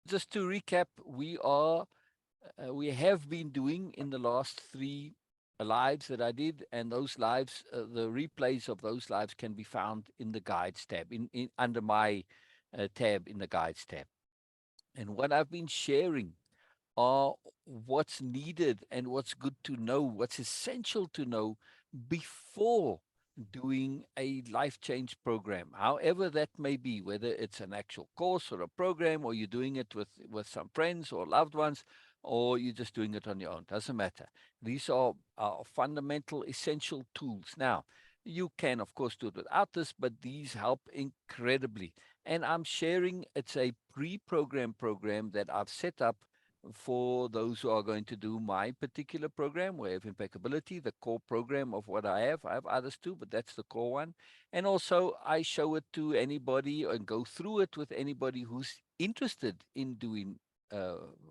just to recap, we have been doing in the last 3 lives that I did, and those lives, the replays of those lives can be found in the guides tab, in under my tab in the guides tab. And what I've been sharing are what's needed and what's good to know, what's essential to know before doing a life change program, however that may be, whether it's an actual course or a program, or you're doing it with some friends or loved ones, or you're just doing it on your own. Doesn't matter. These are fundamental, essential tools. Now, you can, of course, do it without this, but these help incredibly. And I'm sharing, it's a pre-programmed program that I've set up for those who are going to do my particular program, Way of Impeccability, the core program of what I have. I have others too, but that's the core one. And also, I show it to anybody and go through it with anybody who's interested in doing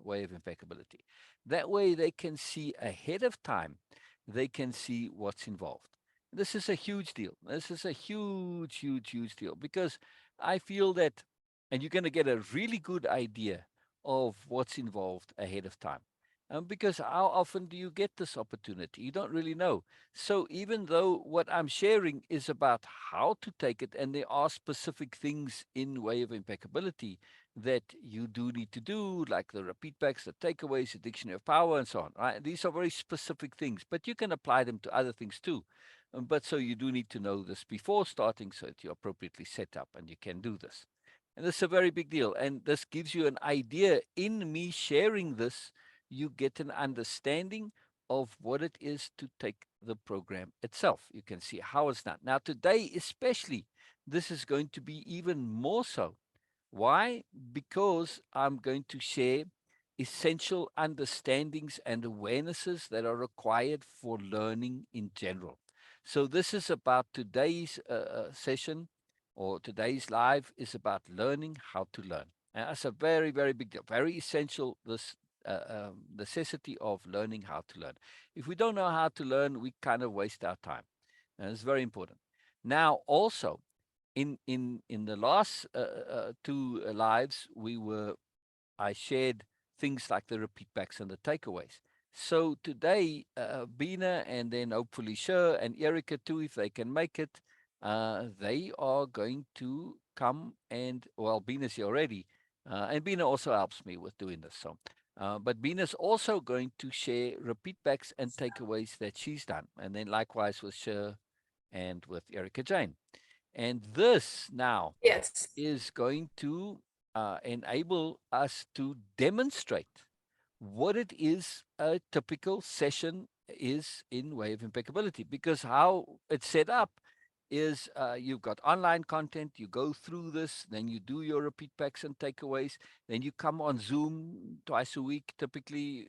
Way of Impeccability. That way, they can see ahead of time, they can see what's involved. This is a huge deal. This is a huge, huge, huge deal, because I feel that, and you're going to get a really good idea of what's involved ahead of time. Because how often do you get this opportunity? You don't really know. So even though what I'm sharing is about how to take it, and there are specific things in Way of Impeccability that you do need to do, like the repeat backs, the takeaways, the dictionary of power, and so on. Right? These are very specific things, but you can apply them to other things too. But so you do need to know this before starting, so that you're appropriately set up and you can do this. And this is a very big deal. And this gives you an idea. In me sharing this, you get an understanding of what it is to take the program itself. You can see how it's done. Now, today, especially, this is going to be even more so. Why? Because I'm going to share essential understandings and awarenesses that are required for learning in general. So this is about today's session, or today's live is about learning how to learn. And that's a very, very big deal, very essential, this necessity of learning how to learn. If we don't know how to learn, we kind of waste our time. And it's very important. Now, also, in the last 2 lives, I shared things like the repeat backs and the takeaways. So today, Bina, and then hopefully Sher and Erica too, if they can make it, they are going to come and, well, Bina's here already, and Bina also helps me with doing this. So, but Bina's also going to share repeat backs and takeaways that she's done, and then likewise with Sher and with Erica Jane. And this now Yes. is going to enable us to demonstrate what it is a typical session is in Way of Impeccability, because how it's set up is you've got online content, you go through this, then you do your repeat packs and takeaways, then you come on Zoom twice a week, typically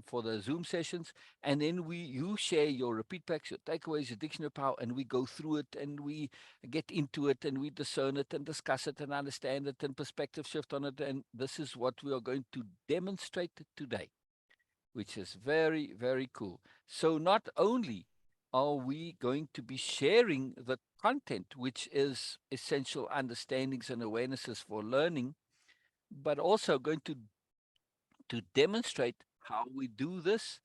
for the Zoom sessions, and then you share your repeat packs, your takeaways, your dictionary of power, and we go through it, and we get into it, and we discern it, and discuss it, and understand it, and perspective shift on it, and this is what we are going to demonstrate today, which is very, very cool. So not only are we going to be sharing the content, which is essential understandings and awarenesses for learning, but also going to demonstrate how we do this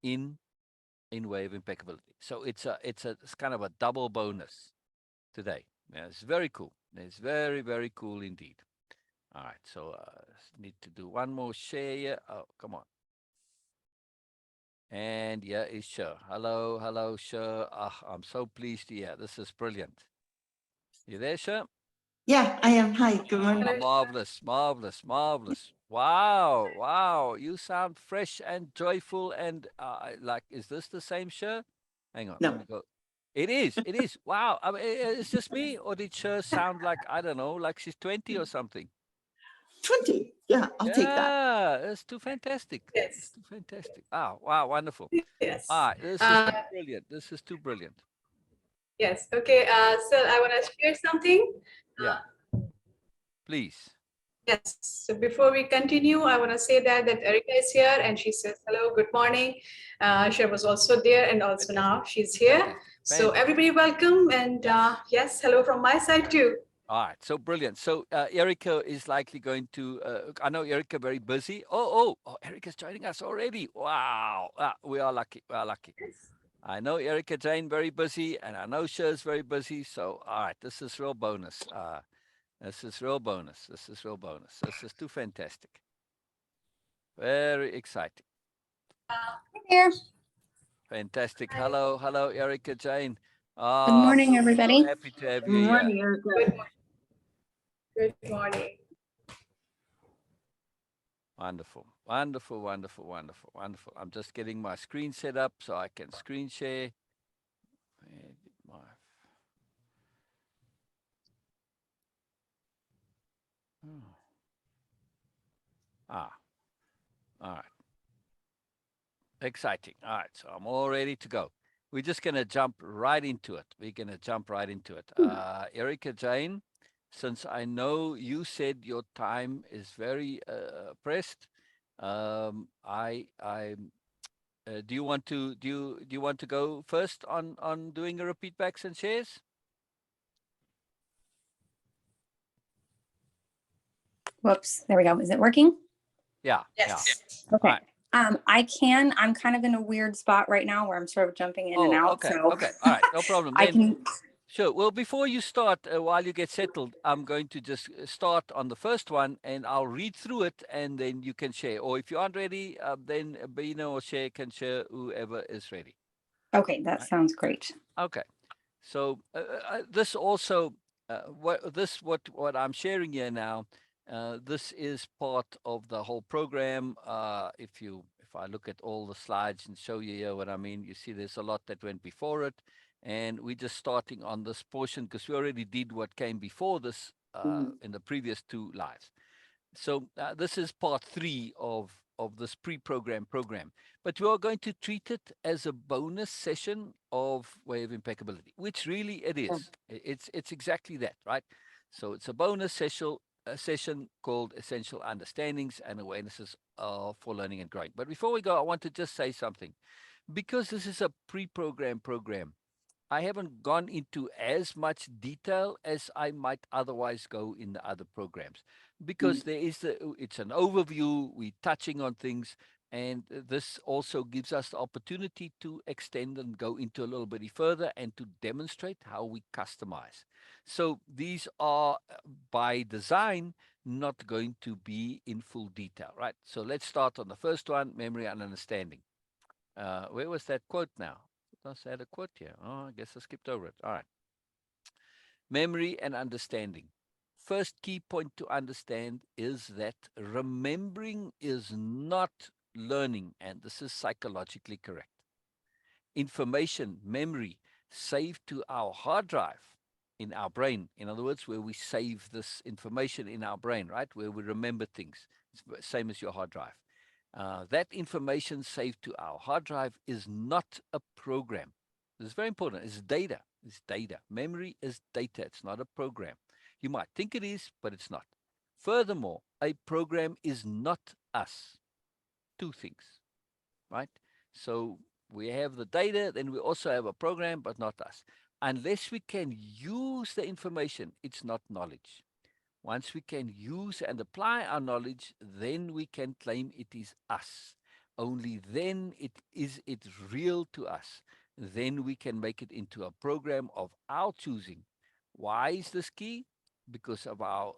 in Way of Impeccability. So it's kind of a double bonus today. Yeah, it's very cool. It's very, very cool indeed. All right, so need to do one more share here. Oh, come on. And yeah, it's Sher. Hello, hello, Sher. I'm so pleased to hear. This is brilliant. You there, Sher? Yeah, I am. Hi, good morning. Hello. Marvelous, marvelous, marvelous. Wow, wow. You sound fresh and joyful and like, is this the same Sher? Hang on, let No, me go. It is, it is. Wow. I mean, is this me, or did Sher sound like, I don't know, like she's 20 or something? 20. Yeah, I'll take that. Yeah, it's too fantastic. It's Yes. too fantastic. Ah, wow, wonderful. Yes. Ah, this is too brilliant. This is too brilliant. Yes. Okay. So I want to share something. Yeah, please. Yes. So before we continue, I want to say that Erica is here and she says hello, good morning. She was also there and also now she's here. Fantastic. So Fantastic. everybody welcome and yes, hello from my side too. All right, so brilliant. So Erica is likely going to. I know Erica very busy. Oh, Erica's joining us already. Wow, we are lucky. We are lucky. I know Erica Jane very busy, and I know Cher's very busy. So all right, this is real bonus. This is real bonus. This is real bonus. This is too fantastic. Very exciting. Hi there. Fantastic. Hello, Erica Jane. Good morning, So everybody. happy to have Good you here. morning, Erica. Good morning. Wonderful, wonderful, wonderful, wonderful, wonderful. I'm just getting my screen set up so I can screen share. Where did my... Oh. All right. Exciting. All right, so I'm all ready to go. We're just going to jump right into it. We're going to jump right into it. Erica Jane, since I know you said your time is very pressed, I do you want to go first on doing a repeat backs and shares? Whoops, there we go. Is it working? Yeah. Yes. Okay. Right. I can. I'm kind of in a weird spot right now where I'm sort of jumping in and out. Okay. So Okay. All right. No problem. I Then can. sure. Well, before you start, while you get settled, I'm going to just start on the first one, and I'll read through it, and then you can share. Or if you aren't ready, then Bina or Share can share whoever is ready. Okay, that Right. sounds great. Okay. So this also, what I'm sharing here now, this is part of the whole program. If I look at all the slides and show you here what I mean, you see there's a lot that went before it, and we're just starting on this portion because we already did what came before this in the previous two lives. So this is part 3 of this pre-program program, but we are going to treat it as a bonus session of Way of Impeccability, which really it is. It's exactly that, right? So it's a bonus session called Essential Understandings and Awarenesses for Learning and Growing. But before we go, I want to just say something. Because this is a pre-program program, I haven't gone into as much detail as I might otherwise go in the other programs because it's an overview, we're touching on things, and this also gives us the opportunity to extend and go into a little bit further and to demonstrate how we customize. So these are by design not going to be in full detail, right? So let's start on the first one, memory and understanding. Where was that quote now? I had a quote here. Oh, I guess I skipped over it. All right. Memory and understanding. First key point to understand is that remembering is not learning, and this is psychologically correct. Information, memory, saved to our hard drive in our brain. In other words, where we save this information in our brain, right? Where we remember things. It's the same as your hard drive. That information saved to our hard drive is not a program. This is very important. It's data. It's data. Memory is data. It's not a program. You might think it is, but it's not. Furthermore, a program is not us. Two things, right? So we have the data, then we also have a program, but not us. Unless we can use the information, it's not knowledge. Once we can use and apply our knowledge, then we can claim it is us. Only then is it real to us. Then we can make it into a program of our choosing. Why is this key? Because of our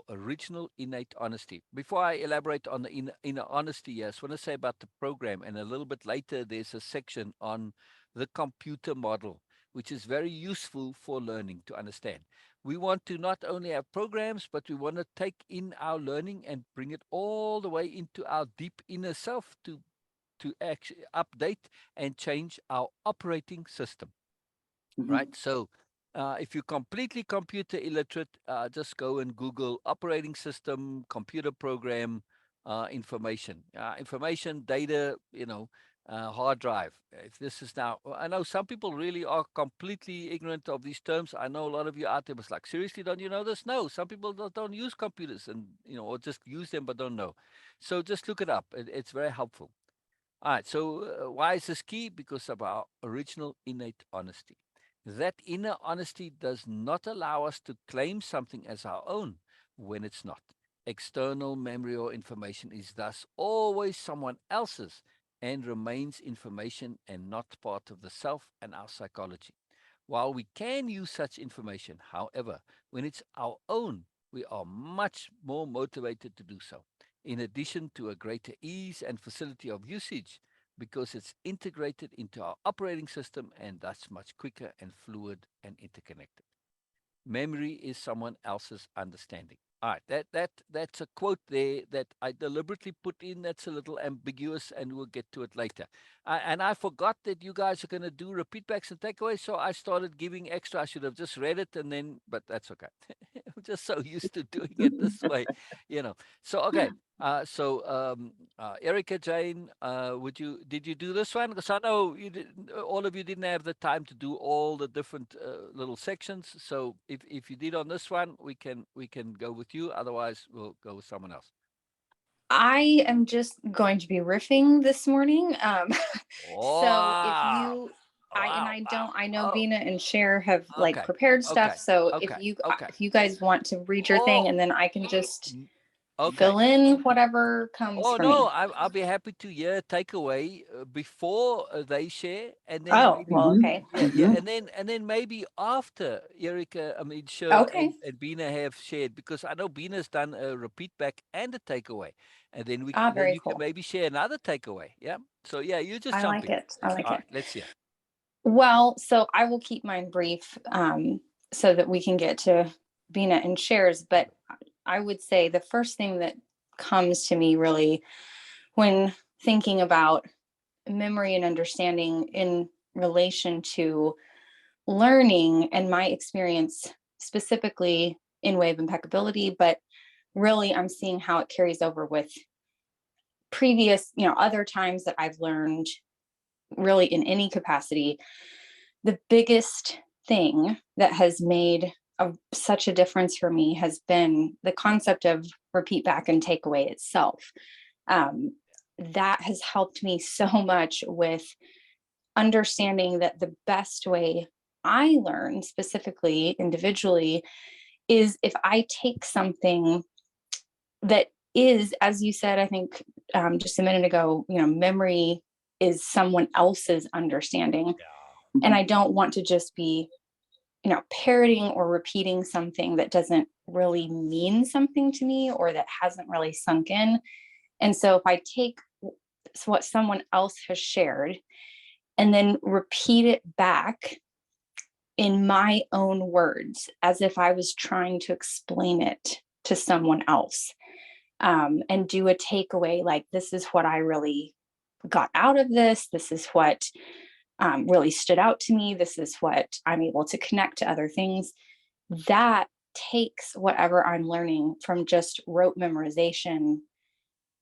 original innate honesty. Before I elaborate on the inner honesty, yes, I want to say about the program, and a little bit later, there's a section on the computer model, which is very useful for learning to understand. We want to not only have programs, but we want to take in our learning and bring it all the way into our deep inner self to actually update and change our operating system. Right? So if you're completely computer illiterate, just go and Google operating system, computer program, information, data, hard drive. If this is now, I know some people really are completely ignorant of these terms. I know a lot of you out there was like, seriously, don't you know this? No, some people don't use computers and, or just use them but don't know. So just look it up. It's very helpful. All right. So why is this key? Because of our original innate honesty. That inner honesty does not allow us to claim something as our own when it's not. External memory or information is thus always someone else's and remains information and not part of the self and our psychology. While we can use such information, however, when it's our own, we are much more motivated to do so. In addition to a greater ease and facility of usage, because it's integrated into our operating system and thus much quicker and fluid and interconnected. Memory is someone else's understanding. All right, that's a quote there that I deliberately put in. That's a little ambiguous, and we'll get to it later. And I forgot that you guys are going to do repeat backs and takeaways, so I started giving extra. I should have just read it and then, but that's okay. I'm just so used to doing it this way, you know. So okay, Erica Jane, did you do this one? Because I know all of you didn't have the time to do all the different little sections. So if you did on this one, we can go with you. Otherwise, we'll go with someone else. I am just going to be riffing this morning. So if Wow. you, I know Oh, Vina and Cher have like okay. prepared stuff. Okay. So Okay. Okay. if you guys want to read your thing, Oh, and then I can just okay. fill in whatever comes Oh for me. no, I'll be happy to take away before they share, and then Oh, maybe well, okay. and then maybe after Erica, I mean Sher Okay. and Bina have shared, because I know Bina's done a repeat back and a takeaway, and then then Very you can cool. maybe share another takeaway. Yeah. So yeah, you just I jump like in. it. I like All it. right, let's hear. Well, so I will keep mine brief so that we can get to Bina and shares. But I would say the first thing that comes to me really when thinking about memory and understanding in relation to learning and my experience specifically in Way of Impeccability, but really I'm seeing how it carries over with previous, other times that I've learned really in any capacity. The biggest thing that has made such a difference for me has been the concept of repeat back and takeaway itself. That has helped me so much with understanding that the best way I learn, specifically individually, is if I take something that is, as you said, I think just a minute ago, memory is someone else's understanding. And I don't want to just be, parroting or repeating something that doesn't really mean something to me or that hasn't really sunk in. And so if I take what someone else has shared and then repeat it back in my own words, as if I was trying to explain it to someone else, and do a takeaway like, this is what I really got out of this. This is what really stood out to me. This is what I'm able to connect to other things. That takes whatever I'm learning from just rote memorization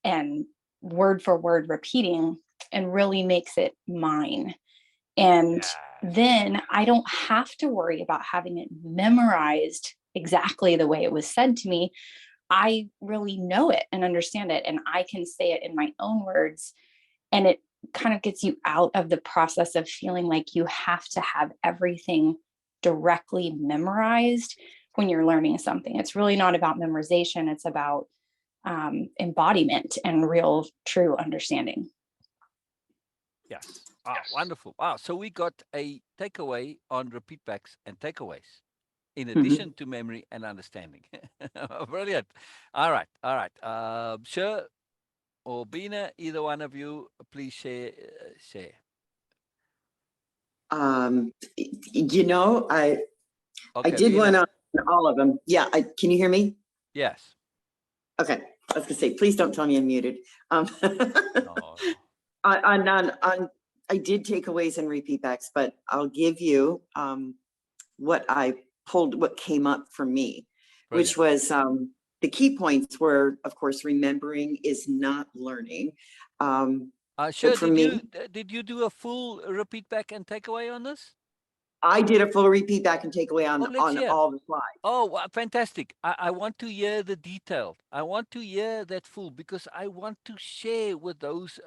and word for word repeating and really makes it mine. And then I don't have to worry about having it memorized exactly the way it was said to me. I really know it and understand it, and I can say it in my own words. And it kind of gets you out of the process of feeling like you have to have everything directly memorized when you're learning something. It's really not about memorization. It's about embodiment and real, true understanding. Yes. Wow, wonderful. Wow. So we got a takeaway on repeat backs and takeaways, in addition to memory and understanding. Brilliant. All right. All right. Sure. Or Bina, either one of you, please share. Share. I did Bina. one on all of them. Yeah, can you hear me? Yes. Okay, I was gonna say, please don't tell me I'm muted. No. I did takeaways and repeat backs, but I'll give you what I pulled, what came up for me, which was the key points were, of course, remembering is not learning. Sure. For me, did you do a full repeat back and takeaway on this? I did a full repeat back and takeaway on, let's hear. all the slides. Oh, wow, fantastic. I want to hear the detail. I want to hear that full because I want to share with those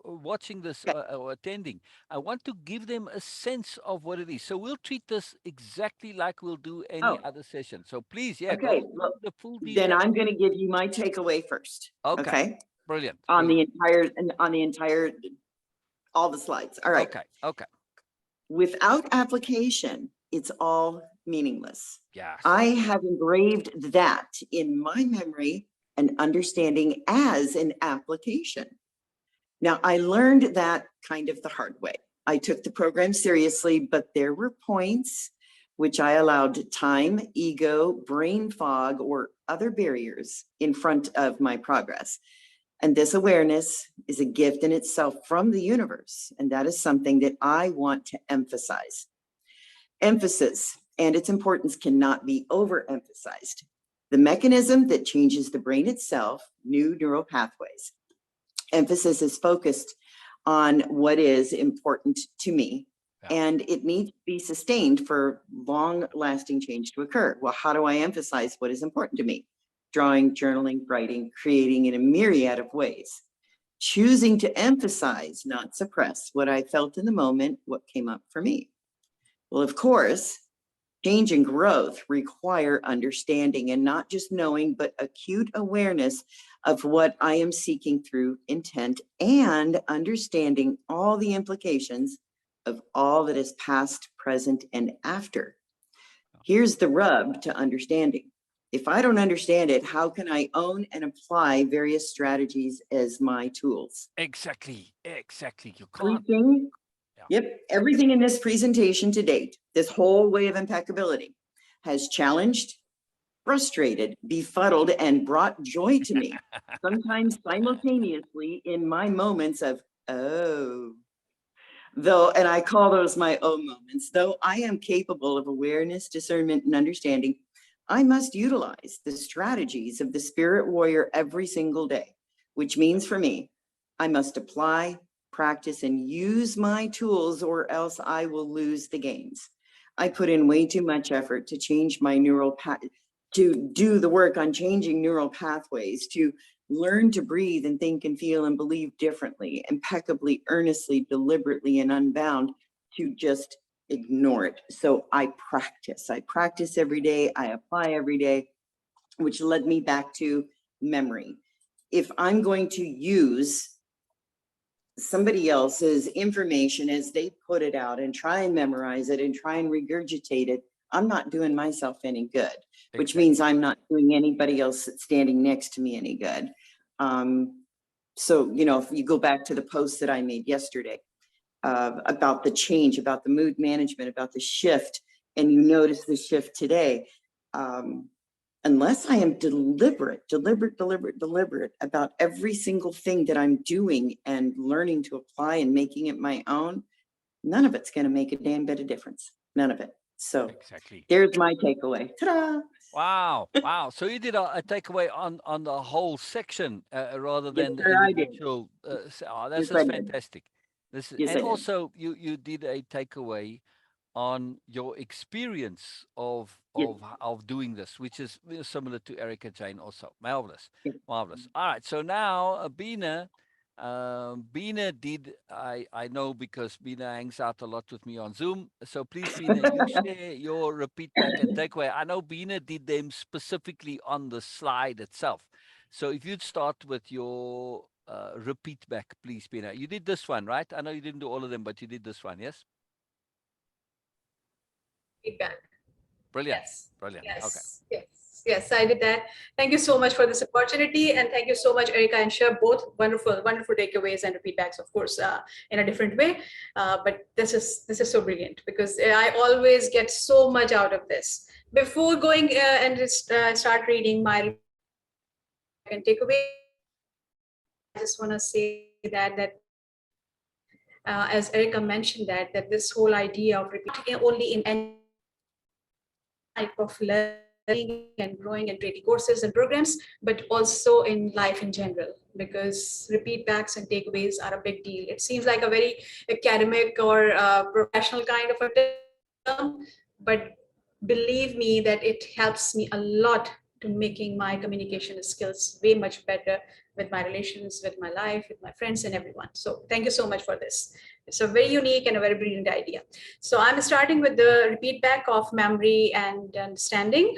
watching this or attending. I want to give them a sense of what it is. So we'll treat this exactly like we'll do any other session. So please, Okay, go well, the full then detail. I'm going to give you my takeaway first. Okay. Brilliant. On the entire, all the slides. All right. Okay. Without application, it's all meaningless. Yes. I have engraved that in my memory and understanding as an application. Now, I learned that kind of the hard way. I took the program seriously, but there were points which I allowed time, ego, brain fog, or other barriers in front of my progress. And this awareness is a gift in itself from the universe. And that is something that I want to emphasize. Emphasis and its importance cannot be overemphasized. The mechanism that changes the brain itself, new neural pathways. Emphasis is focused on what is important to me, and it needs to be sustained for long-lasting change to occur. Well, how do I emphasize what is important to me? Drawing, journaling, writing, creating in a myriad of ways. Choosing to emphasize, not suppress, what I felt in the moment, what came up for me. Well, of course, change and growth require understanding, and not just knowing, but acute awareness of what I am seeking through intent, and understanding all the implications of all that is past, present, and after. Here's the rub to understanding. If I don't understand it, how can I own and apply various strategies as my tools? Exactly. You can't. Everything, everything in this presentation to date, this whole way of impeccability, has challenged, frustrated, befuddled, and brought joy to me, sometimes simultaneously in my moments of, oh. Though, and I call those my oh moments, though I am capable of awareness, discernment, and understanding, I must utilize the strategies of the spirit warrior every single day, which means for me, I must apply, practice, and use my tools, or else I will lose the games. I put in way too much effort to change my neural path, to do the work on changing neural pathways, to learn to breathe and think and feel and believe differently, impeccably, earnestly, deliberately, and unbound, to just ignore it. So I practice every day, I apply every day, which led me back to memory. If I'm going to use somebody else's information as they put it out and try and memorize it and try and regurgitate it, I'm not doing myself any good, which means I'm not doing anybody else that's standing next to me any good. So, you know, if you go back to the post that I made yesterday, about the change, about the mood management, about the shift, and you notice the shift today, unless I am deliberate about every single thing that I'm doing and learning to apply and making it my own, none of it's going to make a damn bit of difference. None of it. So there's my takeaway. Ta-da! Wow. So you did a takeaway on the whole section rather than the individual. That's fantastic. And also you did a takeaway on your experience of doing this, which is similar to Erica Jane also. Marvelous. All right. So now Bina did, I know because Bina hangs out a lot with me on Zoom. So please, Bina, you share your repeat back and takeaway. I know Bina did them specifically on the slide itself. So if you'd start with your repeat back, please, Bina. You did this one, right? I know you didn't do all of them, but you did this one, yes? Feedback. Brilliant. Yes. Brilliant. Yes. Okay. Yes, I did that. Thank you so much for this opportunity. And thank you so much, Erica and Shep, both wonderful takeaways and feedbacks, of course, in a different way. But this is so brilliant because I always get so much out of this. Before going and just start reading my takeaway, I just want to say that as Erica mentioned that this whole idea of repeating only in any type of learning and growing and creating courses and programs, but also in life in general, because repeat backs and takeaways are a big deal. It seems like a very academic or professional kind of a but believe me that it helps me a lot to making my communication skills way much better with my relations, with my life, with my friends and everyone. So thank you so much for this. It's a very unique and a very brilliant idea. So I'm starting with the repeat back of memory and understanding.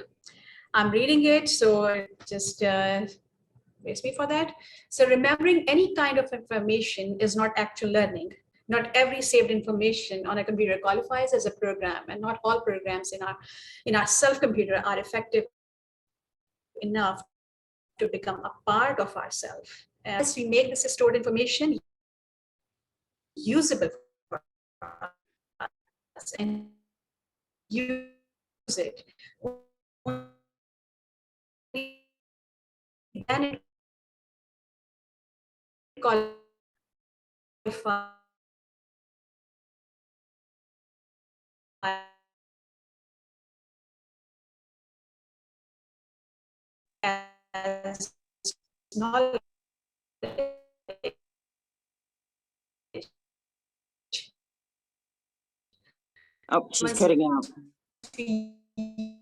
I'm reading it, so just brace me for that. So remembering any kind of information is not actual learning. Not every saved information on a computer qualifies as a program, and not all programs in our self computer are effective enough to become a part of ourselves. Unless we make this stored information usable for us and use it, then it as knowledge. Oh, she's Once cutting out. we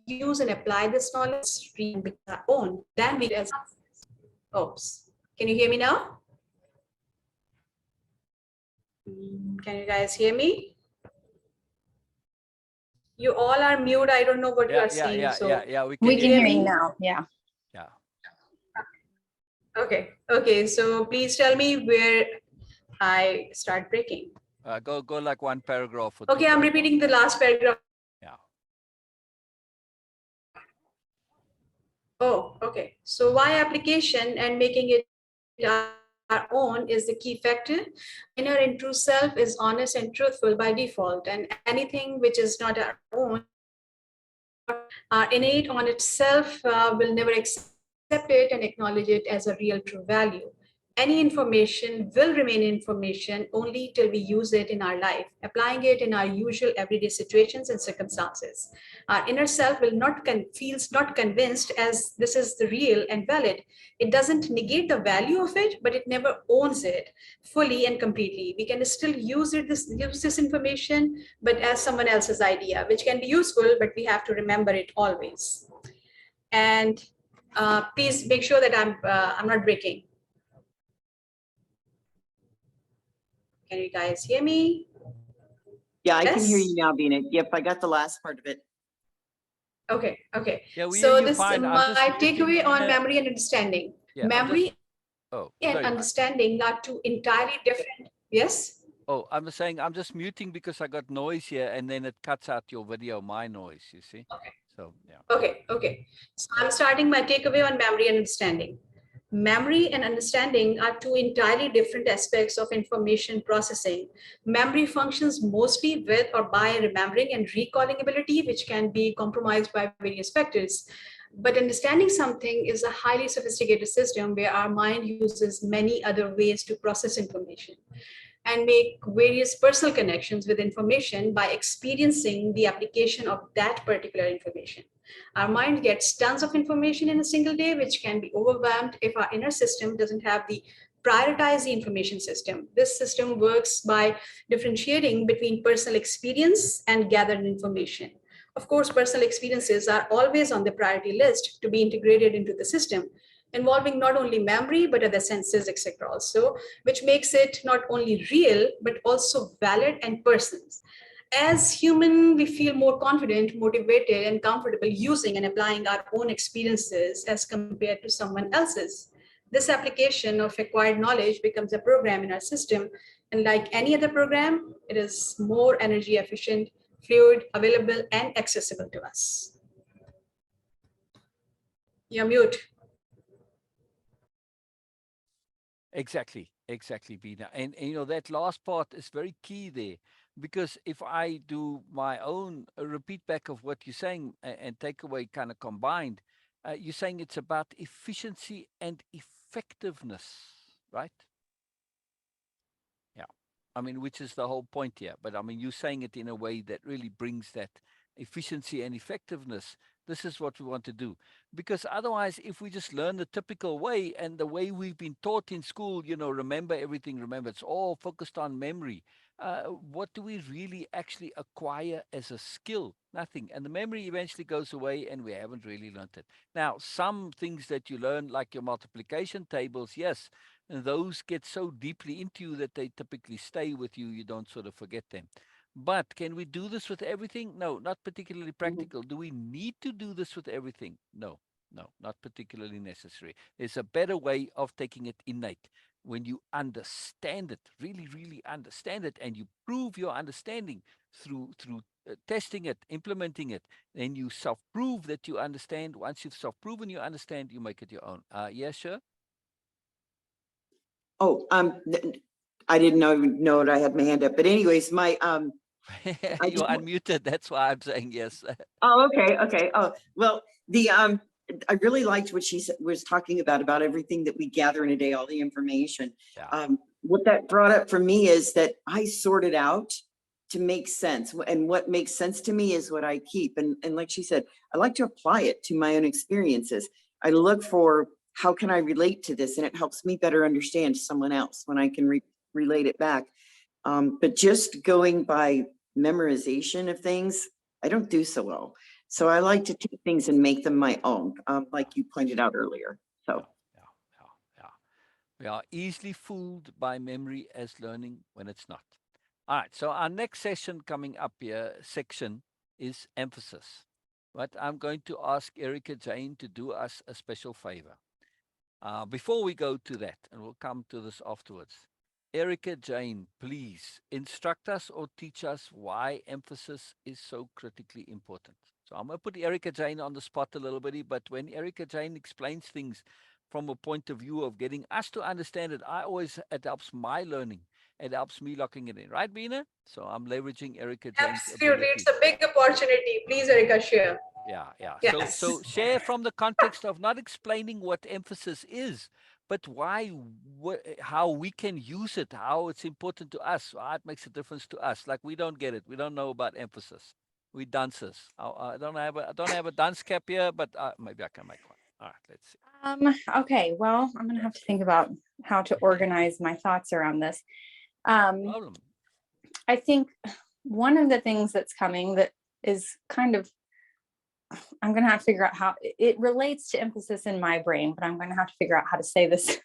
use and apply this knowledge and become our own, then we as oops. Can you hear me now? Can you guys hear me? You all are mute. I don't know what you are saying. So We can hear you me now. Yeah. Yeah. Okay. Okay. So please tell me where I start breaking. Go like one paragraph. Or Okay, I'm repeating the last paragraph. Yeah. Oh, okay. So why application and making it our own is the key factor. Inner and true self is honest and truthful by default, and anything which is not our own, innate on itself, will never accept it and acknowledge it as a real true value. Any information will remain information only till we use it in our life, applying it in our usual everyday situations and circumstances. Our inner self will not feels not convinced as this is the real and valid. It doesn't negate the value of it, but it never owns it fully and completely. We can still use this information, but as someone else's idea, which can be useful, but we have to remember it always. And please make sure that I'm not breaking. Can you guys hear me? Yeah, I can hear you now, Bina. Yep, I got the last part of it. Okay, okay. Yeah, we So hear you this fine. my takeaway on memory and understanding. Yeah, memory oh, and sorry. understanding are two entirely different. Yes. Oh, I'm saying I'm just muting because I got noise here, and then it cuts out your video, my noise. You see. Okay. So yeah. Okay, okay. So I'm starting my takeaway on memory and understanding. Memory and understanding are two entirely different aspects of information processing. Memory functions mostly with or by remembering and recalling ability, which can be compromised by various factors. But understanding something is a highly sophisticated system where our mind uses many other ways to process information and make various personal connections with information by experiencing the application of that particular information. Our mind gets tons of information in a single day, which can be overwhelmed if our inner system doesn't have the prioritize the information system. This system works by differentiating between personal experience and gathered information. Of course, personal experiences are always on the priority list to be integrated into the system, involving not only memory, but other senses, etc. also, which makes it not only real, but also valid and personal. As human, we feel more confident, motivated, and comfortable using and applying our own experiences as compared to someone else's. This application of acquired knowledge becomes a program in our system, and like any other program, it is more energy efficient, fluid, available, and accessible to us. You're mute. Exactly, Bina. And you know that last part is very key there, because if I do my own repeat back of what you're saying and takeaway kind of combined, you're saying it's about efficiency and effectiveness, right? Yeah. I mean, which is the whole point here. But I mean, you're saying it in a way that really brings that efficiency and effectiveness. This is what we want to do. Because otherwise, if we just learn the typical way and the way we've been taught in school, you know, remember everything, remember, it's all focused on memory. what do we really actually acquire as a skill? Nothing. And the memory eventually goes away and we haven't really learned it. Now, some things that you learn, like your multiplication tables, yes, and those get so deeply into you that they typically stay with you. You don't sort of forget them. But can we do this with everything? No, not particularly practical. Do we need to do this with everything? No, no, not particularly necessary. There's a better way of taking it innate. When you understand it, really, really understand it, and you prove your understanding through testing it, implementing it, then you self-prove that you understand. Once you've self-proven you understand, you make it your own. Yes, sure. Oh, I didn't know that I had my hand up, but anyways, my You're unmuted. That's why I'm saying yes. Oh, okay. Oh, well, I really liked what she was talking about everything that we gather in a day, all the information. Yeah. What that brought up for me is that I sorted out to make sense, and what makes sense to me is what I keep. And like she said, I like to apply it to my own experiences. I look for how can I relate to this, and it helps me better understand someone else when I can relate it back. But just going by memorization of things, I don't do so well. So I like to take things and make them my own, like you pointed out earlier. So Yeah. We are easily fooled by memory as learning when it's not. All right. So our next session coming up here, section, is emphasis. But I'm going to ask Erica Jane to do us a special favor. Before we go to that, and we'll come to this afterwards, Erica Jane, please instruct us or teach us why emphasis is so critically important. So I'm going to put Erica Jane on the spot a little bit, but when Erica Jane explains things from a point of view of getting us to understand it, it helps my learning. It helps me locking it in. Right, Bina? So I'm leveraging Erica Jane's Absolutely, ability. it's a big opportunity. Please, Erica, share. Yeah. Yes. So share from the context of not explaining what emphasis is, but why, how we can use it, how it's important to us, how it makes a difference to us. Like we don't get it. We don't know about emphasis. We dancers. I don't have a dance cap here, but maybe I can make one. All right, let's see. Okay, well, I'm gonna have to think about how to organize my thoughts around this. Problem. I think one of the things that's coming that is kind of, I'm going to have to figure out how it relates to emphasis in my brain, but I'm going to have to figure out how to say this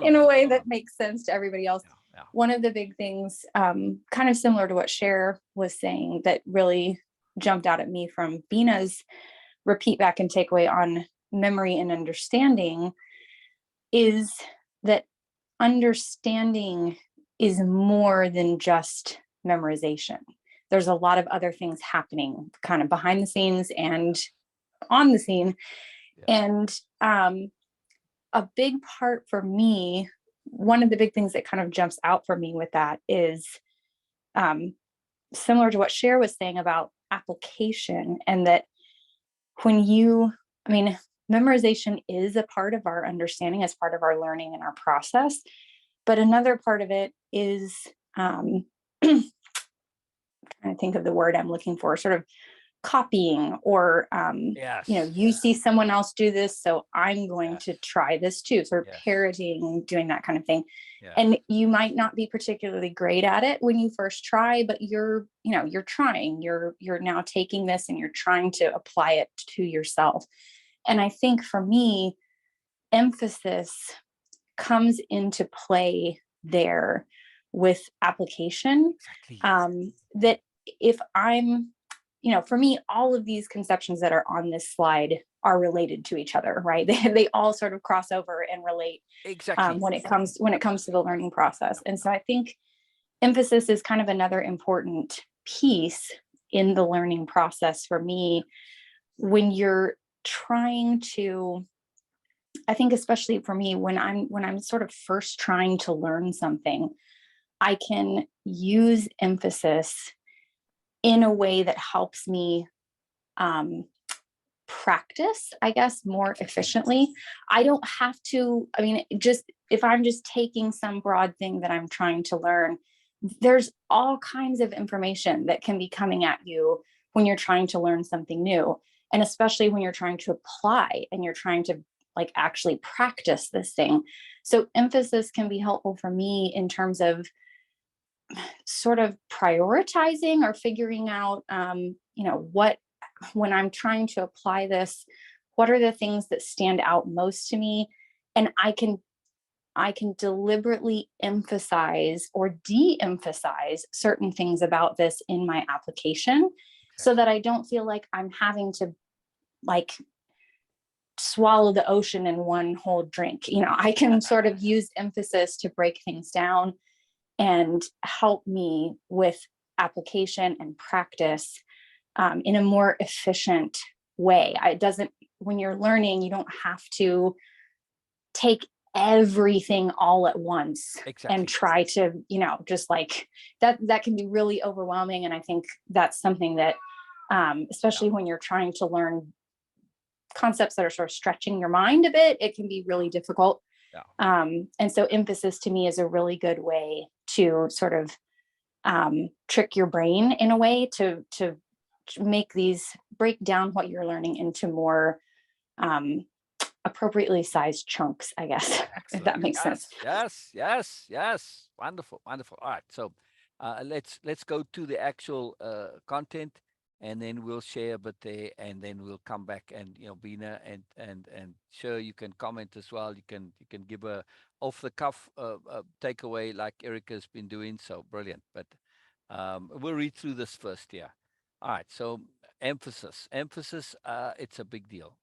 in a way that makes sense to everybody else. Yeah. One of the big things, kind of similar to what Cher was saying, that really jumped out at me from Bina's repeat back and takeaway on memory and understanding is that understanding is more than just memorization. There's a lot of other things happening kind of behind the scenes and on the scene. Yeah. And a big part for me, one of the big things that kind of jumps out for me with that is similar to what Cher was saying about application, and that memorization is a part of our understanding, as part of our learning and our process. But another part of it is, I think of the word I'm looking for, sort of copying, or, yes. You see someone else do this, so I'm going to try this too, sort of parroting, doing that kind of thing. Yeah. And you might not be particularly great at it when you first try, but you're trying, you're now taking this and you're trying to apply it to yourself. And I think for me, emphasis comes into play there with application. Exactly. That if I'm, for me, all of these conceptions that are on this slide are related to each other, right? They all sort of cross over and relate. Exactly. When it comes to the learning process. And so I think emphasis is kind of another important piece in the learning process for me, when you're trying to, I think especially for me, when I'm sort of first trying to learn something, I can use emphasis in a way that helps me practice, I guess, more efficiently. I don't have to, just if I'm just taking some broad thing that I'm trying to learn, there's all kinds of information that can be coming at you when you're trying to learn something new. And especially when you're trying to apply and you're trying to actually practice this thing. So emphasis can be helpful for me in terms of sort of prioritizing or figuring out, what, when I'm trying to apply this, what are the things that stand out most to me? And I can deliberately emphasize or de-emphasize certain things about this in my application, so that I don't feel like I'm having to like swallow the ocean in one whole drink. I can sort of use emphasis to break things down and help me with application and practice in a more efficient way. When you're learning, you don't have to take everything all at once. Exactly. And try to, just like that can be really overwhelming. And I think that's something that, especially when you're trying to learn concepts that are sort of stretching your mind a bit, it can be really difficult. Yeah. And so emphasis to me is a really good way to sort of trick your brain in a way to break down what you're learning into more appropriately sized chunks, I guess. Excellent. If that makes sense. Yes. Wonderful. All right. So let's go to the actual content, and then we'll share a bit there, and then we'll come back, and Bina and sure, you can comment as well. You can give a off the cuff takeaway like Erica's been doing. So brilliant. But we'll read through this first here. All right. So emphasis, it's a big deal.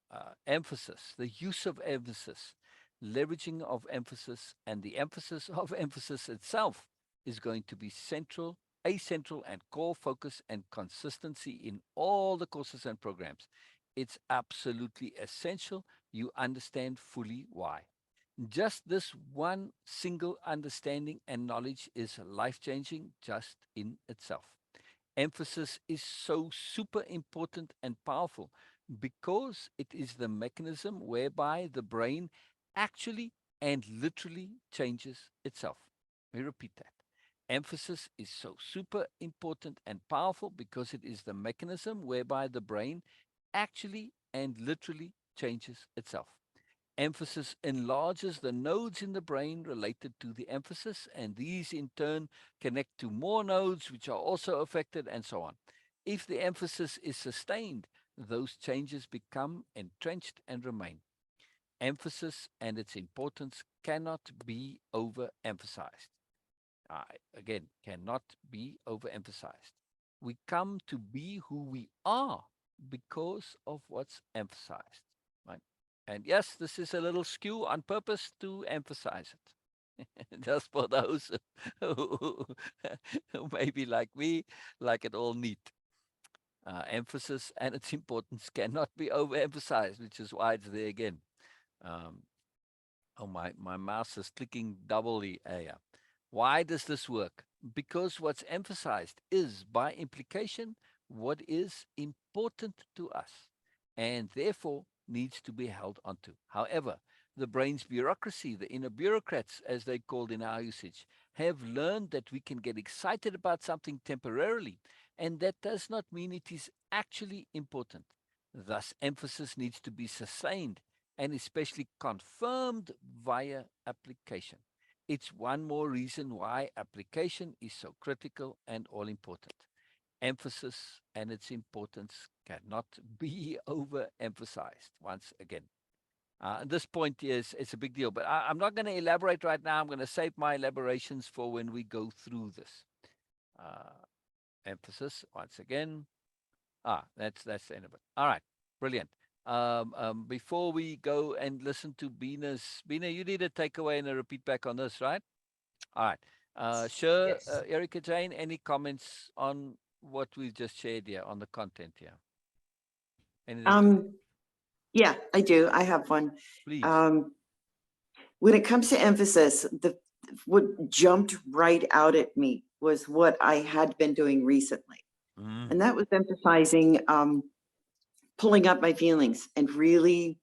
Emphasis, the use of emphasis, leveraging of emphasis, and the emphasis of emphasis itself is going to be central, and core focus and consistency in all the courses and programs. It's absolutely essential you understand fully why. Just this one single understanding and knowledge is life-changing just in itself. Emphasis is so super important and powerful because it is the mechanism whereby the brain actually and literally changes itself. Let me repeat that. Emphasis is so super important and powerful because it is the mechanism whereby the brain actually and literally changes itself. Emphasis enlarges the nodes in the brain related to the emphasis, and these in turn connect to more nodes which are also affected, and so on. If the emphasis is sustained, those changes become entrenched and remain. Emphasis and its importance cannot be overemphasized. Again, cannot be overemphasized. We come to be who we are because of what's emphasized. Right? And yes, this is a little skew on purpose to emphasize it. Just for those who maybe like me, like it all neat. Emphasis and its importance cannot be overemphasized, which is why it's there again. My mouse is clicking doubly. Why does this work? Because what's emphasized is, by implication, what is important to us, and therefore needs to be held onto. However, the brain's bureaucracy, the inner bureaucrats, as they're called in our usage, have learned that we can get excited about something temporarily, and that does not mean it is actually important. Thus, emphasis needs to be sustained and especially confirmed via application. It's one more reason why application is so critical and all important. Emphasis and its importance cannot be overemphasized once again. At this point, yes, it's a big deal, but I'm not going to elaborate right now. I'm going to save my elaborations for when we go through this. Emphasis once again. That's the end of it. All right, brilliant. Before we go and listen to Bina, you need a takeaway and a repeat back on this, right? All right. Sure, Yes. Erica Jane, any comments on what we've just shared here on the content here? Anything? Yeah, I do. I have one. Please. When it comes to emphasis, what jumped right out at me was what I had been doing recently. And that was emphasizing pulling up my feelings and really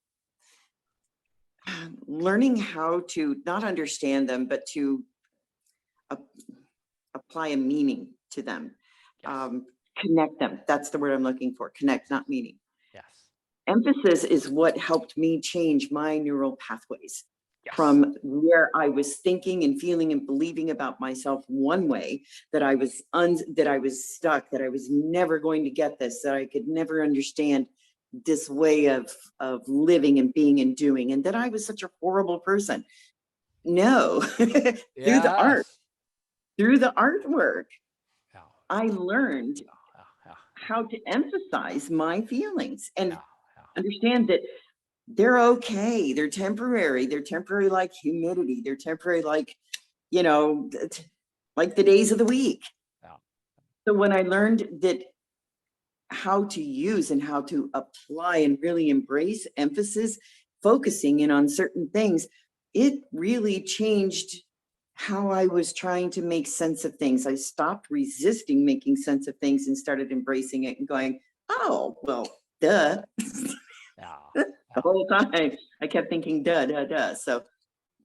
learning how to not understand them, but to apply a meaning to them. Yes. Connect them. That's the word I'm looking for. Connect, not meaning. Yes. Emphasis is what helped me change my neural pathways. from where I was thinking and feeling and believing about myself one way, that I was stuck, that I was never going to get this, that I could never understand this way of living and being and doing, and that I was such a horrible person. No, through the art, through the artwork, I learned how to emphasize my feelings and understand that they're okay. They're temporary. They're temporary like humidity. They're temporary like, you know, like the days of the week. So when I learned that how to use and how to apply and really embrace emphasis, focusing in on certain things, it really changed how I was trying to make sense of things. I stopped resisting making sense of things and started embracing it and going, oh, well, duh. The whole time I kept thinking, duh, duh, duh. So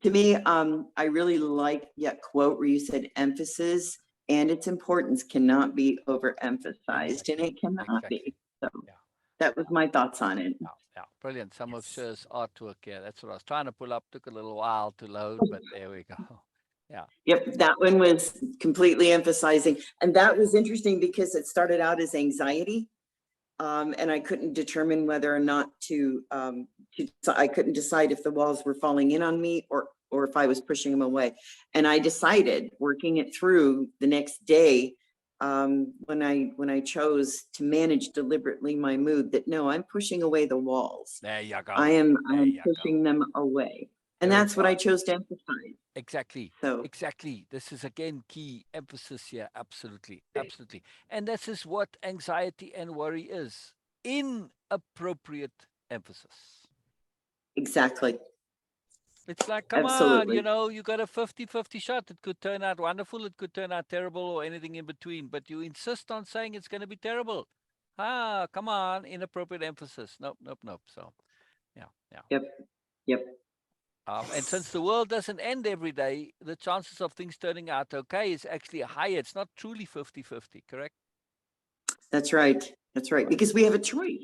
to me, I really like that quote where you said emphasis and its importance cannot be overemphasized, and it cannot be. So that was my thoughts on it. Brilliant. Some of Cher's artwork. Yeah, that's what I was trying to pull up. Took a little while to load, but there we go. Yep, that one was completely emphasizing, and that was interesting because it started out as anxiety. And I couldn't determine whether or not I couldn't decide if the walls were falling in on me or if I was pushing them away. And I decided, working it through the next day, when I chose to manage deliberately my mood, that no, I'm pushing away the walls. There you go. I'm pushing them away. And that's what I chose to emphasize. Exactly. So exactly. This is again key emphasis here. Absolutely. Absolutely. And this is what anxiety and worry is. Inappropriate emphasis. exactly. It's like, come on, you know, you got a 50-50 shot. It could turn out wonderful. It could turn out terrible or anything in between. But you insist on saying it's going to be terrible. Come on. Inappropriate emphasis. Nope, nope, nope. So, yeah. Yep. And since the world doesn't end every day, the chances of things turning out okay is actually higher. It's not truly 50-50, correct? That's right. That's right. Because we have a choice.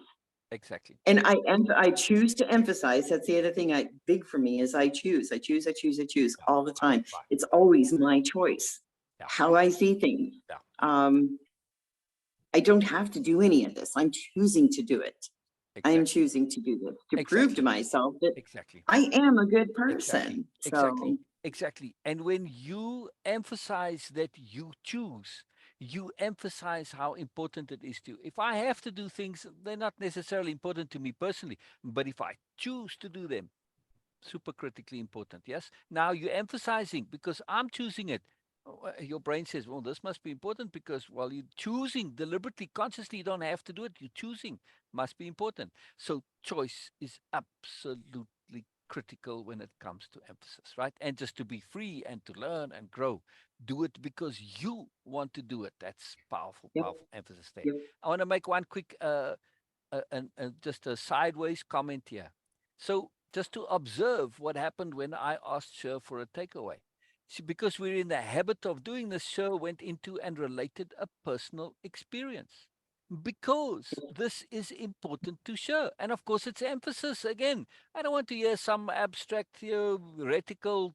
Exactly. And I choose to emphasize, that's the other thing big for me is I choose all the time. It's always my choice, how I see things. I don't have to do any of this. I'm choosing to do it. I'm choosing to do this to prove to myself that I am a good person. Exactly. And when you emphasize that you choose, you emphasize how important it is to you. If I have to do things, they're not necessarily important to me personally, but if I choose to do them, super critically important. Yes. Now you're emphasizing because I'm choosing it. Your brain says, well, this must be important because while you're choosing deliberately, consciously, you don't have to do it. You're choosing must be important. So choice is absolutely critical when it comes to emphasis, right? And just to be free and to learn and grow, do it because you want to do it. That's powerful, powerful emphasis there. I want to make one quick, just a sideways comment here. So just to observe what happened when I asked her for a takeaway. Because we're in the habit of doing this, Sher went into and related a personal experience. Because this is important to Sher. And of course, it's emphasis again. I don't want to hear some abstract, theoretical,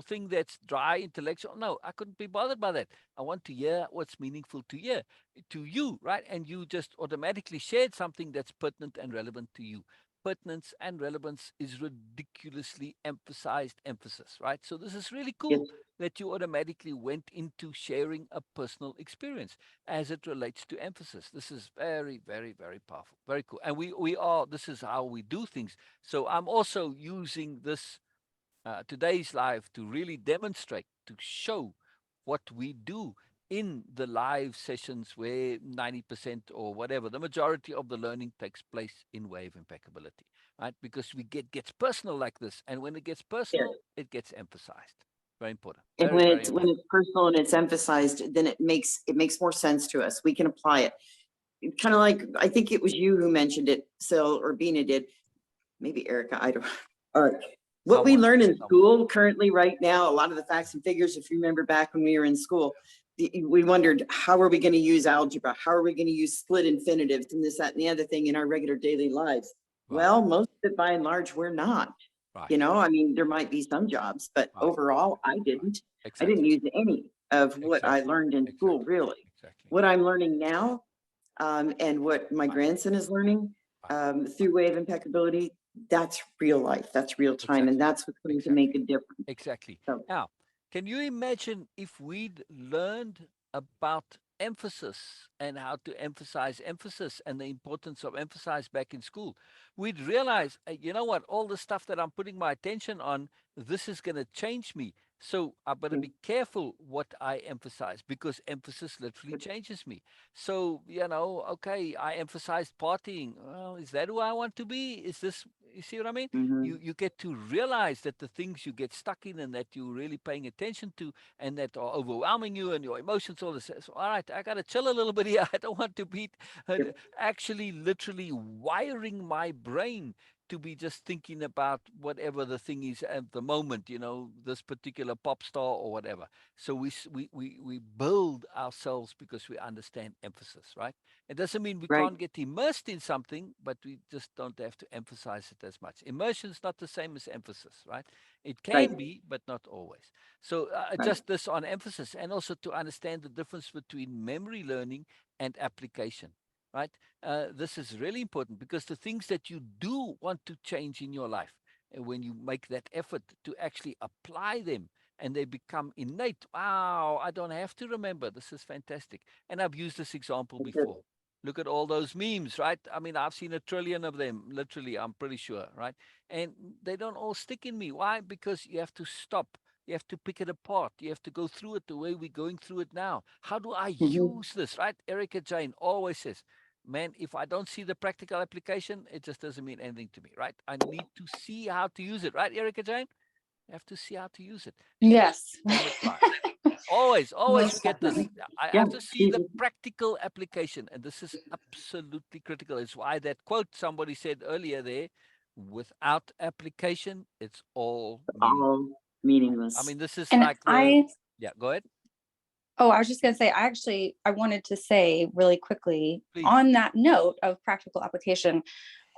thing that's dry, intellectual. No, I couldn't be bothered by that. I want to hear what's meaningful to you, right? And you just automatically shared something that's pertinent and relevant to you. Pertinence and relevance is ridiculously emphasized emphasis, right? So this is really cool that you automatically went into sharing a personal experience as it relates to emphasis. This is very, very, very powerful, very cool. And this is how we do things. So I'm also using this today's live to really demonstrate, to show what we do in the live sessions where 90% or whatever, the majority of the learning takes place in Way of Impeccability, right? Because we gets personal like this. And when it gets personal, it gets emphasized. Very important. And when it's personal and it's emphasized, then it makes more sense to us. We can apply it. Kind of like, I think it was you who mentioned it, Sil or Bina did, maybe Erica, I don't, all right. What we learn in school currently right now, a lot of the facts and figures, if you remember back when we were in school, we wondered, how are we going to use algebra? How are we going to use split infinitives and this, that, and the other thing in our regular daily lives? Well, most of it by and large, we're not. Right. You know, I mean, there might be some jobs, but Right. overall, I didn't. I Exactly. didn't use any of what I Exactly. learned in school, Exactly. really. Exactly. What I'm learning now, and what my grandson is learning through Way of Impeccability, that's real life, that's real time, and Exactly. that's what's going to make a difference. Exactly. So, Now, can you imagine if we'd learned about emphasis and how to emphasize emphasis and the importance of emphasis back in school? We'd realize, you know what, all the stuff that I'm putting my attention on, this is going to change me. So I better be careful what I emphasize, because emphasis literally changes me. So, you know, okay, I emphasized partying. Well, is that who I want to be? Is this, you see what I mean? You get to realize that the things you get stuck in and that you're really paying attention to and that are overwhelming you and your emotions, all this. So, all right, I got to chill a little bit here. I don't want to be actually literally wiring my brain to be just thinking about whatever the thing is at the moment, you know, this particular pop star or whatever. So we build ourselves because we understand emphasis, right? It doesn't mean we right, can't get immersed in something, but we just don't have to emphasize it as much. Immersion is not the same as emphasis, right? It right, can be, but not always. So right. just this on emphasis, and also to understand the difference between memory learning and application, right? This is really important, because the things that you do want to change in your life, and when you make that effort to actually apply them and they become innate, wow, I don't have to remember. This is fantastic. And I've used this example That's it. before. Look at all those memes, right? I mean, I've seen a trillion of them, literally, I'm pretty sure, right? And they don't all stick in me. Why? Because you have to stop. You have to pick it apart. You have to go through it the way we're going through it now. How do I Mhm. use this, right? Erica Jane always says, man, if I don't see the practical application, it just doesn't mean anything to me, right? I need to see how to use it, right, Erica Jane? You have to see how to use it. Yes. Then apply. Always we Most get this. definitely. I Yeah, have to see she's the practical application, and this is absolutely critical. It's why that quote somebody said earlier there, without application, it's all meaningless. all I meaningless. mean, this is And like the, yeah, go ahead, I was just going to say, I wanted to say really quickly please. on that note of practical application,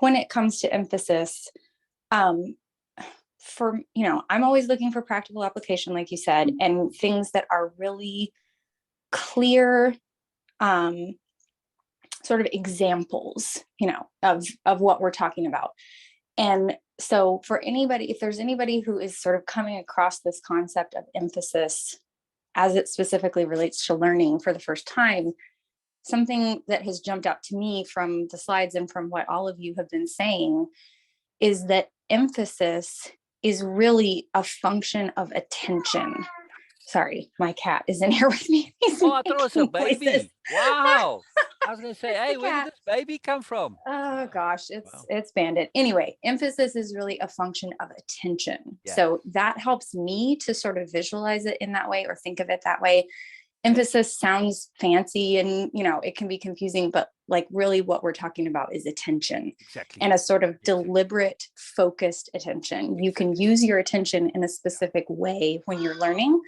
when it comes to emphasis, um, I'm always looking for practical application, like you said, and things that are really clear, um, sort of examples, of what we're talking about. And so for anybody, if there's anybody who is sort of coming across this concept of emphasis as it specifically relates to learning for the first time, something that has jumped out to me from the slides and from what all of you have been saying is that emphasis is really a function of attention. Sorry, my cat is in here with me. He's Oh, I thought it was a making noises. baby. Wow. I was going to say, It's hey, the where did cat. this baby come from? Oh gosh, Wow. it's Bandit. Anyway, emphasis is really a function of attention. Yeah. So that helps me to sort of visualize it in that way or think of it that way. Emphasis sounds fancy and it can be confusing, but like really what we're talking about is attention Exactly. and a sort of Exactly. deliberate, focused attention. You can use your attention in a specific way when you're learning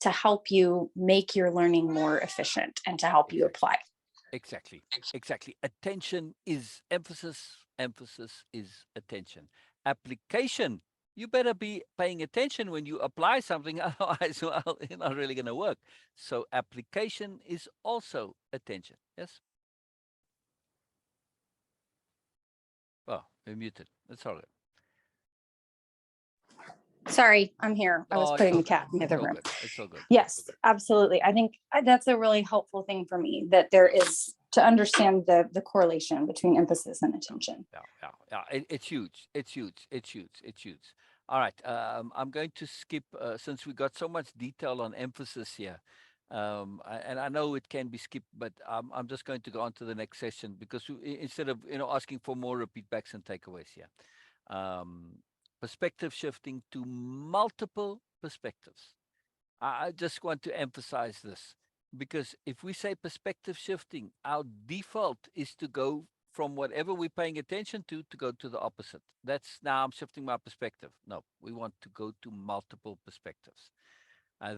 to help you make your learning more efficient and to help you apply. Exactly. Exactly. Attention is emphasis. Emphasis is attention. Application. You better be paying attention when you apply something, otherwise, well, it's not really going to work. So, application is also attention. Yes. Oh, we're muted. That's all right. Sorry, I'm here. I was Oh, it's putting all the good. cat in the It's other all room. good. It's all good. Yes, absolutely. I think that's a really helpful thing for me, that there is to understand the correlation between emphasis and attention. Yeah. It's huge. It's huge. It's huge. It's huge. All right. I'm going to skip since we got so much detail on emphasis here. And I know it can be skipped, but I'm just going to go on to the next session, because instead of asking for more repeat backs and takeaways here, um, perspective shifting to multiple perspectives. I just want to emphasize this, because if we say perspective shifting, our default is to go from whatever we're paying attention to go to the opposite. That's now I'm shifting my perspective. No, we want to go to multiple perspectives.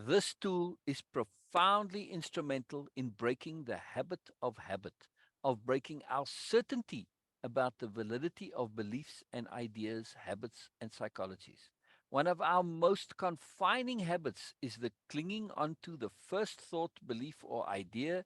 This tool is profoundly instrumental in breaking the habit, of breaking our certainty about the validity of beliefs and ideas, habits, and psychologies. One of our most confining habits is the clinging onto the first thought, belief, or idea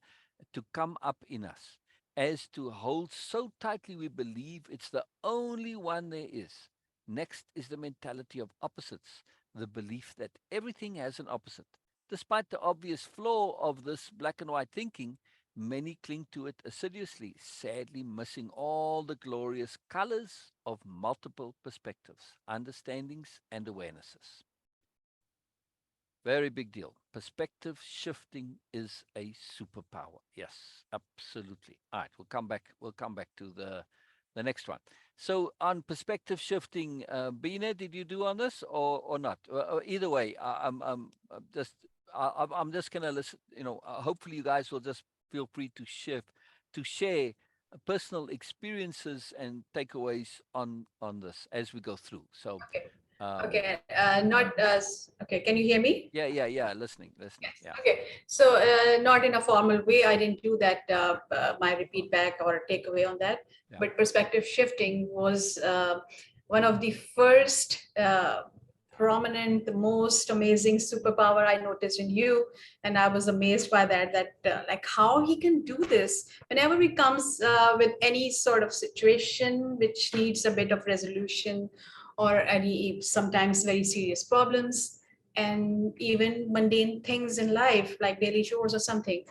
to come up in us, as to hold so tightly we believe it's the only one there is. Next is the mentality of opposites, the belief that everything has an opposite. Despite the obvious flaw of this black and white thinking, many cling to it assiduously, sadly missing all the glorious colors of multiple perspectives, understandings, and awarenesses. Very big deal. Perspective shifting is a superpower. Yes, absolutely. All right, we'll come back. We'll come back to the next one. So on perspective shifting, Bina, did you do on this or not? Either way, I'm just gonna listen. Hopefully you guys will just feel free to share personal experiences and takeaways on this as we go through. So. Okay. Um, Okay. Not okay. Can you hear me? yeah. Listening. Yes. Yeah. Okay. So not in a formal way. I didn't do that. My repeat back or takeaway on that. Yeah. But perspective shifting was one of the first prominent, the most amazing superpower I noticed in you, and I was amazed by that. Like how he can do this whenever he comes with any sort of situation which needs a bit of resolution, or any sometimes very serious problems, and even mundane things in life like daily chores or something.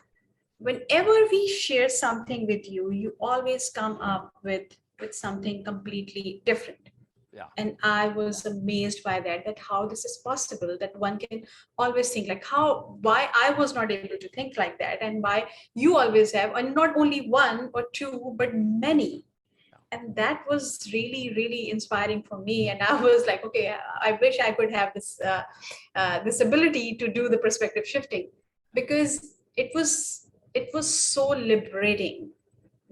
Whenever we share something with you, you always come up with something completely different. Yeah. And I was amazed by that how this is possible, that one can always think like why I was not able to think like that, and why you always have, and not only one or two but many. And that was really really inspiring for me, and I was like, okay, I wish I could have this ability to do the perspective shifting, because it was so liberating,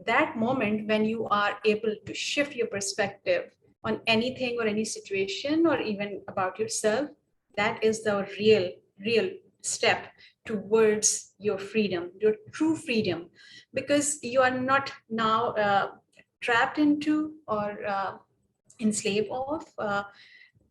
that moment when you are able to shift your perspective on anything or any situation or even about yourself. That is the real step towards your freedom, your true freedom, because you are not now trapped into or enslaved of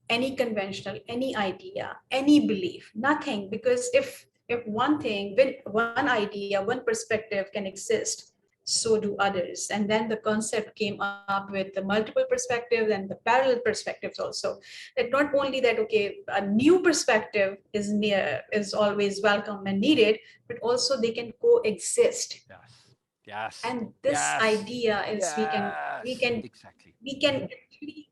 any conventional, any idea, any belief, nothing. Because if one thing, when one idea, one perspective can exist, so do others. And then the concept came up with the multiple perspectives and the parallel perspectives also. That not only that, okay, a new perspective is always welcome and needed, but also they can coexist. Yes. And this idea is Exactly. we can actually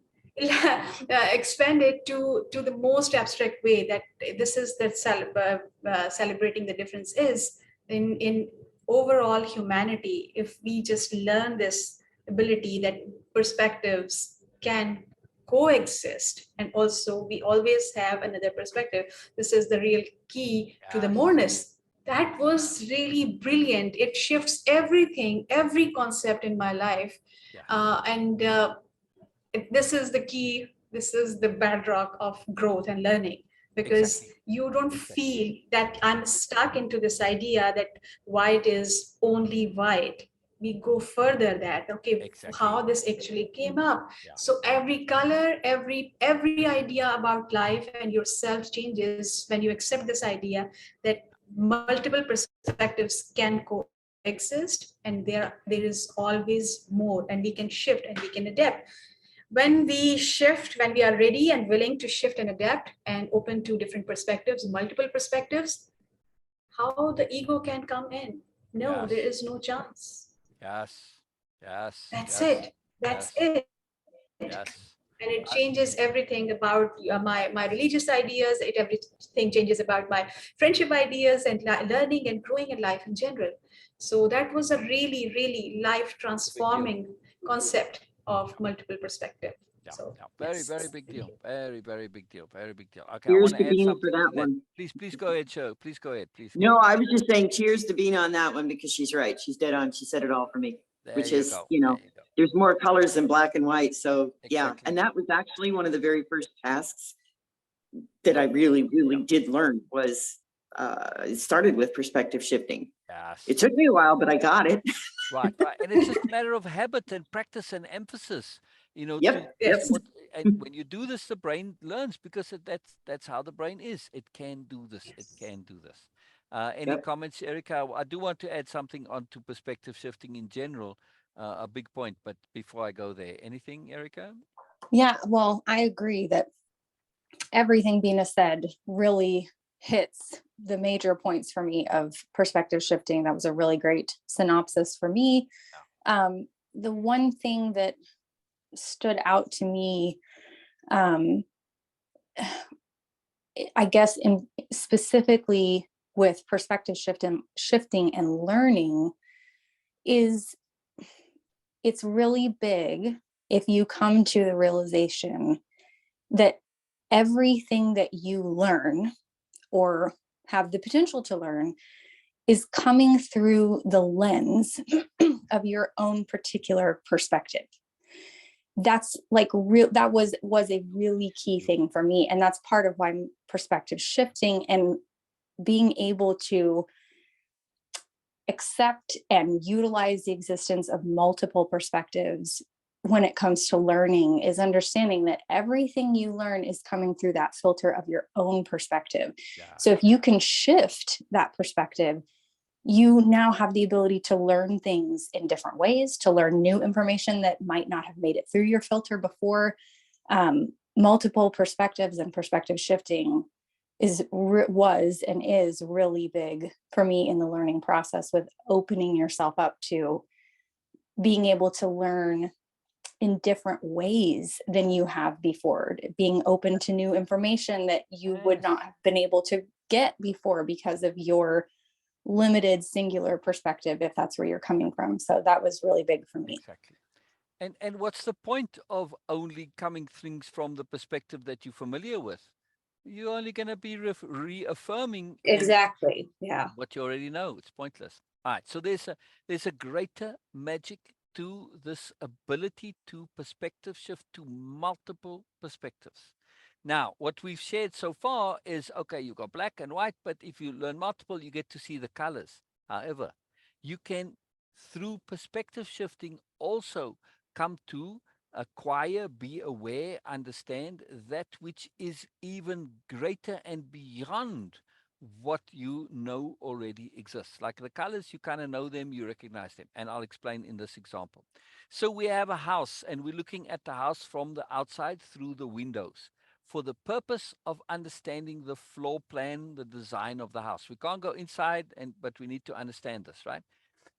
expand it to the most abstract way, that this is that celebrating the difference is in overall humanity. If we just learn this ability that perspectives can coexist, and also we always have another perspective, this is the real key to the moreness. That was really brilliant. It shifts everything, every concept in my life. And this is the key, this is the bedrock of growth and learning, because you don't feel that I'm stuck into this idea that white is only white. We go further, that okay, how this actually came up. So every color, every idea about life and yourself changes when you accept this idea that multiple perspectives can coexist, and there is always more, and we can shift and we can adapt. When we shift, when we are ready and willing to shift and adapt and open to different perspectives, multiple perspectives, how the ego can come in? No, there is no chance. That's it. That's it. Yes. And it changes everything about my religious ideas. Everything changes about my friendship ideas and learning and growing in life in general. So that was a really, really life transforming concept of multiple perspective. So Very, yes. very big deal. Very, very big deal. Very big deal. Okay, I Cheers want to to add Bina something for that to that. one. Please go ahead, Joe. Please go ahead. Please. No, I was just saying cheers to Bina on that one, because she's right. She's dead on. She said it all for me, which is, there's more colors than black and white. So yeah, and that was actually one of the very first tasks that I really, really did learn was, it started with perspective shifting. It took me a while, but I got it. Right, right. And it's just a matter of habit and practice and emphasis, to Yep. just Yes. what, and when you do this, the brain learns because that's how the brain is. It can do this. It can do this. Any Yep. comments, Erica? I do want to add something onto perspective shifting in general, a big point, but before I go there, anything, Erica? Yeah, well, I agree that everything Bina said really hits the major points for me of perspective shifting. That was a really great synopsis for me. The one thing that stood out to me, um, I guess, in specifically with perspective shifting and learning, is it's really big if you come to the realization that everything that you learn or have the potential to learn is coming through the lens of your own particular perspective. That's like that was a really key thing for me, and that's part of why I'm perspective shifting and being able to accept and utilize the existence of multiple perspectives when it comes to learning is understanding that everything you learn is coming through that filter of your own perspective. Yeah. So if you can shift that perspective, you now have the ability to learn things in different ways, to learn new information that might not have made it through your filter before. Multiple perspectives and perspective shifting was and is really big for me in the learning process, with opening yourself up to being able to learn in different ways than you have before, being open to new information that you would not have been able to get before because of your limited singular perspective, if that's where you're coming from. So that was really big for me. Exactly. And what's the point of only coming things from the perspective that you're familiar with? You're only going to be reaffirming Exactly. Yeah. what you already know. It's pointless. All right. So there's a greater magic to this ability to perspective shift to multiple perspectives. Now, what we've shared so far is okay, you got black and white, but if you learn multiple, you get to see the colors. However, you can, through perspective shifting, also come to acquire, be aware, understand that which is even greater and beyond what you know already exists. Like the colors, you kind of know them, you recognize them. And I'll explain in this example. So we have a house, and we're looking at the house from the outside through the windows for the purpose of understanding the floor plan, the design of the house. We can't go inside, but we need to understand this, right?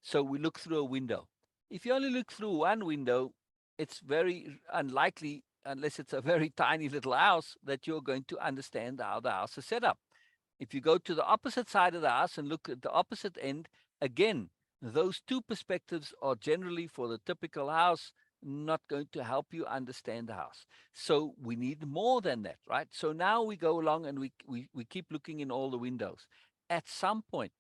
So we look through a window. If you only look through one window, it's very unlikely, unless it's a very tiny little house, that you're going to understand how the house is set up. If you go to the opposite side of the house and look at the opposite end, again, those two perspectives are generally, for the typical house, not going to help you understand the house. So we need more than that, right? So now we go along and we keep looking in all the windows. At some point,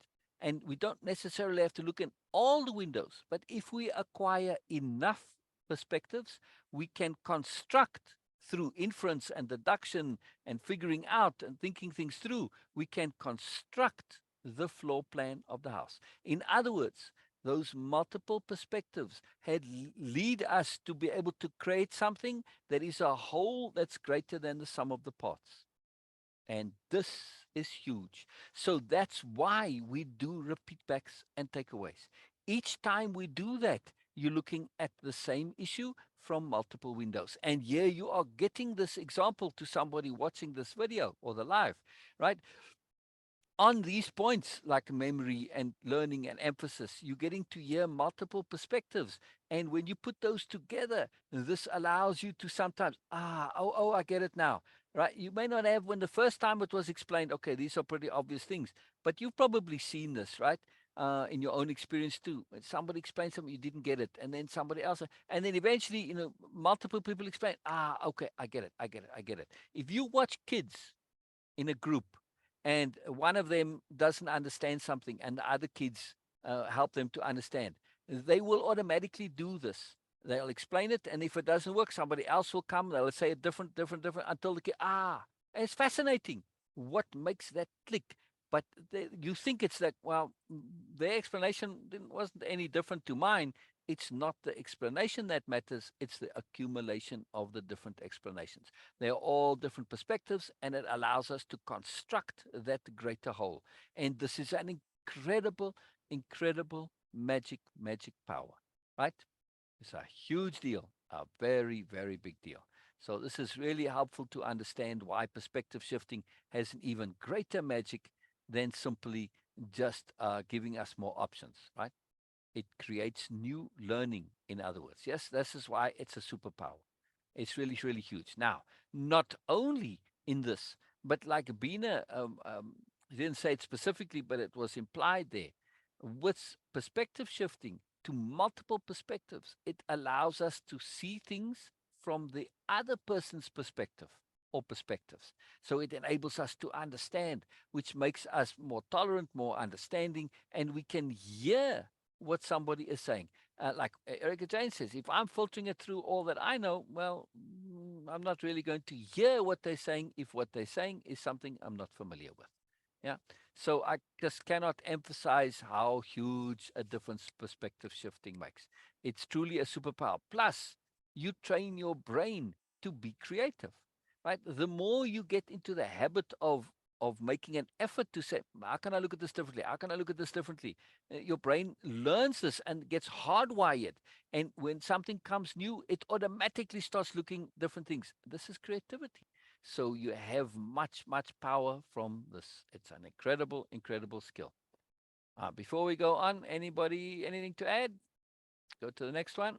and we don't necessarily have to look in all the windows, but if we acquire enough perspectives, we can construct through inference and deduction and figuring out and thinking things through, we can construct the floor plan of the house. In other words, those multiple perspectives lead us to be able to create something that is a whole that's greater than the sum of the parts. And this is huge. So that's why we do repeat backs and takeaways. Each time we do that, you're looking at the same issue from multiple windows. And here you are getting this example to somebody watching this video or the live, right? On these points like memory and learning and emphasis, you're getting to hear multiple perspectives. And when you put those together, this allows you to sometimes, I get it now, right? You may not have, when the first time it was explained, okay, these are pretty obvious things, but you've probably seen this, right? In your own experience too. When somebody explains something, you didn't get it. And then somebody else, and then eventually, multiple people explain, okay, I get it. If you watch kids in a group and one of them doesn't understand something and the other kids help them to understand, they will automatically do this. They'll explain it, and if it doesn't work, somebody else will come. They'll say it different, until the kid, it's fascinating what makes that click. but you think it's like, well, their explanation wasn't any different to mine. It's not the explanation that matters, it's the accumulation of the different explanations. They're all different perspectives, and it allows us to construct that greater whole. And this is an incredible, incredible magic power, right? It's a huge deal, a very, very big deal. So this is really helpful to understand why perspective shifting has an even greater magic than simply just giving us more options, right? It creates new learning, in other words. Yes, this is why it's a superpower. It's really, really huge. Now, not only in this, but like Bina didn't say it specifically, but it was implied there. With perspective shifting to multiple perspectives, it allows us to see things from the other person's perspective or perspectives. So it enables us to understand, which makes us more tolerant, more understanding, and we can hear what somebody is saying. Like Erica Jane says, if I'm filtering it through all that I know, well, I'm not really going to hear what they're saying if what they're saying is something I'm not familiar with. Yeah. So I just cannot emphasize how huge a difference perspective shifting makes. It's truly a superpower. Plus, you train your brain to be creative, right? The more you get into the habit of making an effort to say, how can I look at this differently? How can I look at this differently? Your brain learns this and gets hardwired. And when something comes new, it automatically starts looking different things. This is creativity. So you have much, much power from this. It's an incredible, incredible skill. Before we go on, anybody, anything to add? Go to the next one.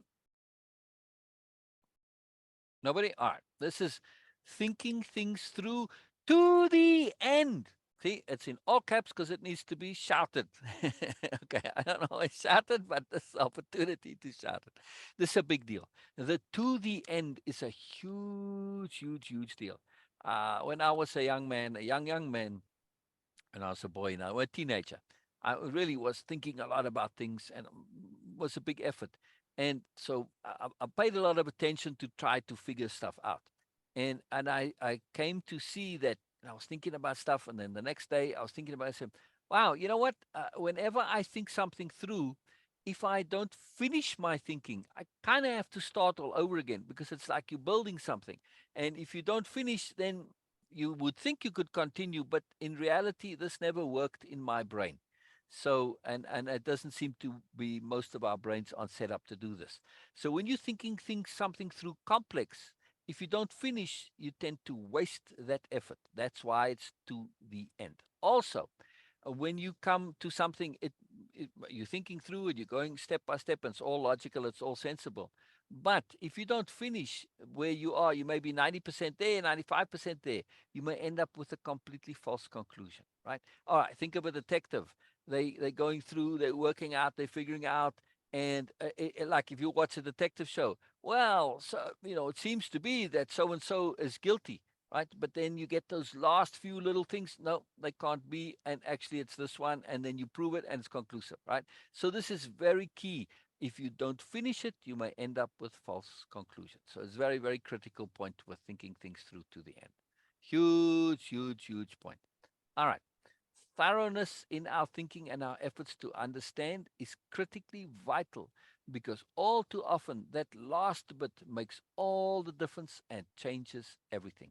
Nobody? All right. This is thinking things through to the end. See, it's in all caps because it needs to be shouted. Okay, I don't know I shouted, but this opportunity to shout it. This is a big deal. The to the end is a huge, huge, huge deal. When I was a young man, a young man, and I was a boy now, a teenager, I really was thinking a lot about things and was a big effort. And so I paid a lot of attention to try to figure stuff out. And I came to see that I was thinking about stuff. And then the next day I was thinking about it. I said, wow, you know what? Whenever I think something through, if I don't finish my thinking, I kind of have to start all over again because it's like you're building something. And if you don't finish, then you would think you could continue, but in reality, this never worked in my brain. So, and it doesn't seem to be most of our brains aren't set up to do this. So when you're thinking things something through complex, if you don't finish, you tend to waste that effort. That's why it's to the end. Also, when you come to something, you're thinking through it, you're going step by step, and it's all logical, it's all sensible. But if you don't finish where you are, you may be 90% there, 95% there. You may end up with a completely false conclusion, right? All right, think of a detective. They're going through, they're working out, they're figuring out, and like if you watch a detective show, well, so it seems to be that so and so is guilty, right? But then you get those last few little things. No, they can't be, and actually it's this one, and then you prove it, and it's conclusive, right? So this is very key. If you don't finish it, you may end up with false conclusions. So it's very, very critical point with thinking things through to the end. Huge, huge, huge point. All right. Thoroughness in our thinking and our efforts to understand is critically vital because all too often that last bit makes all the difference and changes everything.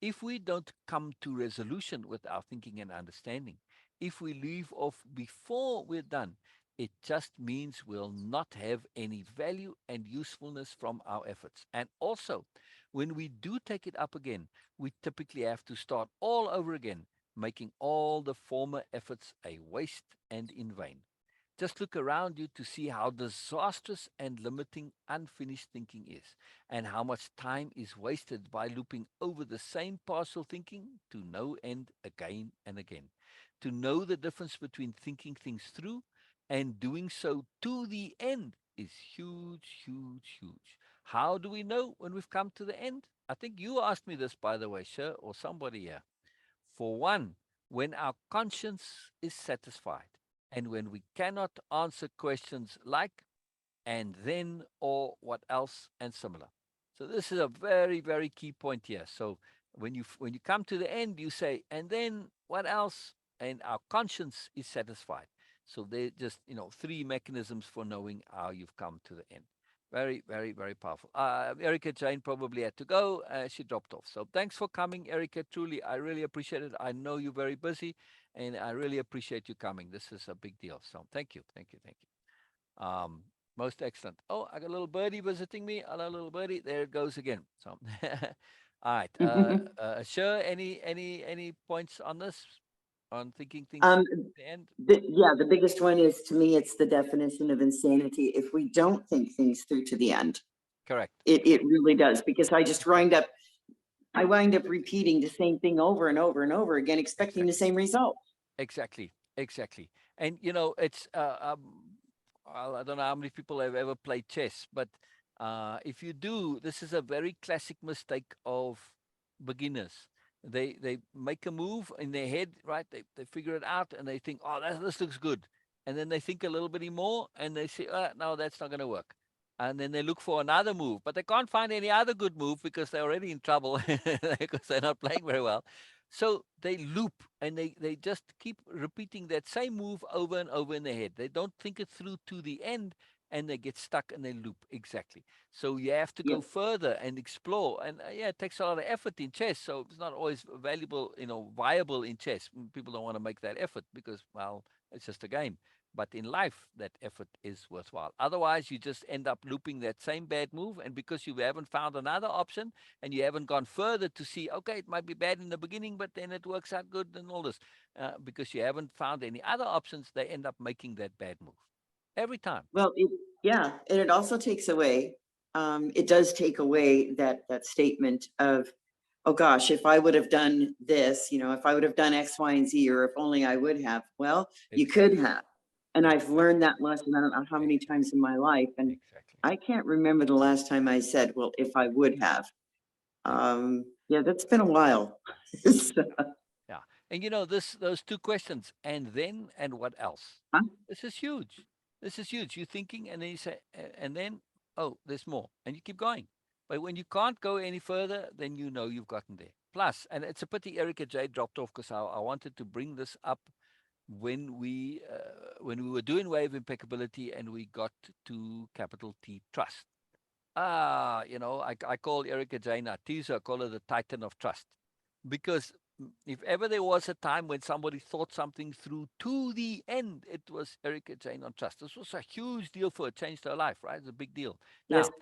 If we don't come to resolution with our thinking and understanding, if we leave off before we're done, it just means we'll not have any value and usefulness from our efforts. And also, when we do take it up again, we typically have to start all over again, making all the former efforts a waste and in vain. Just look around you to see how disastrous and limiting unfinished thinking is, and how much time is wasted by looping over the same partial thinking to no end again and again. To know the difference between thinking things through and doing so to the end is huge, huge, huge. How do we know when we've come to the end? I think you asked me this, by the way, Sher, or somebody here. For one, when our conscience is satisfied and when we cannot answer questions like and then or what else and similar. So this is a very, very key point here. So when you come to the end, you say, and then what else? and our conscience is satisfied. So they're just, three mechanisms for knowing how you've come to the end. Very, very, very powerful. Erica Jane probably had to go. She dropped off. So thanks for coming, Erica. Truly, I really appreciate it. I know you're very busy, and I really appreciate you coming. This is a big deal. So thank you, thank you, thank you. Most excellent. Oh, I got a little birdie visiting me. Hello, little birdie. There it goes again. So, all right. Sure. Any points on this? On thinking things Um, to the end? yeah, the biggest one is, to me, it's the definition of insanity. If we don't think things through to the end, Correct. it really does, because I wind up repeating the same thing over and over and over again, expecting the same result. Exactly. Exactly. And it's well, I don't know how many people have ever played chess, but if you do, this is a very classic mistake of beginners. They make a move in their head, right? They figure it out and they think, oh, this looks good, and then they think a little bit more and they say, no, that's not going to work. And then they look for another move, but they can't find any other good move because they're already in trouble because they're not playing very well. So they loop and they just keep repeating that same move over and over in their head. They don't think it through to the end, and they get stuck and they loop. Exactly. So you have to go Yep. further and explore. And yeah, it takes a lot of effort in chess. So it's not always valuable, viable in chess. People don't want to make that effort because, well, it's just a game. But in life, that effort is worthwhile. Otherwise, you just end up looping that same bad move. And because you haven't found another option, and you haven't gone further to see, okay, it might be bad in the beginning, but then it works out good and all this, because you haven't found any other options, they end up making that bad move every time. Well, yeah, and it also takes away, it does take away that statement of, oh gosh, if I would have done this, if I would have done X, Y, and Z, or if only I would have. Well, you could have. And I've learned that lesson, I don't know how many times in my life. And Exactly. I can't remember the last time I said, well, if I would have. Yeah, that's been a while. So, Yeah. And those two questions, and then and what else? huh? This is huge. This is huge. You're thinking, and then you say, and then, oh, there's more. And you keep going. But when you can't go any further, then you know you've gotten there. Plus, and it's a pity Erica J dropped off because I wanted to bring this up when we were doing Way of Impeccability and we got to capital T trust. I call Erica Jane a teaser. I call her the Titan of Trust, because if ever there was a time when somebody thought something through to the end, it was Erica Jane on trust. This was a huge deal for her, changed her life, right? It's a big deal. Yes. Now,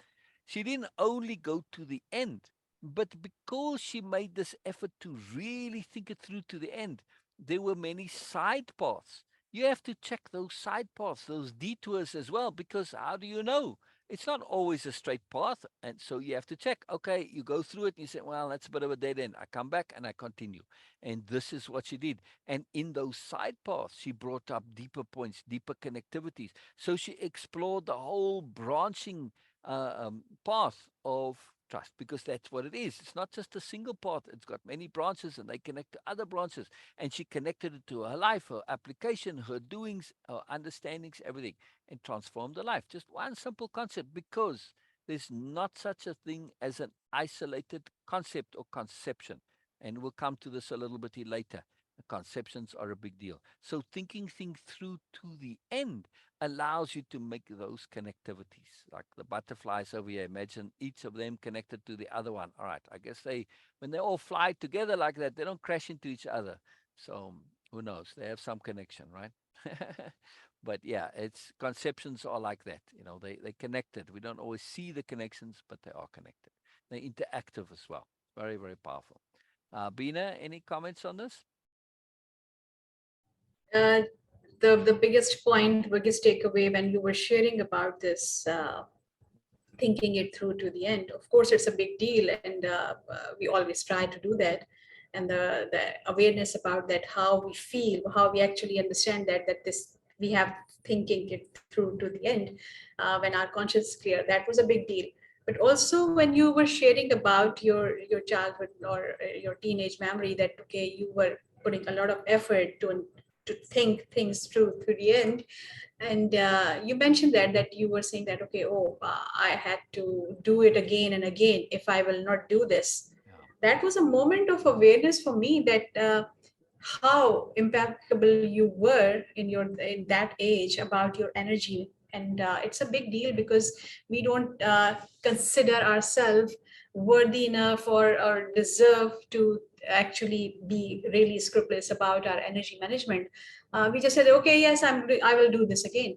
she didn't only go to the end, but because she made this effort to really think it through to the end, there were many side paths. You have to check those side paths, those detours as well, because how do you know? It's not always a straight path. And so you have to check. Okay, you go through it and you say, well, that's a bit of a dead end. I come back and I continue. And this is what she did. And in those side paths, she brought up deeper points, deeper connectivities. So she explored the whole branching path of trust, because that's what it is. It's not just a single path, it's got many branches and they connect to other branches. And she connected it to her life, her application, her doings, her understandings, everything, and transformed her life. Just one simple concept, because there's not such a thing as an isolated concept or conception. And we'll come to this a little bit later. The conceptions are a big deal. So thinking things through to the end allows you to make those connectivities, like the butterflies over here. Imagine each of them connected to the other one. All right, I guess when they all fly together like that, they don't crash into each other. So who knows? They have some connection, right? But yeah, it's conceptions are like that. They connected. We don't always see the connections, but they are connected. They're interactive as well. Very, very powerful. Bina, any comments on this? The biggest point, biggest takeaway when you were sharing about this, thinking it through to the end. Of course, it's a big deal, and we always try to do that. And the awareness about that, how we feel, how we actually understand that this we have thinking it through to the end, when our conscience is clear, that was a big deal. But also when you were sharing about your childhood or your teenage memory, that okay, you were putting a lot of effort to think things through to the end. And you mentioned that you were saying that, okay, I had to do it again and again if I will not do this. Yeah. That was a moment of awareness for me, that how impeccable you were in that age about your energy. And it's a big deal because we don't consider ourselves worthy enough or deserve to actually be really scrupulous about our energy management. We just said, okay, yes, I will do this again.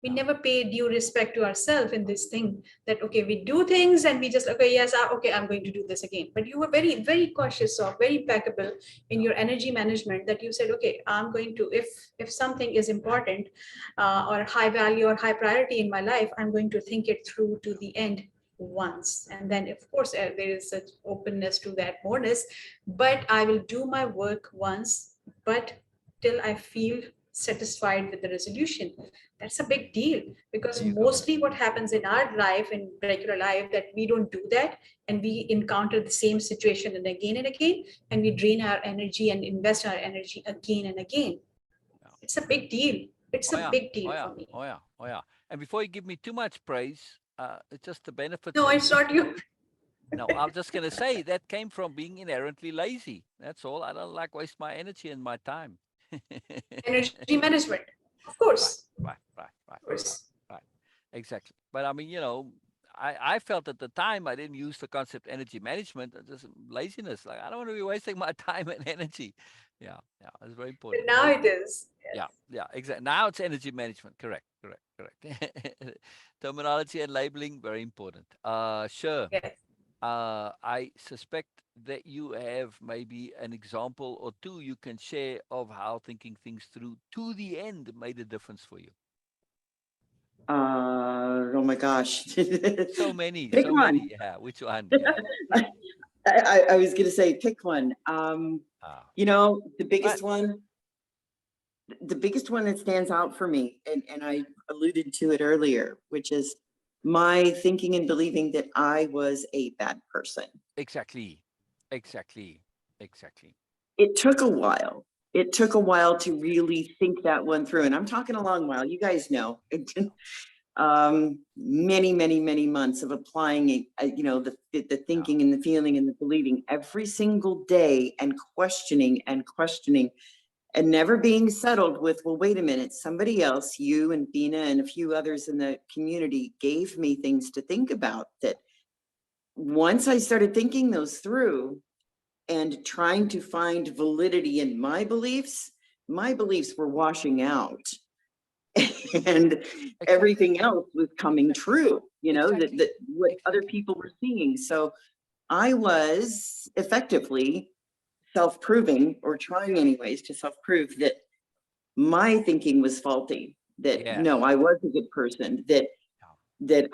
We never pay due respect to ourselves in this thing, that okay, we do things and we just, okay, yes, okay, I'm going to do this again. But you were very, very cautious of, very impeccable in your energy management, that you said, okay, I'm going to, if something is important or high value or high priority in my life, I'm going to think it through to the end once. And then of course there is such openness to that moreness, but I will do my work once, but till I feel satisfied with the resolution. That's a big deal, because mostly what happens in our life, in regular life, that we don't do that, and we encounter the same situation and again, and we drain our energy and invest our energy again and again. It's a big deal. It's Oh a yeah. big Oh deal yeah. for me. Oh yeah. Oh yeah. And before you give me too much praise, it's just the benefits No, of it's not you. no, I'm just gonna say that came from being inherently lazy. That's all. I don't like waste my energy and my time. Energy management, of Right, course, right, right, right, of right, course. right. Exactly. But I mean, I felt at the time I didn't use the concept energy management, just laziness. Like I don't want to be wasting my time and energy. Yeah, yeah, it's very But important. now Very it important. is. Yeah, Yes. yeah, exactly. Now it's energy management. Correct, correct, correct. Terminology and labeling, very important. Sure. Yes. I suspect that you have maybe an example or two you can share of how thinking things through to the end made a difference for you. Oh my gosh. So many, Pick so one. many. Yeah, which one? Yeah. I was gonna say, pick one. Ah, The but biggest one that stands out for me, and I alluded to it earlier, which is my thinking and believing that I was a bad person. exactly, exactly, exactly. It took a while. It took a while to really think that one through. And I'm talking a long while. You guys know. Many, many, many months of applying it, the Yeah, thinking and the feeling and the believing every single day, and questioning and never being settled with, well, wait a minute, somebody else, you and Bina and a few others in the community, gave me things to think about. That once I started thinking those through and trying to find validity in my beliefs were washing out. And exactly, everything else was coming exactly, true, exactly, that what other exactly. people were seeing. So I was effectively self-proving, or trying anyways to self-prove, that my thinking was faulty, that Yes. no, I was a good person, that Yeah,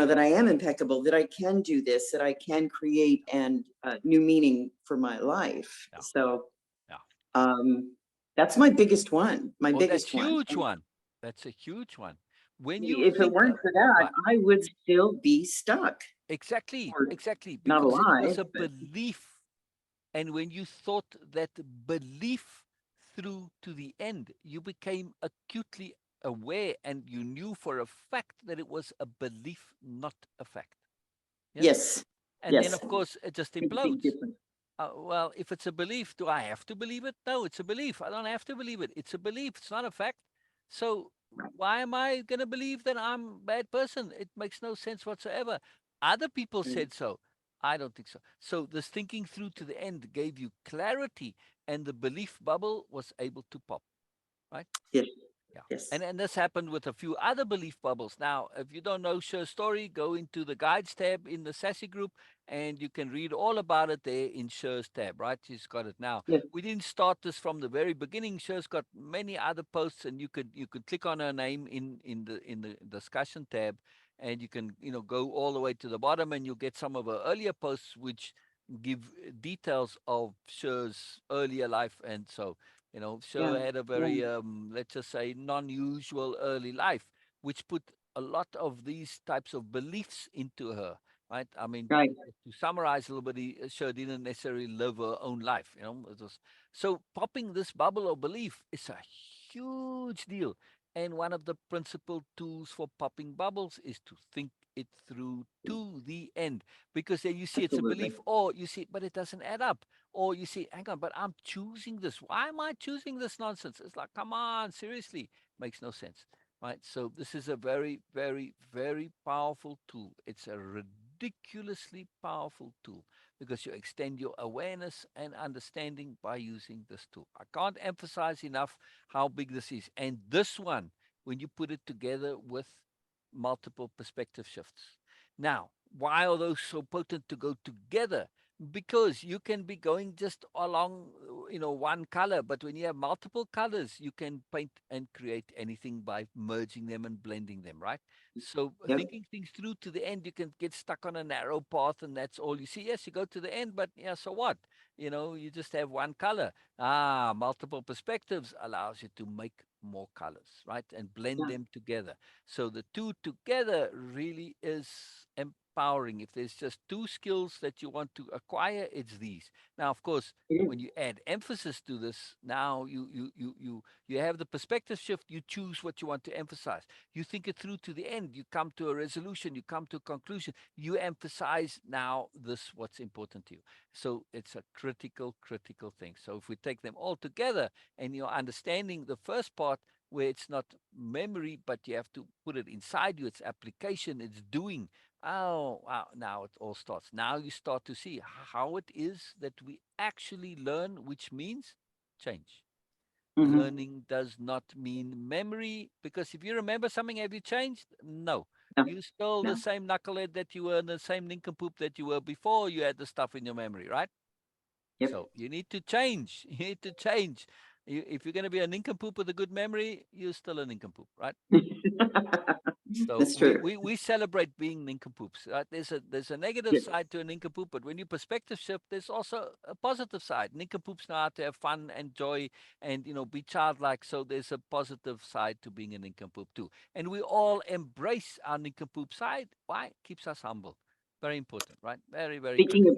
that I am impeccable, that I can do this, that I can create and new meaning for my life. yeah, So yeah. um that's my biggest one, my Oh, that's biggest one. huge And one. That's a huge one. When you if it think, weren't for that, right, I would still be stuck, exactly, or exactly, not because it was alive, a but belief. And when you thought that belief through to the end, you became acutely aware and you knew for a fact that it was a belief, not a fact. Yes. yes, And then, yes, of course, it just big implodes. difference. Well, if it's a belief, do I have to believe it? No, it's a belief. I don't have to believe it. It's a belief. It's not a fact. So Right. why am I going to believe that I'm a bad person? It makes no sense whatsoever. Other people Right. said so. I don't think so. So this thinking through to the end gave you clarity, and the belief bubble was able to pop, right? Yes, Yeah. yes, And this happened with a few other belief bubbles. Now, if you don't know Sher's story, go into the guides tab in the Sassy group and you can read all about it there in Sher's tab, right? She's got it now. yes, We didn't start this from the very beginning. Sher's got many other posts and you could click on her name in the discussion tab and you can go all the way to the bottom and you'll get some of her earlier posts which give details of Sher's earlier life and so yeah, Sher had a yeah, very, let's just say, non-usual early life, which put a lot of these types of beliefs into her, right? I mean, right. to summarize a little bit, Sher didn't necessarily live her own life, It was, so popping this bubble of belief is a huge deal. And one of the principal tools for popping bubbles is to think it through to the end. Because then you see it's a Absolutely. belief, or you see, but it doesn't add up Or you say, hang on, but I'm choosing this. Why am I choosing this nonsense? It's like, come on, seriously, makes no sense, right? So this is a very, very, very powerful tool. It's a ridiculously powerful tool because you extend your awareness and understanding by using this tool. I can't emphasize enough how big this is. And this one, when you put it together with multiple perspective shifts. Now, why are those so potent to go together? Because you can be going just along, one color, but when you have multiple colors, you can paint and create anything by merging them and blending them, right? So Yep. thinking things through to the end, you can get stuck on a narrow path and that's all you see. Yes, you go to the end, but yeah, so what? You just have one color. Multiple perspectives allows you to make more colors, right? And blend Yeah. them together. So the two together really is empowering. If there's just two skills that you want to acquire, it's these. Now, of course, It is. when you add emphasis to this, now you have the perspective shift. You choose what you want to emphasize. You think it through to the end. You come to a resolution. You come to a conclusion. You emphasize now this what's important to you. So it's a critical thing. So if we take them all together and you're understanding the first part where it's not memory, but you have to put it inside you, it's application, it's doing. Oh, wow, now it all starts. Now you start to see how it is that we actually learn, which means change. Mhm. Learning does not mean memory, because if you remember something, have you changed? No. No, You're still no. the same knucklehead that you were, the same nincompoop that you were before you had the stuff in your memory, right? Yep. So you need to change. You need to change. If you're going to be a nincompoop with a good memory, you're still a nincompoop, right? So That's we, true. we, we celebrate being nincompoops. Right? There's a negative Yes. side to a nincompoop, but when you perspective shift, there's also a positive side. Nincompoops know how to have fun and joy and be childlike. So there's a positive side to being a nincompoop too. And we all embrace our nincompoop side. Why? Keeps us humble. Very important, right? Very, very Speaking critical. of,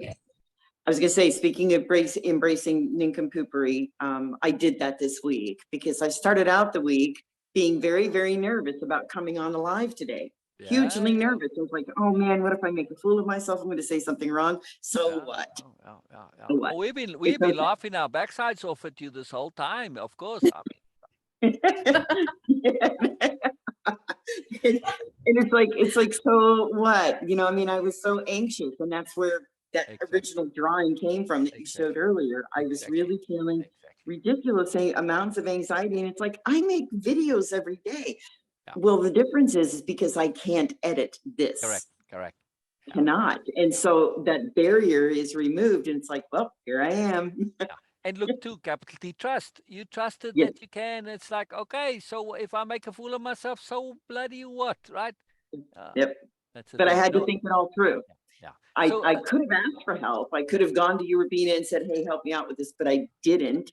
I was gonna say, speaking of embracing nincompoopery, I did that this week because I started out the week being very, very nervous about coming on live today. Yeah, Hugely yeah. nervous. I was like, oh man, what if I make a fool of myself? I'm going to say something wrong. So Yeah, what? yeah, yeah, yeah, yeah. So Oh, what? we've been It's we've been laughing our backsides off at you this whole time. Of course, I mean, okay. and it's like so what, I mean, I was so anxious, and that's where that exactly, original drawing came from that you showed exactly, earlier. I was exactly, really feeling exactly. ridiculous amounts of anxiety, and it's like I make videos every day. Yeah, Well, the difference is because I can't edit correct, this. correct. Yeah, Cannot, and so that barrier is removed, and it's like, well, here I am. yeah. And look too, capital T trust. You trusted Yes. that you can. It's like, okay, so if I make a fool of myself, so bloody what, right? Uh, Yep. that's the But I thing. had to think it all through. Yeah, yeah. I, So, I could have asked for help. I could have gone to you, Rubina, and said, hey, help me out with this, but I didn't.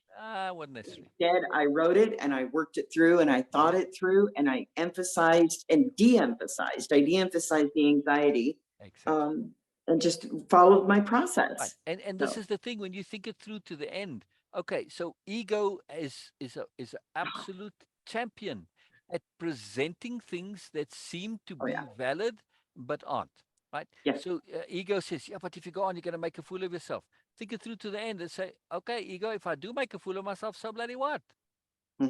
wasn't necessary. Instead, I wrote it and I worked it through and I thought Yeah, it through and I emphasized and de-emphasized. I de-emphasized the anxiety, exactly. um, and just followed my Right. process. And this So, is the thing when you think it through to the end. Okay, so ego is a absolute champion at presenting things that seem to oh yeah, be valid but aren't. Right. yes. So ego says, yeah, but if you go on, you're going to make a fool of yourself. Think it through to the end and say, okay, ego, if I do make a fool of myself, so bloody what?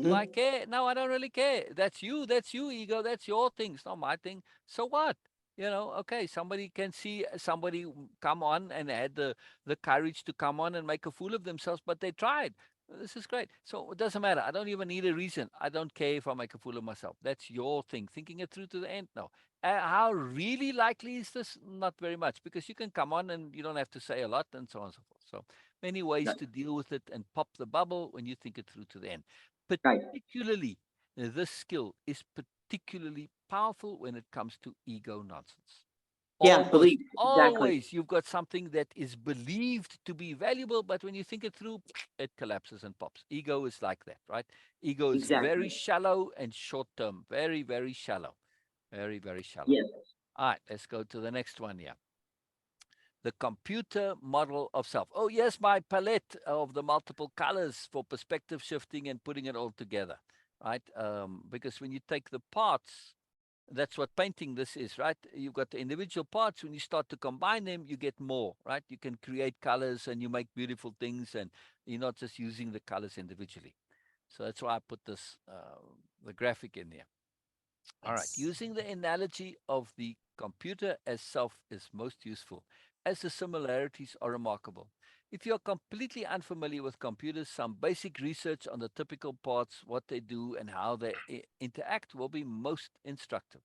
Do I Mhm. care? No, I don't really care. That's you. That's you, ego. That's your thing. It's not my thing. So what? Okay, somebody can see somebody come on and had the courage to come on and make a fool of themselves, but they tried. This is great. So it doesn't matter. I don't even need a reason. I don't care if I make a fool of myself. That's your thing. Thinking it through to the end. No. How really likely is this? Not very much, because you can come on and you don't have to say a lot and so on and so forth. So many ways Right. to deal with it and pop the bubble when you think it through to the end. Right. Particularly, this skill is particularly powerful when it comes to ego nonsense. Yeah, Almost believe. Exactly. always you've got something that is believed to be valuable, but when you think it through, it collapses and pops. Ego is like that, right? Ego is very Exactly. shallow and short term, very, very shallow, very, very shallow. Yes. All right, let's go to the next one here. The computer model of self. Oh, yes, my palette of the multiple colors for perspective shifting and putting it all together, right? Because when you take the parts That's what painting this is, right? You've got the individual parts. When you start to combine them, you get more, right? You can create colors and you make beautiful things, and you're not just using the colors individually. So that's why I put this the graphic in there. All right, Yes. using the analogy of the computer as self is most useful, as the similarities are remarkable. If you are completely unfamiliar with computers, some basic research on the typical parts, what they do, and how they interact will be most instructive.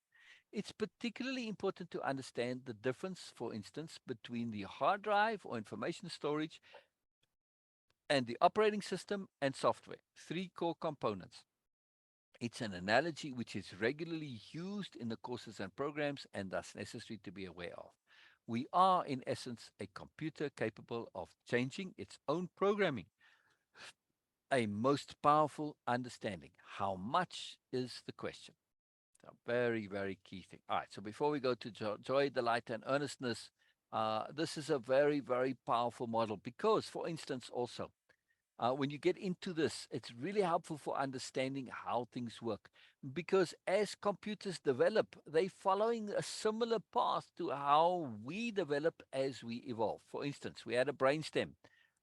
It's particularly important to understand the difference, for instance, between the hard drive or information storage and the operating system and software, three core components. It's an analogy which is regularly used in the courses and programs and thus necessary to be aware of. We are, in essence, a computer capable of changing its own programming. A most powerful understanding. How much is the question? A very, very key thing. All right, so before we go to joy, delight, and earnestness, this is a very, very powerful model because, for instance, also, when you get into this, it's really helpful for understanding how things work. Because as computers develop, they're following a similar path to how we develop as we evolve. For instance, we had a brainstem.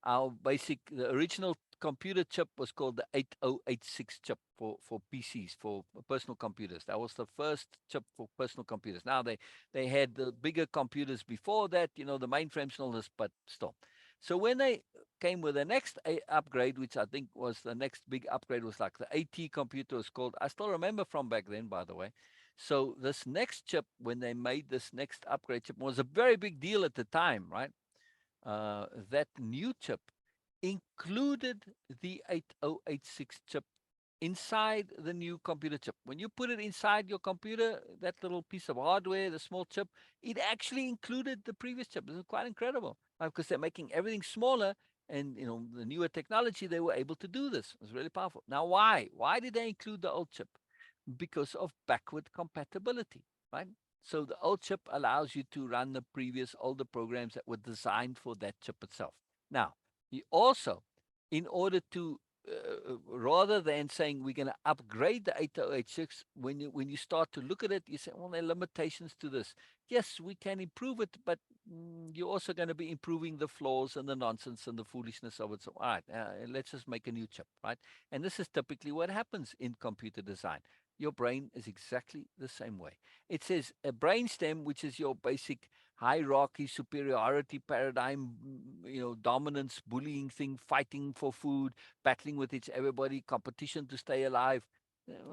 The original computer chip was called the 8086 chip for PCs, for personal computers. That was the first chip for personal computers. Now they had the bigger computers before that, the mainframes and all this, but still. So when they came with the next upgrade, which I think was the next big upgrade, was like the AT computer was called. I still remember from back then, by the way. So this next chip, when they made this next upgrade chip, was a very big deal at the time, right? That new chip included the 8086 chip inside the new computer chip. When you put it inside your computer, that little piece of hardware, the small chip, it actually included the previous chip. This is quite incredible because they're making everything smaller. And the newer technology, they were able to do this. It was really powerful. Now, why? Why did they include the old chip? Because of backward compatibility, right? So the old chip allows you to run the previous older programs that were designed for that chip itself. Now, you also, in order to rather than saying we're going to upgrade the 8086, when you start to look at it, you say, well, there are limitations to this. Yes, we can improve it, but you're also going to be improving the flaws and the nonsense and the foolishness of it. So, all right, let's just make a new chip, right? And this is typically what happens in computer design. Your brain is exactly the same way. It says a brainstem, which is your basic hierarchy, superiority paradigm, dominance, bullying thing, fighting for food, battling with everybody, competition to stay alive.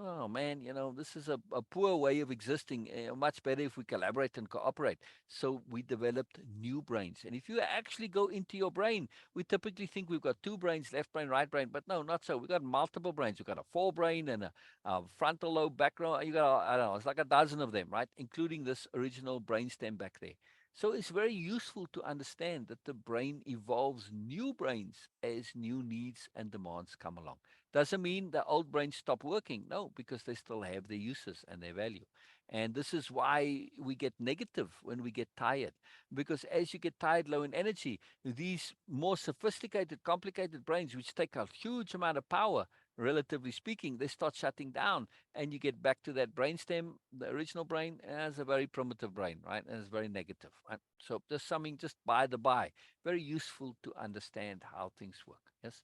Oh man, this is a poor way of existing. Much better if we collaborate and cooperate. So we developed new brains. And if you actually go into your brain, we typically think we've got two brains, left brain, right brain, but no, not so. We've got multiple brains. We've got a forebrain and a frontal lobe background. You got, I don't know, it's like a dozen of them, right? Including this original brainstem back there. So it's very useful to understand that the brain evolves new brains as new needs and demands come along. Doesn't mean the old brains stop working. No, because they still have their uses and their value. And this is why we get negative when we get tired. Because as you get tired, low in energy, these more sophisticated, complicated brains, which take a huge amount of power, relatively speaking, they start shutting down and you get back to that brainstem, the original brain, as a very primitive brain, right? And it's very negative, right? So just something just by the by, very useful to understand how things work, yes?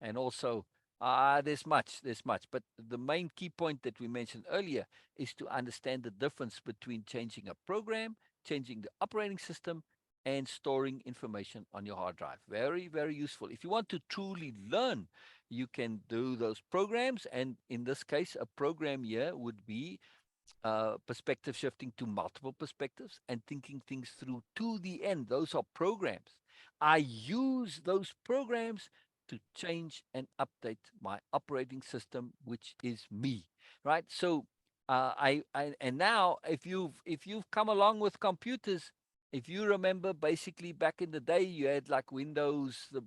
And also, there's much, but the main key point that we mentioned earlier is to understand the difference between changing a program, changing the operating system, and storing information on your hard drive. Very, very useful. If you want to truly learn, you can do those programs. And in this case, a program here would be perspective shifting to multiple perspectives and thinking things through to the end. Those are programs. I use those programs to change and update my operating system, which is me, right? So, and now if you've come along with computers, if you remember, basically back in the day, you had like Windows, the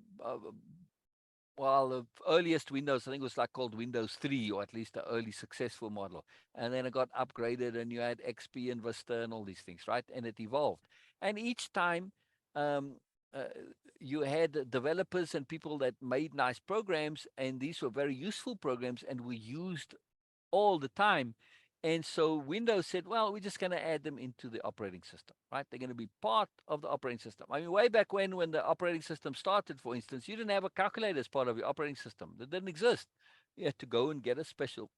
earliest Windows, I think it was like called Windows 3, or at least the early successful model. And then it got upgraded and you had XP and Vista and all these things, right? And it evolved. And each time um, uh, you had developers and people that made nice programs, and these were very useful programs and were used all the time. And so Windows said, well, we're just going to add them into the operating system, right? They're going to be part of the operating system. I mean, way back when the operating system started, for instance, you didn't have a calculator as part of your operating system. That didn't exist. You had to go and get a special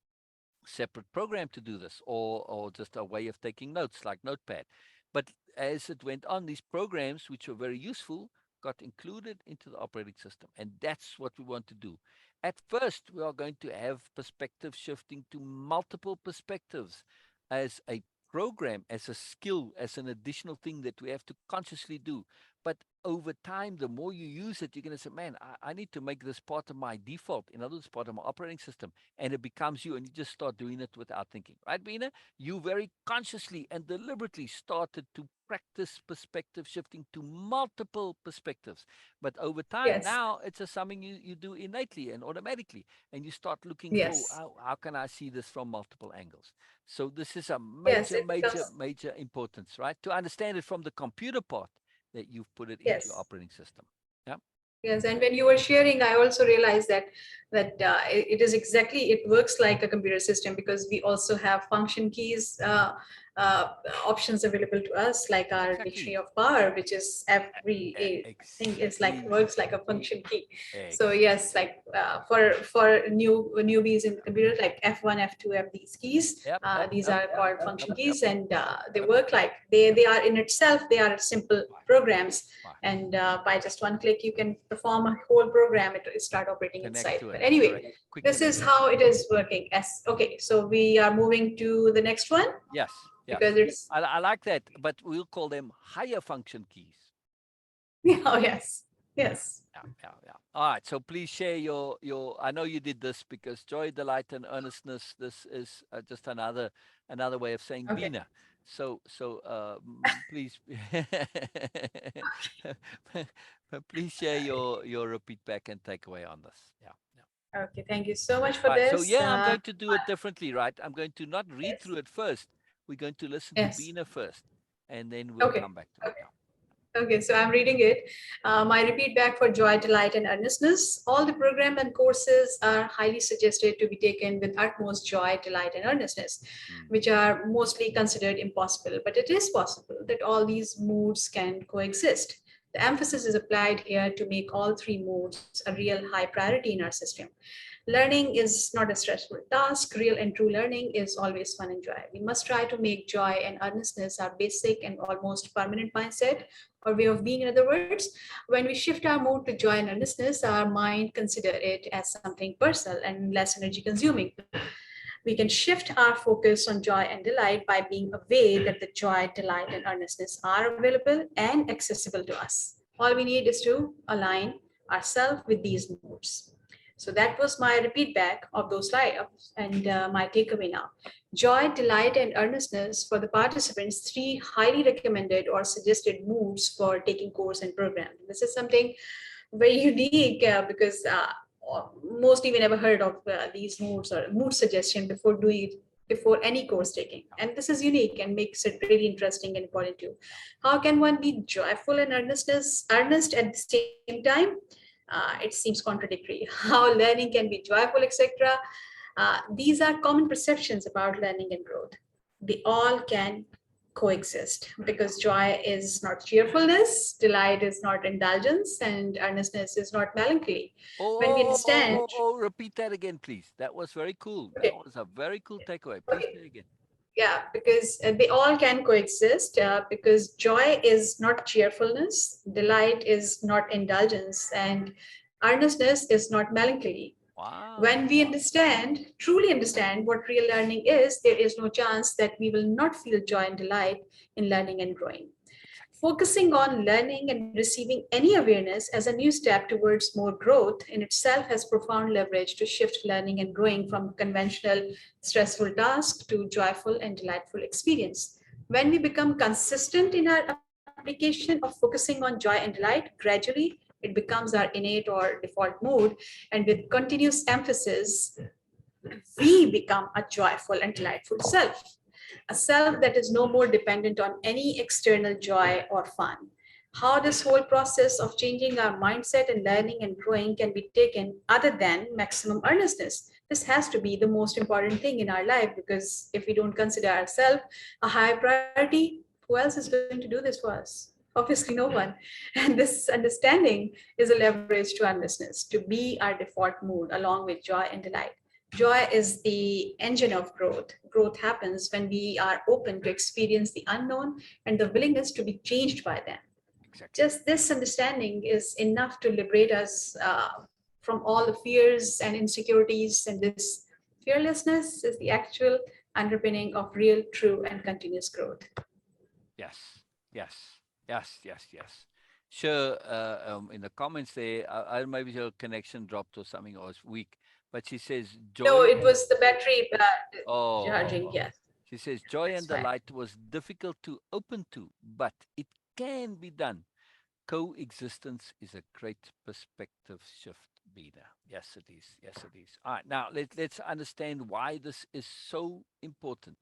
separate program to do this, or just a way of taking notes like Notepad. But as it went on, these programs, which were very useful, got included into the operating system. And that's what we want to do. At first, we are going to have perspective shifting to multiple perspectives as a program, as a skill, as an additional thing that we have to consciously do. But over time, the more you use it, you're going to say, man, I need to make this part of my default, in other words, part of my operating system. And it becomes you, and you just start doing it without thinking. Right, Bina? You very consciously and deliberately started to practice perspective shifting to multiple perspectives. But over time, Yes. now it's just something you do innately and automatically. And you start looking for, Yes. how can I see this from multiple angles? So this is a Yes. major, It major, becomes, major importance, right? To understand it from the computer part, that you've put it into your yes. operating system. Yeah. Yes, and when you were sharing, I also realized that it is exactly, it works like a computer system, because we also have function keys uh, options available to us, like our dictionary Exactly. of power, which is every thing is like Exactly. works like a function key. So Exactly. yes, like for newbies in computers, like F1, F2 have these keys. Yep. These are called function keys, and they Yep. work like they are in itself. They are simple programs, Right. and by just one click you can perform a whole program. It start operating Connect inside. to But it. anyway, Correct. Quick this is connection. how it is working. Yes. Okay, so we are moving to the next one, Yes. Yes. because it's I like that, but we'll call them higher function keys. oh yes, Yeah. yes, Yeah. All right. So please share your. I know you did this because joy, delight, and earnestness. This is just another way of saying okay. Bina. Please, please share your repeat back and takeaway on this. Yeah. Okay, thank you so much for All right. So this. yeah, I'm going to do it differently, right? I'm going to not read Yes, through it first. We're going to listen to yes, Bina first, and then we'll okay. come back to it. Yeah. Okay, so I'm reading it. My repeat back for joy, delight, and earnestness. All the program and courses are highly suggested to be taken with utmost joy, delight, and earnestness, Mm. which are mostly considered impossible. But it is possible that all these moods can coexist. The emphasis is applied here to make all three moods a real high priority in our system. Learning is not a stressful task. Real and true learning is always fun and joy. We must try to make joy and earnestness our basic and almost permanent mindset or way of being. In other words, when we shift our mood to joy and earnestness, our mind consider it as something personal and less energy consuming. We can shift our focus on joy and delight by being aware that the joy, delight, and earnestness are available and accessible to us. All we need is to align ourselves with these moods. So that was my repeat back of those slides and my takeaway now. Joy, delight, and earnestness for the participants, three highly recommended or suggested moods for taking course and program. This is something very unique because mostly we never heard of these moods or mood suggestion before doing it, before any course taking. And this is unique and makes it really interesting and important too. How can one be joyful and earnest at the same time? It seems contradictory. How learning can be joyful, etc. These are common perceptions about learning and growth. They all can coexist because joy is not cheerfulness, delight is not indulgence, and earnestness is not melancholy. When we understand, Repeat that again, please. That was very cool. That okay, was a very cool takeaway. Please okay, say again. yeah, because they all can coexist because joy is not cheerfulness, delight is not indulgence, and earnestness is not melancholy. Wow. When we understand, truly understand what real learning is, there is no chance that we will not feel joy and delight in learning and growing. Focusing on learning and receiving any awareness as a new step towards more growth in itself has profound leverage to shift learning and growing from conventional stressful task to joyful and delightful experience. When we become consistent in our application of focusing on joy and delight, gradually it becomes our innate or default mood, and with continuous emphasis, we become a joyful and delightful self, a self that is no more dependent on any external joy or fun. How this whole process of changing our mindset and learning and growing can be taken other than maximum earnestness. This has to be the most important thing in our life, because if we don't consider ourselves a high priority, who else is going to do this for us? Obviously, no one. And this understanding is a leverage to earnestness, to be our default mood along with joy and delight. Joy is the engine of growth. Growth happens when we are open to experience the unknown and the willingness to be changed by them. Exactly. Just this understanding is enough to liberate us from all the fears and insecurities. And this fearlessness is the actual underpinning of real, true, and continuous growth. Yes, yes, yes, yes, yes. Sure, in the comments there, maybe her connection dropped or something, or it's weak. But she says No, joy it and was the battery charging. oh, Yes, she says joy that's and the fine. light was difficult to open to, but it can be done. Coexistence is a great perspective shift, Bina. Yes, it is. Yes, it is. All right, now let's understand why this is so important.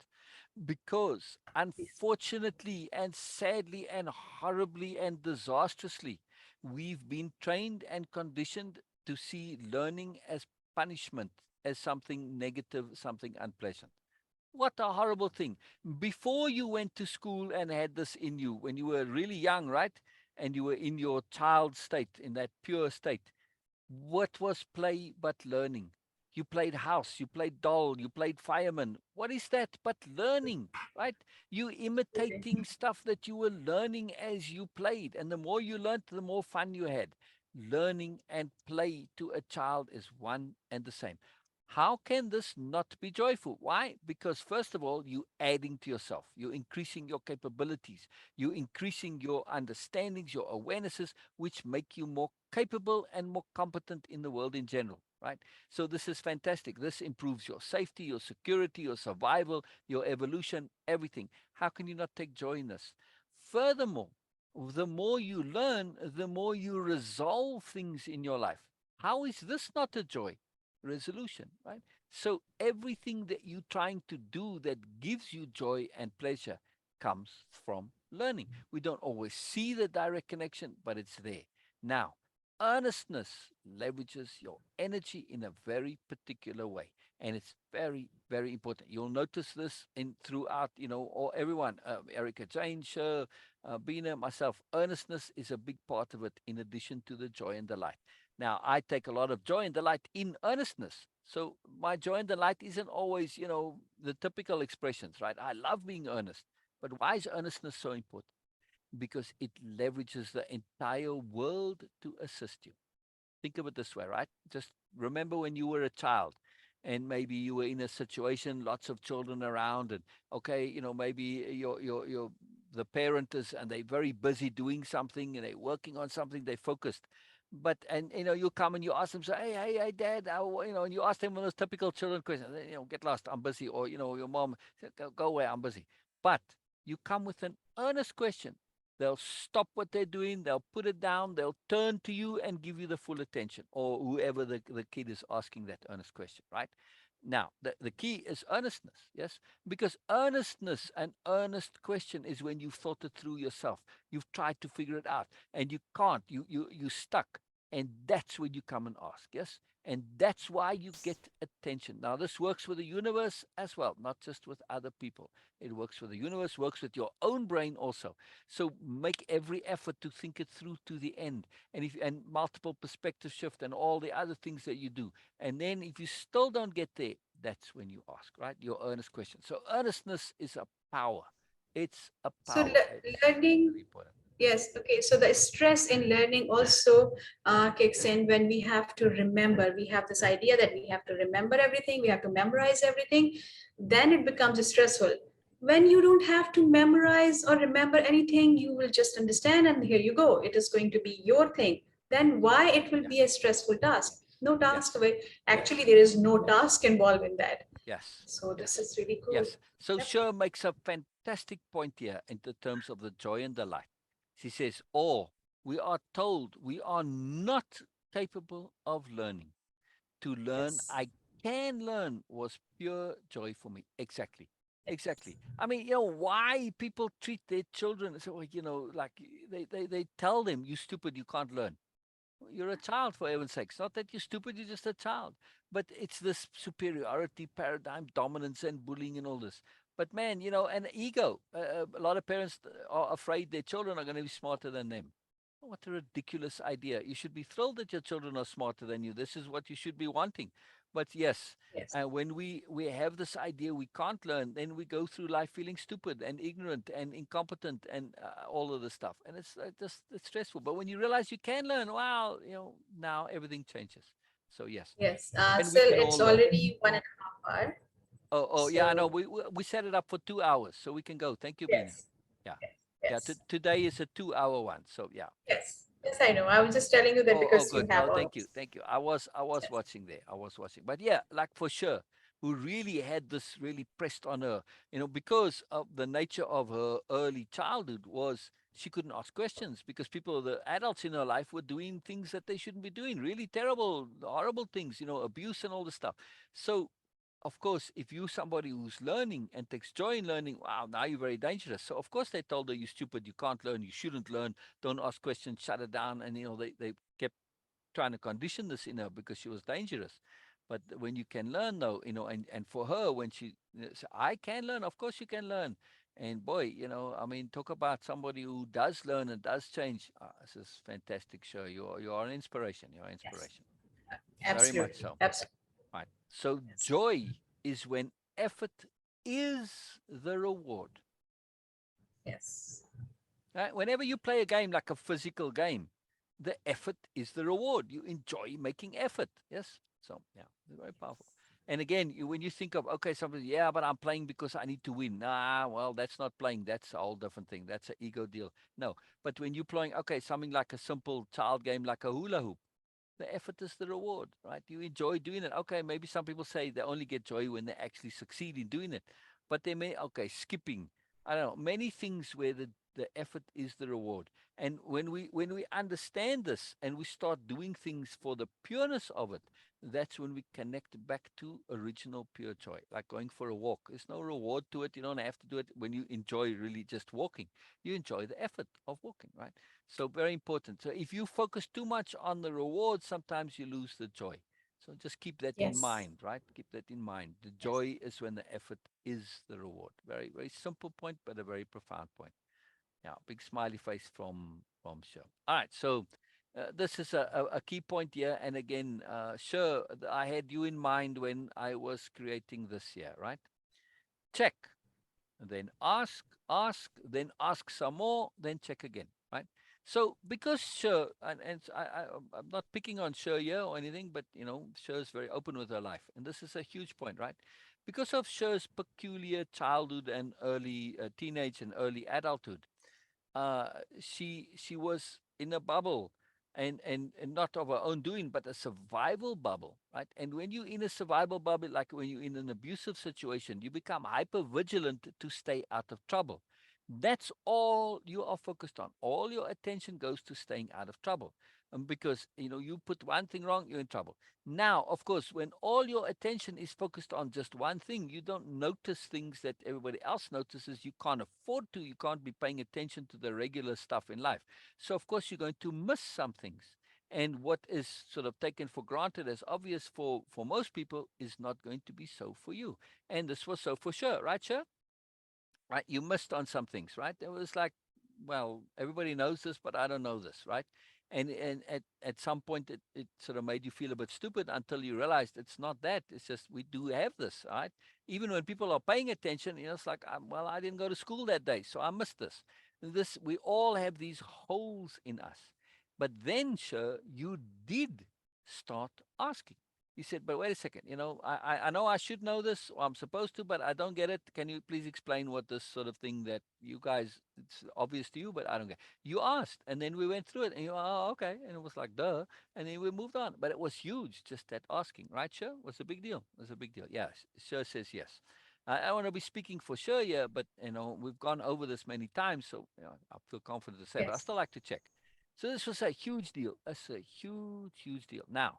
Because unfortunately and sadly and horribly and disastrously, we've been trained and conditioned to see learning as punishment, as something negative, something unpleasant. What a horrible thing. Before you went to school and had this in you, when you were really young, right? And you were in your child state, in that pure state, what was play but learning? You played house, you played doll, you played fireman. What is that but learning, right? You imitating stuff that you were learning as you played. And the more you learned, the more fun you had. Learning and play to a child is one and the same. How can this not be joyful? Why? Because first of all, you adding to yourself, you're increasing your capabilities, you're increasing your understandings, your awarenesses, which make you more capable and more competent in the world in general, right? So this is fantastic. This improves your safety, your security, your survival, your evolution, everything. How can you not take joy in this? Furthermore, the more you learn, the more you resolve things in your life. How is this not a joy? Resolution, right? So everything that you're trying to do that gives you joy and pleasure comes from learning. We don't always see the direct connection, but it's there. Now, earnestness leverages your energy in a very particular way. And it's very, very important. You'll notice this in throughout, or everyone, Erica, Jane, Sher, Bina, myself. Earnestness is a big part of it, in addition to the joy and delight. Now, I take a lot of joy and delight in earnestness. So my joy and delight isn't always, the typical expressions, right? I love being earnest. But why is earnestness so important? Because it leverages the entire world to assist you. Think of it this way, right? Just remember when you were a child and maybe you were in a situation, lots of children around, and okay, maybe your the parent is and they're very busy doing something and they're working on something, they're focused. But and you come and you ask them, say, hey, dad, and you ask them one of those typical children questions, get lost, I'm busy, or your mom said, go away, I'm busy. But you come with an earnest question. They'll stop what they're doing, they'll put it down, they'll turn to you and give you the full attention, or whoever the kid is asking that earnest question, right? Now, the key is earnestness, yes? Because earnestness, an earnest question is when you've thought it through yourself. You've tried to figure it out and you can't, you stuck. And that's when you come and ask, yes? And that's why you get attention. Now, this works with the universe as well, not just with other people. It works with the universe, works with your own brain also. So make every effort to think it through to the end, and multiple perspective shift and all the other things that you do. And then if you still don't get there, that's when you ask, right? Your earnest question. So earnestness is a power. It's a So power. It's learning, very important. yes, okay. So the stress in learning also kicks in when we have to remember. We have this idea that we have to remember everything, we have to memorize everything. Then it becomes stressful. When you don't have to memorize or remember anything, you will just understand, and here you go. It is going to be your thing. Then why it will be a Yes. stressful task? No task Yes. of it. Actually, there is no task involved in that. Yes. So this Yes. is really cool. Yes. So Yep. Sher makes a fantastic point here in the terms of the joy and delight. She says, or we are told we are not capable of learning. To learn, Yes. I can learn was pure joy for me. Exactly. Exactly. I mean, why people treat their children so, like they tell them, you stupid, you can't learn. You're a child, for heaven's sake. It's not that you're stupid, you're just a child. But it's this superiority paradigm, dominance and bullying and all this. But man, and ego. A lot of parents are afraid their children are going to be smarter than them. What a ridiculous idea. You should be thrilled that your children are smarter than you. This is what you should be wanting. But yes, Yes. when we have this idea we can't learn, then we go through life feeling stupid and ignorant and incompetent and all of this stuff. And it's just it's stressful. But when you realize you can learn, wow, now everything changes. So yes, Yes. and we Still, can all it's learn. already 1.5 hour. Oh, yeah, I know. So We set it up for 2 hours, so we can go. Thank you, Bina. yes, Yeah, yes, yeah. yes, Today is a 2 hour one, so yeah. yes, yes. I know. I was just telling you that Oh, because you good. have No, all of thank you, this. thank you. I was Yes, watching there. I was watching, but yeah, like for sure, who really had this really pressed on her, because of the nature of her early childhood was she couldn't ask questions because the adults in her life were doing things that they shouldn't be doing, really terrible, horrible things, abuse and all this stuff. So of course, if you're somebody who's learning and takes joy in learning, wow, now you're very dangerous. So of course they told her, you stupid, you can't learn, you shouldn't learn, don't ask questions, shut it down. And they kept trying to condition this in her because she was dangerous. But when you can learn though, and for her, when she said, I can learn, of course you can learn. And boy, I mean, talk about somebody who does learn and does change. This is fantastic show. You are an inspiration. You're an yes, inspiration. Very much absolutely, so. absolutely. Right. So Yes, joy is when effort is the reward. yes, Right? Whenever you play a game like a physical game, the effort is the reward. You enjoy making effort. Yes. So yeah, very powerful. And again, when you think of okay, somebody, yeah, but I'm playing because I need to win. Nah, well, that's not playing. That's a whole different thing. That's an ego deal. No, but when you're playing, okay, something like a simple child game like a hula hoop, the effort is the reward, right? You enjoy doing it. Okay, maybe some people say they only get joy when they actually succeed in doing it. But they may, okay, skipping. I don't know, many things where the effort is the reward. And when we understand this and we start doing things for the pureness of it, that's when we connect back to original pure joy. Like going for a walk. There's no reward to it. You don't have to do it when you enjoy really just walking. You enjoy the effort of walking, right? So very important. So if you focus too much on the reward, sometimes you lose the joy. So just keep that in yes, mind, right? Keep that in mind. The yes, joy is when the effort is the reward. Very, very simple point, but a very profound point. Yeah, big smiley face from Sure. All right, so this is a key point here. And again, sure, I had you in mind when I was creating this here, right? Check, then then ask some more, then check again, right? So because sure, I'm not picking on sure here or anything, but sure is very open with her life, and this is a huge point, right? Because of sure's peculiar childhood and early teenage and early adulthood, uh, she was in a bubble, and not of her own doing, but a survival bubble, right? And when you're in a survival bubble, like when you're in an abusive situation, you become hyper vigilant to stay out of trouble. That's all you are focused on. All your attention goes to staying out of trouble. Because you put one thing wrong, you're in trouble. Now, of course, when all your attention is focused on just one thing, you don't notice things that everybody else notices. You can't afford to. You can't be paying attention to the regular stuff in life. So, of course, you're going to miss some things. And what is sort of taken for granted as obvious for most people is not going to be so for you. And this was so for sure, right, sure? Right? You missed on some things, right? It was like, well, everybody knows this, but I don't know this, right? And at some point, it sort of made you feel a bit stupid until you realized it's not that. It's just we do have this, right? Even when people are paying attention, it's like, well, I didn't go to school that day, so I missed this. This we all have these holes in us. But then, sure, you did start asking. He said, but wait a second, I know I should know this, or I'm supposed to, but I don't get it. Can you please explain what this sort of thing that you guys, it's obvious to you, but I don't get. You asked, and then we went through it, and oh, okay. And it was like, duh. And then we moved on. But it was huge, just that asking, right, Sure? It was a big deal. It was a big deal. Yes. Sure says yes. I want to be speaking for sure, yeah, but, we've gone over this many times, so, I feel confident to say, but I yes, still like to check. So this was a huge deal. That's a huge, huge deal. Now,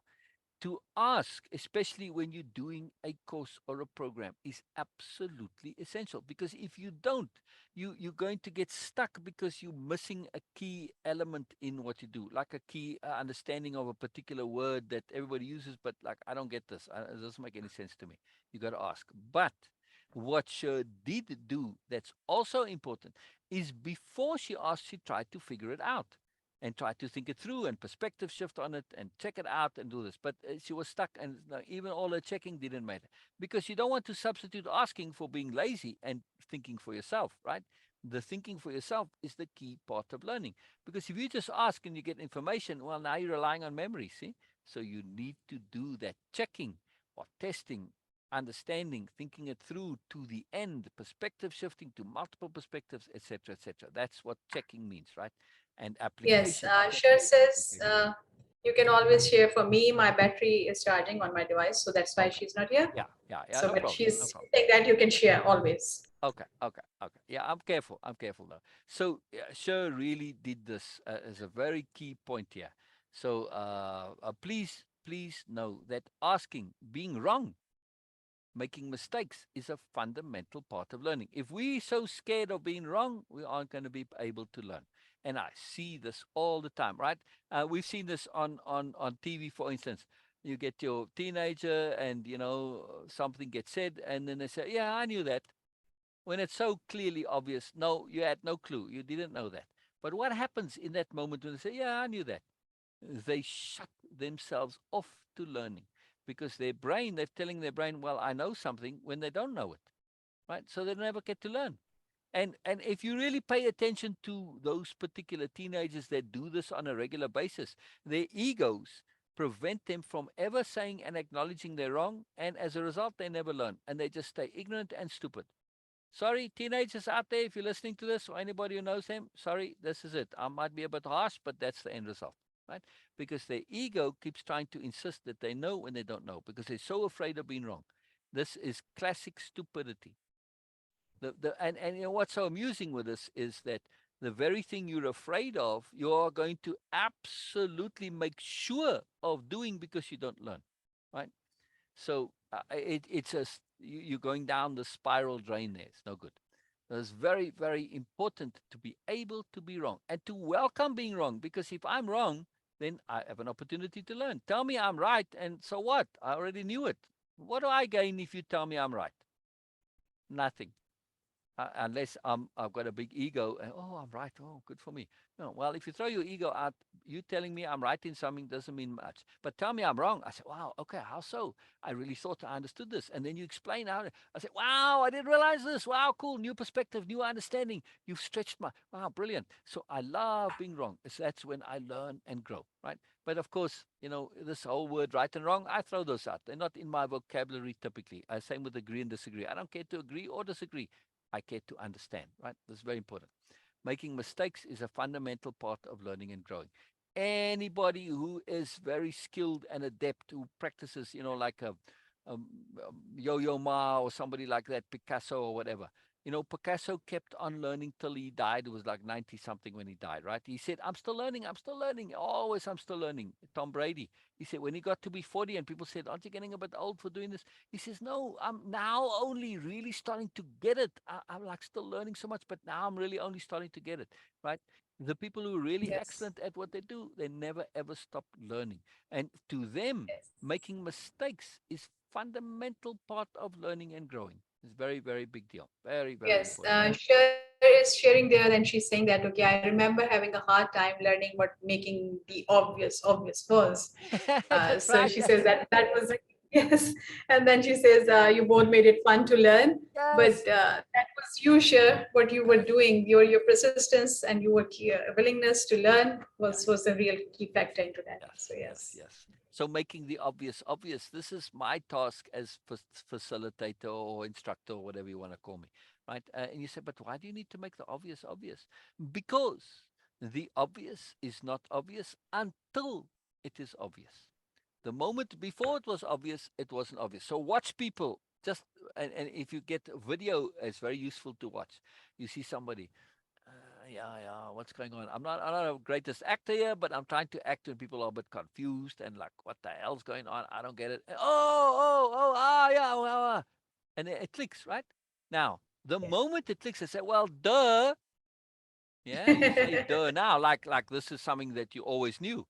to ask, especially when you're doing a course or a program, is absolutely essential. Because if you don't, you're going to get stuck because you're missing a key element in what you do, like a key understanding of a particular word that everybody uses, but like, I don't get this. It doesn't make any sense to me. You got to ask. But what she did do that's also important is before she asked, she tried to figure it out and try to think it through and perspective shift on it and check it out and do this. But she was stuck, and even all her checking didn't matter, because you don't want to substitute asking for being lazy and thinking for yourself, right? The thinking for yourself is the key part of learning, because if you just ask and you get information, well, now you're relying on memory, see? So you need to do that checking or testing, understanding, thinking it through to the end, perspective shifting to multiple perspectives, etc., etc. That's what checking means, right? And Yes, application. Cher Checking and says application. you can always share. For me, my battery is charging on my device, so that's why Okay. she's not here. Yeah, yeah, yeah. So, No but problem. No she's problem. saying that you can share always. Okay, okay, okay. Yeah, I'm careful. I'm careful now. So, yeah, sure, really did this as a very key point here. So, please, please know that asking, being wrong, making mistakes is a fundamental part of learning. If we're so scared of being wrong, we aren't going to be able to learn. And I see this all the time, right? We've seen this on TV, for instance. You get your teenager, and something gets said, and then they say, "Yeah, I knew that." When it's so clearly obvious, no, you had no clue, you didn't know that. But what happens in that moment when they say, "Yeah, I knew that"? They shut themselves off to learning, because their brain, they're telling their brain, well, I know something, when they don't know it, right? So they never get to learn. And if you really pay attention to those particular teenagers that do this on a regular basis, their egos prevent them from ever saying and acknowledging they're wrong, and as a result, they never learn, and they just stay ignorant and stupid. Sorry, teenagers out there, if you're listening to this, or anybody who knows them, sorry, this is it. I might be a bit harsh, but that's the end result, right? Because their ego keeps trying to insist that they know when they don't know, because they're so afraid of being wrong. This is classic stupidity. And what's so amusing with this is that the very thing you're afraid of, you are going to absolutely make sure of doing, because you don't learn, right? So you're going down the spiral drain there. It's no good. It's very, very important to be able to be wrong and to welcome being wrong, because if I'm wrong, then I have an opportunity to learn. Tell me I'm right, and so what? I already knew it. What do I gain if you tell me I'm right? Nothing. Unless I've got a big ego and, oh, I'm right. Oh, good for me. No, well, if you throw your ego out, you telling me I'm right in something doesn't mean much. But tell me I'm wrong. I said, wow, okay, how so? I really thought I understood this. And then you explain how. I said, wow, I didn't realize this. Wow, cool, new perspective, new understanding. You've stretched my. Wow, brilliant. So I love being wrong. That's when I learn and grow, right? But of course, this whole word right and wrong, I throw those out. They're not in my vocabulary typically. Same with agree and disagree. I don't care to agree or disagree. I care to understand, right? That's very important. Making mistakes is a fundamental part of learning and growing. Anybody who is very skilled and adept, who practices, like a Yo-Yo Ma or somebody like that, Picasso or whatever. Picasso kept on learning till he died. It was like 90 something when he died, right? He said, I'm still learning. I'm still learning. Always, I'm still learning. Tom Brady, he said, when he got to be 40 and people said, aren't you getting a bit old for doing this? He says, no, I'm now only really starting to get it. I'm like still learning so much, but now I'm really only starting to get it, right? The people who are really Yes. excellent at what they do, they never ever stop learning. And to them, Yes. making mistakes is fundamental part of learning and growing. It's very, very big deal. Very, very Yes, important. Cher is sharing there, and she's saying that, okay, I remember having a hard time learning what making the obvious was. That's So right. she Yeah. says that was yes, and then she says you both made it fun to learn, but Yes. that was you, Cher. What you were Yes. doing, your persistence and your willingness to learn Yeah. was the real key factor into that. Yes, So yes, yes, yes. So making the obvious obvious. This is my task as facilitator or instructor or whatever you want to call me, right? And you say, but why do you need to make the obvious obvious? Because the obvious is not obvious until it is obvious. The moment before it was obvious, it wasn't obvious. So watch people and if you get video, it's very useful to watch. You see somebody, yeah, what's going on? I'm not a greatest actor here, but I'm trying to act when people are a bit confused and like, what the hell's going on? I don't get it. Yeah, and it clicks, right? Now, the Yes. moment it clicks, I say, well, duh. Yeah, you say duh now, like this is something that you always knew.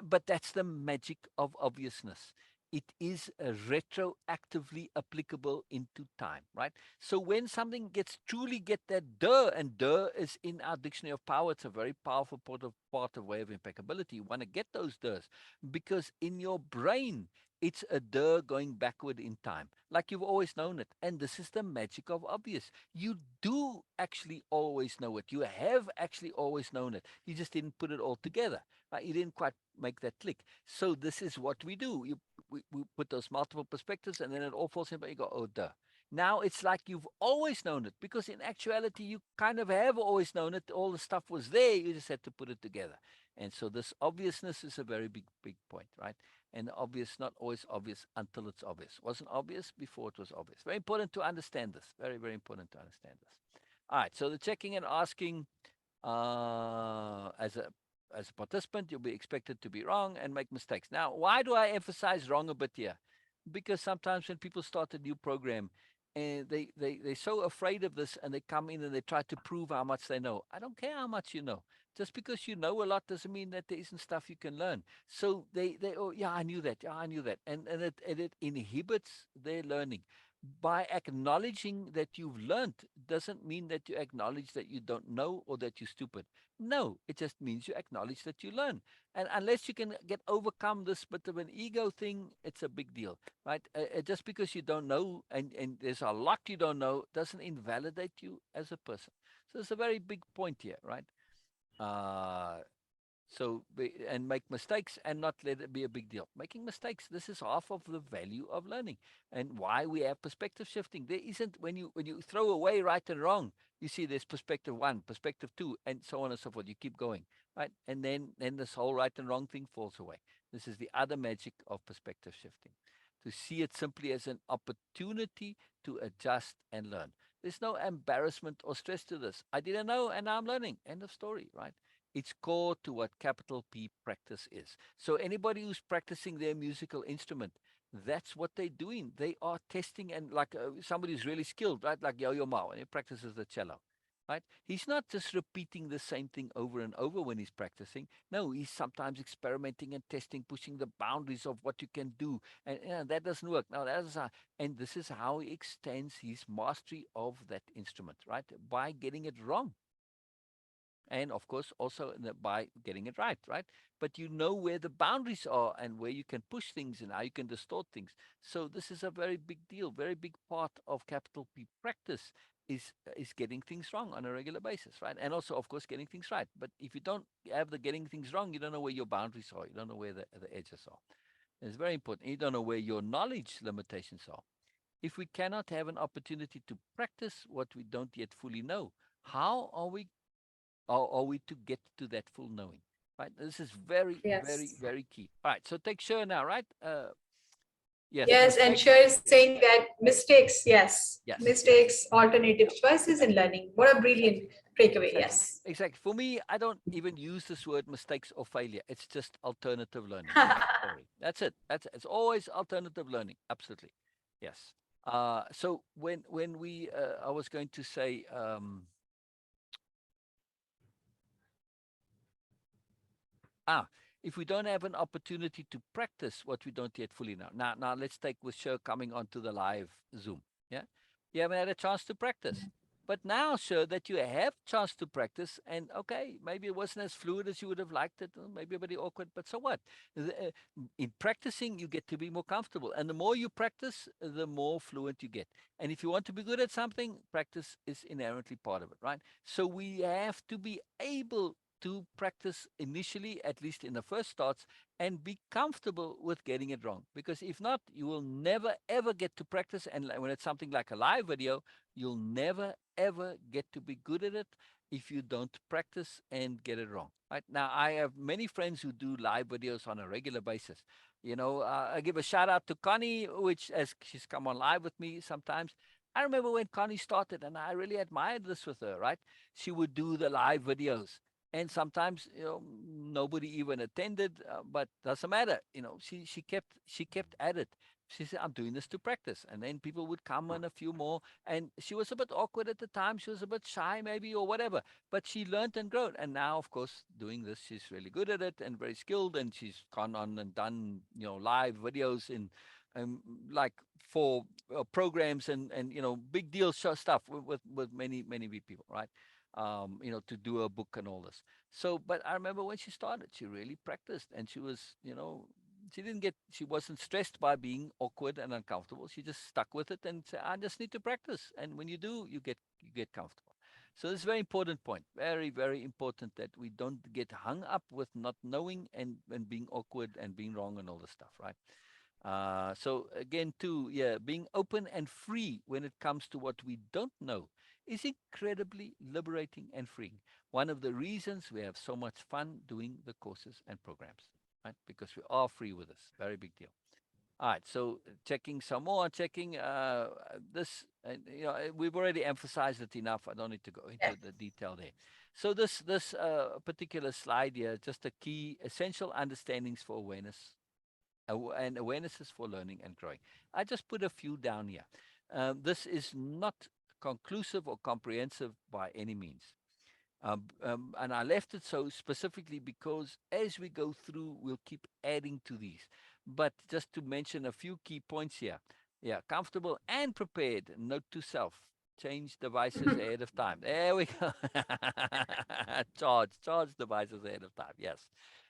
But that's the magic of obviousness. It is retroactively applicable into time, right? So when something gets truly get that duh, and duh is in our dictionary of power, it's a very powerful part of way of impeccability. You want to get those duhs because in your brain it's a duh going backward in time, like you've always known it. And this is the magic of obvious. You do actually always know it. You have actually always known it. You just didn't put it all together. Right? You didn't quite make that click. So this is what we do. We put those multiple perspectives, and then it all falls in. But you go, oh, duh. Now it's like you've always known it, because in actuality you kind of have always known it. All the stuff was there. You just had to put it together. And so this obviousness is a very big point, right? And obvious, not always obvious until it's obvious. Wasn't obvious before it was obvious. Very important to understand this. Very important to understand this. All right. So the checking and asking, as a participant, you'll be expected to be wrong and make mistakes. Now, why do I emphasize wrong a bit here? Because sometimes when people start a new program and they're so afraid of this, and they come in and they try to prove how much they know. I don't care how much you know. Just because you know a lot doesn't mean that there isn't stuff you can learn. So they oh yeah, I knew that. Yeah, I knew that. And it inhibits their learning. By acknowledging that you've learned doesn't mean that you acknowledge that you don't know or that you're stupid. No, it just means you acknowledge that you learn. And unless you can get overcome this bit of an ego thing, it's a big deal, right? Just because you don't know, and there's a lot you don't know, doesn't invalidate you as a person. So it's a very big point here, right? Uh, and make mistakes and not let it be a big deal. Making mistakes, this is half of the value of learning, and why we have perspective shifting. There isn't, when you throw away right and wrong, you see there's perspective one, perspective two, and so on and so forth. You keep going, right? And then this whole right and wrong thing falls away. This is the other magic of perspective shifting. To see it simply as an opportunity to adjust and learn. There's no embarrassment or stress to this. I didn't know, and now I'm learning. End of story, right? It's core to what capital P practice is. So anybody who's practicing their musical instrument, that's what they're doing. They are testing, and like somebody who's really skilled, right? Like Yo-Yo Ma, and he practices the cello, right? He's not just repeating the same thing over and over when he's practicing. No, he's sometimes experimenting and testing, pushing the boundaries of what you can do. And that doesn't work. Now, and this is how he extends his mastery of that instrument, right? By getting it wrong. And of course, also by getting it right, right? But you know where the boundaries are and where you can push things and how you can distort things. So this is a very big deal, very big part of capital P practice is getting things wrong on a regular basis, right? And also, of course, getting things right. But if you don't have the getting things wrong, you don't know where your boundaries are. You don't know where the edges are. It's very important. You don't know where your knowledge limitations are. If we cannot have an opportunity to practice what we don't yet fully know, how are we to get to that full knowing, right? This is very, very, Yes. very key. All right, so take sure now, right? Yes, Yes, and mistakes. Cher is saying that mistakes, yes, Yes, mistakes, alternative choices in learning. What a brilliant takeaway. exactly, Yes. exactly. For me, I don't even use this word mistakes or failure. It's just alternative learning. End of story. That's it. It's always alternative learning. Absolutely, yes. So when we, I was going to say, if we don't have an opportunity to practice what we don't yet fully know. Now let's take with Sher coming onto the live Zoom. Yeah, you haven't had a chance to practice, but now, Sher, that you have chance to practice, and okay, maybe it wasn't as fluid as you would have liked it, or maybe a bit awkward, but so what? In practicing, you get to be more comfortable, and the more you practice, the more fluent you get. And if you want to be good at something, practice is inherently part of it, right? So we have to be able to practice initially, at least in the first starts, and be comfortable with getting it wrong. Because if not, you will never ever get to practice. And when it's something like a live video, you'll never ever get to be good at it if you don't practice and get it wrong. Right now, I have many friends who do live videos on a regular basis. I give a shout out to Connie, which as she's come on live with me sometimes. I remember when Connie started, and I really admired this with her, right? She would do the live videos. And sometimes, nobody even attended, but doesn't matter. She kept at it. She said, "I'm doing this to practice," and then people would come and a few more. And she was a bit awkward at the time. She was a bit shy, maybe, or whatever. But she learned and grown. And now, of course, doing this, she's really good at it and very skilled. And she's gone on and done, live videos in, like, for programs and big deal show stuff with many big people, right? To do a book and all this. So, but I remember when she started, she really practiced, and she was, she wasn't stressed by being awkward and uncomfortable. She just stuck with it and said, "I just need to practice." And when you do, you get comfortable. So this is a very important point. Very, very important that we don't get hung up with not knowing and being awkward and being wrong and all this stuff, right? So again, too, yeah, being open and free when it comes to what we don't know is incredibly liberating and freeing. One of the reasons we have so much fun doing the courses and programs, right? Because we are free with this. Very big deal. All right, so checking some more, checking this, we've already emphasized it enough. I don't need to go into Yes. the detail there. So this particular slide here, just the key essential understandings for awareness and awarenesses for learning and growing. I just put a few down here. This is not conclusive or comprehensive by any means. And I left it so specifically because as we go through, we'll keep adding to these. But just to mention a few key points here. Yeah, comfortable and prepared. Note to self. Change devices ahead of time. There we go. Charge devices ahead of time. Yes.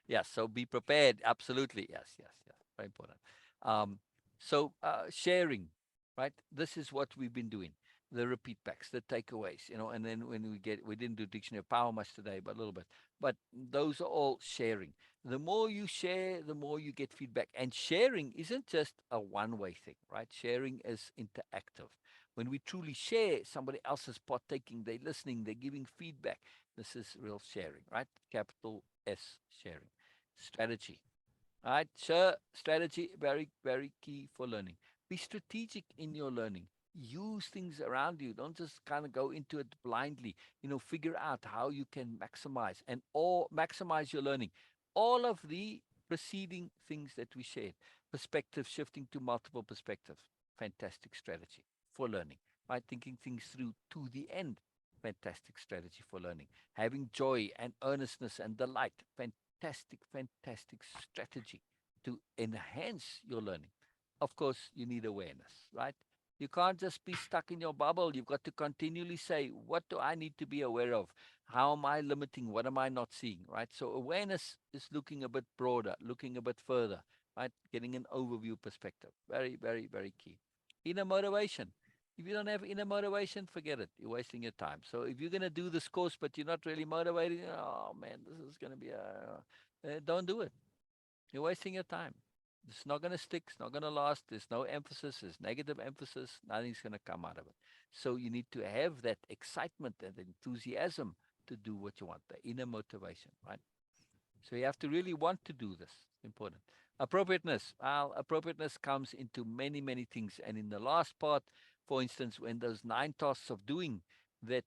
Yes. So be prepared. Absolutely. Yes. Yes. Yes. Very important. So sharing, right? This is what we've been doing, the repeat backs, the takeaways, and then when we didn't do dictionary of power much today, but a little bit. But those are all sharing. The more you share, the more you get feedback. And sharing isn't just a one-way thing, right? Sharing is interactive. When we truly share, somebody else is partaking, they're listening, they're giving feedback. This is real sharing, right? Capital S sharing. Strategy. All right, sure. Strategy, very, very key for learning. Be strategic in your learning. Use things around you. Don't just kind of go into it blindly. Figure out how you can maximize and or maximize your learning. All of the preceding things that we shared. Perspective shifting to multiple perspectives. Fantastic strategy for learning. Right? Thinking things through to the end. Fantastic strategy for learning. Having joy and earnestness and delight. Fantastic strategy to enhance your learning. Of course, you need awareness, right? You can't just be stuck in your bubble. You've got to continually say, what do I need to be aware of? How am I limiting? What am I not seeing, right? So awareness is looking a bit broader, looking a bit further, right? Getting an overview perspective. Very, very, very key. Inner motivation. If you don't have inner motivation, forget it. You're wasting your time. So if you're going to do this course, but you're not really motivated, oh man, this is going to be don't do it. You're wasting your time. It's not going to stick. It's not going to last. There's no emphasis. There's negative emphasis. Nothing's going to come out of it. So you need to have that excitement and enthusiasm to do what you want, the inner motivation, right? So you have to really want to do this. Important. Appropriateness. Well, appropriateness comes into many things. And in the last part, for instance, when those 9 tasks of doing that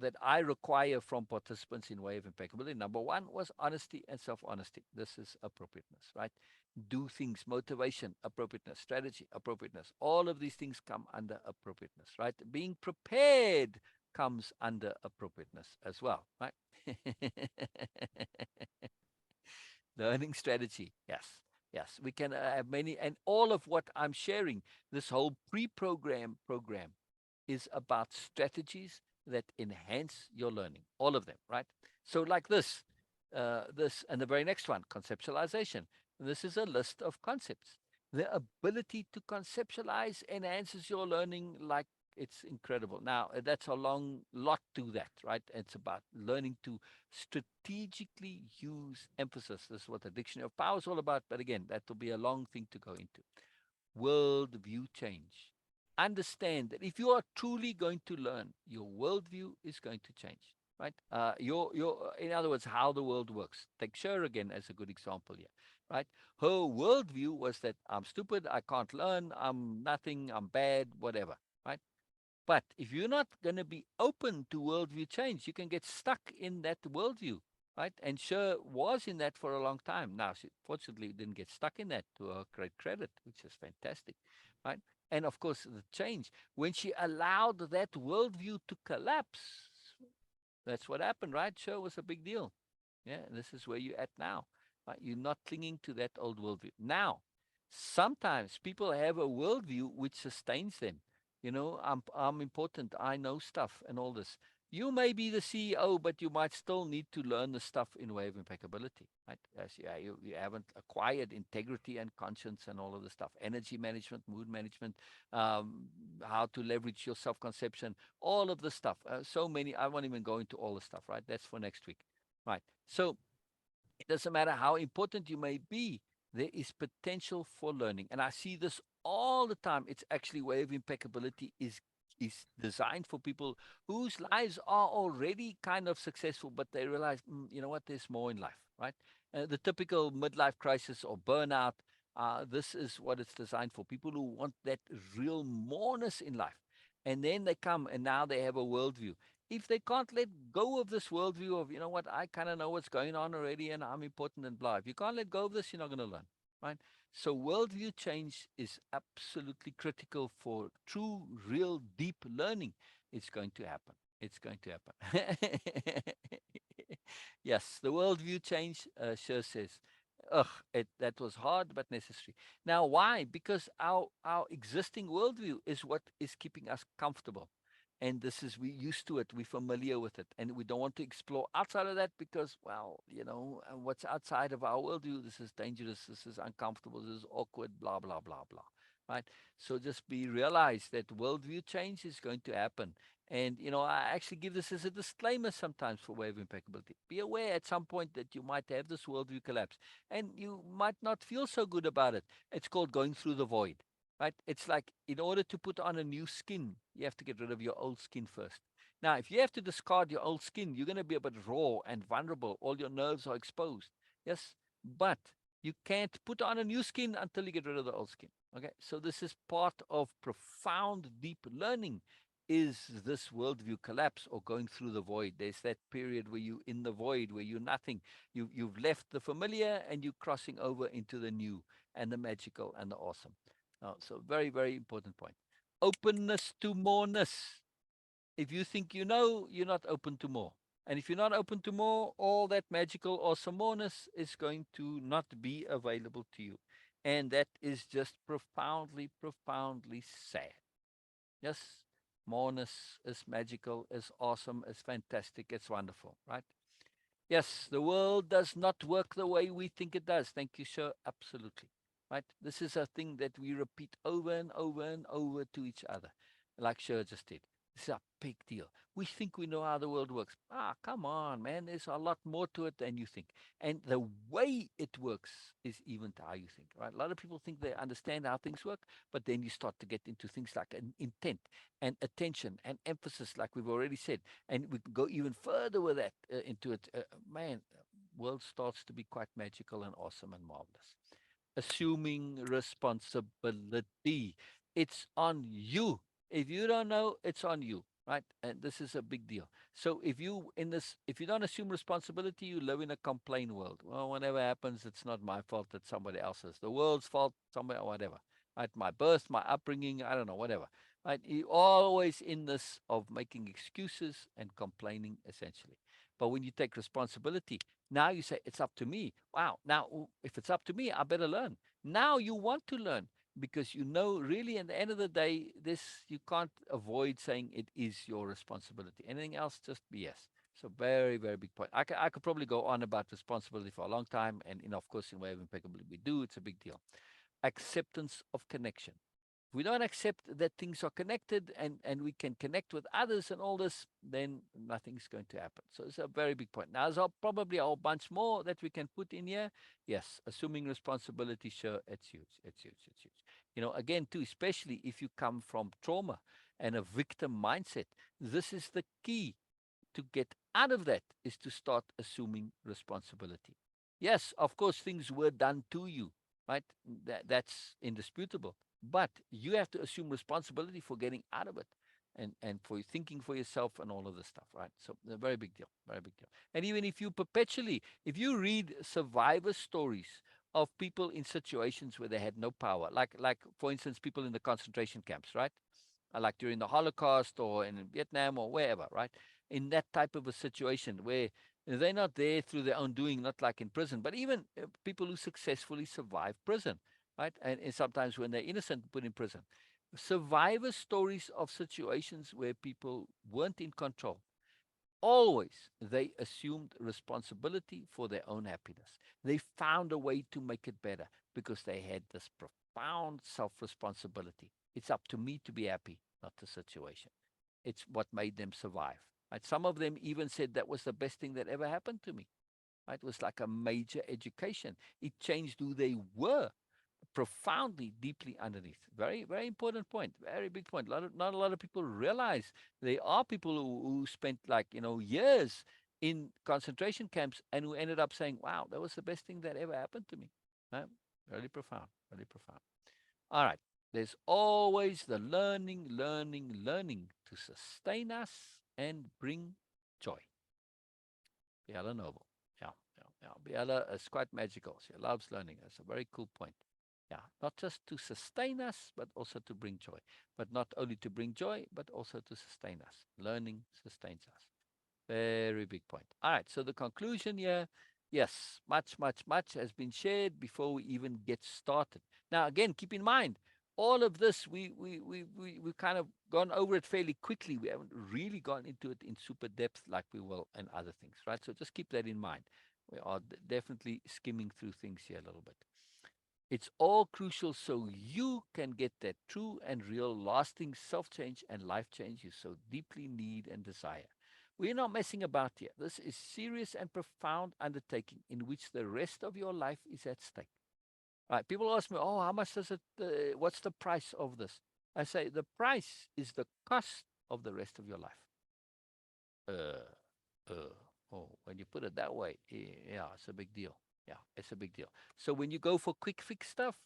that I require from participants in Way of Impeccability, number 1 was honesty and self-honesty. This is appropriateness, right? Do things, motivation, appropriateness, strategy, appropriateness. All of these things come under appropriateness, right? Being prepared comes under appropriateness as well, right? Learning strategy. Yes. We can have many, and all of what I'm sharing, this whole program is about strategies that enhance your learning. All of them, right? So like this, and the very next one, conceptualization. This is a list of concepts. The ability to conceptualize enhances your learning like it's incredible. Now, that's a long lot to that, right? It's about learning to strategically use emphasis. This is what the Dictionary of Power is all about. But again, that will be a long thing to go into. Worldview change. Understand that if you are truly going to learn, your worldview is going to change, right? In other words, how the world works. Take Sher again as a good example here, right? Her worldview was that I'm stupid, I can't learn, I'm nothing, I'm bad, whatever, right? But if you're not going to be open to worldview change, you can get stuck in that worldview, right? And Sher was in that for a long time. Now, she fortunately didn't get stuck in that, to her great credit, which is fantastic, right? And of course, the change, when she allowed that worldview to collapse, that's what happened, right? Sure, was a big deal. Yeah, this is where you're at now. Right? You're not clinging to that old worldview. Now, sometimes people have a worldview which sustains them. I'm important. I know stuff and all this. You may be the CEO, but you might still need to learn the stuff in way of impeccability, right? As you haven't acquired integrity and conscience and all of the stuff, energy management, mood management, how to leverage your self-conception, all of the stuff. So many. I won't even go into all the stuff, right? That's for next week, right? So it doesn't matter how important you may be, there is potential for learning. And I see this all the time. It's actually way of impeccability is designed for people whose lives are already kind of successful, but they realize, you know what, there's more in life, right? The typical midlife crisis or burnout, this is what it's designed for. People who want that real moreness in life. And then they come and now they have a worldview. If they can't let go of this worldview of, you know what, I kind of know what's going on already and I'm important and blah. If you can't let go of this, you're not going to learn, right? So worldview change is absolutely critical for true, real, deep learning. It's going to happen. It's going to happen. Yes, the worldview change, sure says. Ugh, that was hard but necessary. Now, why? Because our existing worldview is what is keeping us comfortable, and this is, we're used to it, we're familiar with it, and we don't want to explore outside of that because, well, what's outside of our worldview, this is dangerous, this is uncomfortable, this is awkward, blah blah blah blah, right? So just be realize that worldview change is going to happen. And I actually give this as a disclaimer sometimes for way of impeccability. Be aware at some point that you might have this worldview collapse and you might not feel so good about it. It's called going through the void, right? It's like, in order to put on a new skin, you have to get rid of your old skin first. Now, if you have to discard your old skin, you're going to be a bit raw and vulnerable. All your nerves are exposed. Yes, but you can't put on a new skin until you get rid of the old skin. Okay, so this is part of profound, deep learning. Is this worldview collapse or going through the void? There's that period where you in the void, where you're nothing. You've left the familiar and you're crossing over into the new and the magical and the awesome. So very, very important point. Openness to moreness. If you think you know, you're not open to more. And if you're not open to more, all that magical awesome moreness is going to not be available to you. And that is just profoundly, profoundly sad. Yes, moreness is magical, is awesome, is fantastic, it's wonderful, right? Yes, the world does not work the way we think it does. Thank you, sir. Absolutely. Right? This is a thing that we repeat over and over and over to each other, like Sher just did. This is a big deal. We think we know how the world works. Come on, man. There's a lot more to it than you think. And the way it works is even to how you think, right? A lot of people think they understand how things work, but then you start to get into things like an intent and attention and emphasis, like we've already said. And we can go even further with that into it. Man, world starts to be quite magical and awesome and marvelous. Assuming responsibility. It's on you. If you don't know, it's on you, right? And this is a big deal. So if you don't assume responsibility, you live in a complaint world. Well, whatever happens, it's not my fault, it's somebody else's. The world's fault, somebody, or whatever. Right? My birth, my upbringing, I don't know, whatever. Right? You always in this of making excuses and complaining, essentially. But when you take responsibility, now you say, it's up to me. Wow. Now, if it's up to me, I better learn. Now you want to learn because you know, really, at the end of the day, this, you can't avoid saying it is your responsibility. Anything else, just BS. So very, very big point. I could probably go on about responsibility for a long time. And, of course, in Way of Impeccability, we do. It's a big deal. Acceptance of connection. If we don't accept that things are connected and we can connect with others and all this, then nothing's going to happen. So it's a very big point. Now, there's probably a whole bunch more that we can put in here. Yes, assuming responsibility, sure, it's huge. It's huge. It's huge. Again, too, especially if you come from trauma and a victim mindset, this is the key to get out of that, is to start assuming responsibility. Yes, of course, things were done to you, right? That's indisputable. But you have to assume responsibility for getting out of it. and for thinking for yourself and all of this stuff, right? So a very big deal, very big deal. And even if you perpetually, if you read survivor stories of people in situations where they had no power, like for instance, people in the concentration camps, right? Like during the Holocaust or in Vietnam or wherever, right? In that type of a situation where they're not there through their own doing, not like in prison, but even people who successfully survive prison, right? And sometimes when they're innocent, put in prison. Survivor stories of situations where people weren't in control, always they assumed responsibility for their own happiness. They found a way to make it better because they had this profound self responsibility. It's up to me to be happy, not the situation. It's what made them survive. Right? Some of them even said that was the best thing that ever happened to me. Right? It was like a major education. It changed who they were profoundly, deeply underneath. Very, very important point. Very big point. Not a lot of people realize there are people who spent like years in concentration camps and who ended up saying, "Wow, that was the best thing that ever happened to me." Right? Really profound. Really profound. All right. There's always the learning, learning, learning to sustain us and bring joy. Biala Noble. Yeah, yeah, yeah. Biala is quite magical. She loves learning. That's a very cool point. Yeah, not just to sustain us, but also to bring joy. But not only to bring joy, but also to sustain us. Learning sustains us. Very big point. All right, so the conclusion here, yes, much, much, much has been shared before we even get started. Now, again, keep in mind, all of this, we kind of gone over it fairly quickly. We haven't really gone into it in super depth like we will in other things, right? So just keep that in mind. We are definitely skimming through things here a little bit. It's all crucial so you can get that true and real lasting self change and life change you so deeply need and desire. We're not messing about here. This is serious and profound undertaking in which the rest of your life is at stake. Right? People ask me, "Oh, how much does it? What's the price of this?" I say, "The price is the cost of the rest of your life." Uh, uh, oh, when you put it that way, yeah, it's a big deal. Yeah, it's a big deal. So when you go for quick fix stuff,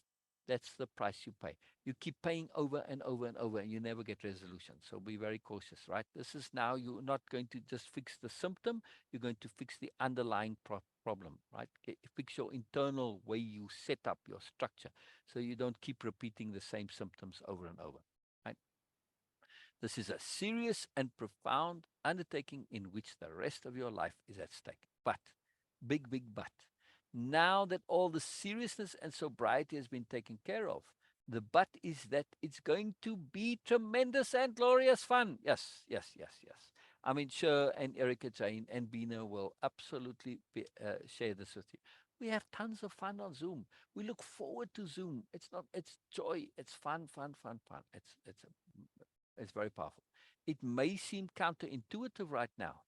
that's the price you pay. You keep paying over and over and over, and you never get resolution. So be very cautious, right? This is now you're not going to just fix the symptom, you're going to fix the underlying problem, right? Fix your internal way you set up your structure so you don't keep repeating the same symptoms over and over, right? This is a serious and profound undertaking in which the rest of your life is at stake. But, big, big but, now that all the seriousness and sobriety has been taken care of, the but is that it's going to be tremendous and glorious fun. Yes, yes, yes, yes. I mean, Sher and Erica Jane and Bina will absolutely share this with you. We have tons of fun on Zoom. We look forward to Zoom. It's joy. It's fun, fun, fun, fun. It's very powerful. It may seem counterintuitive right now.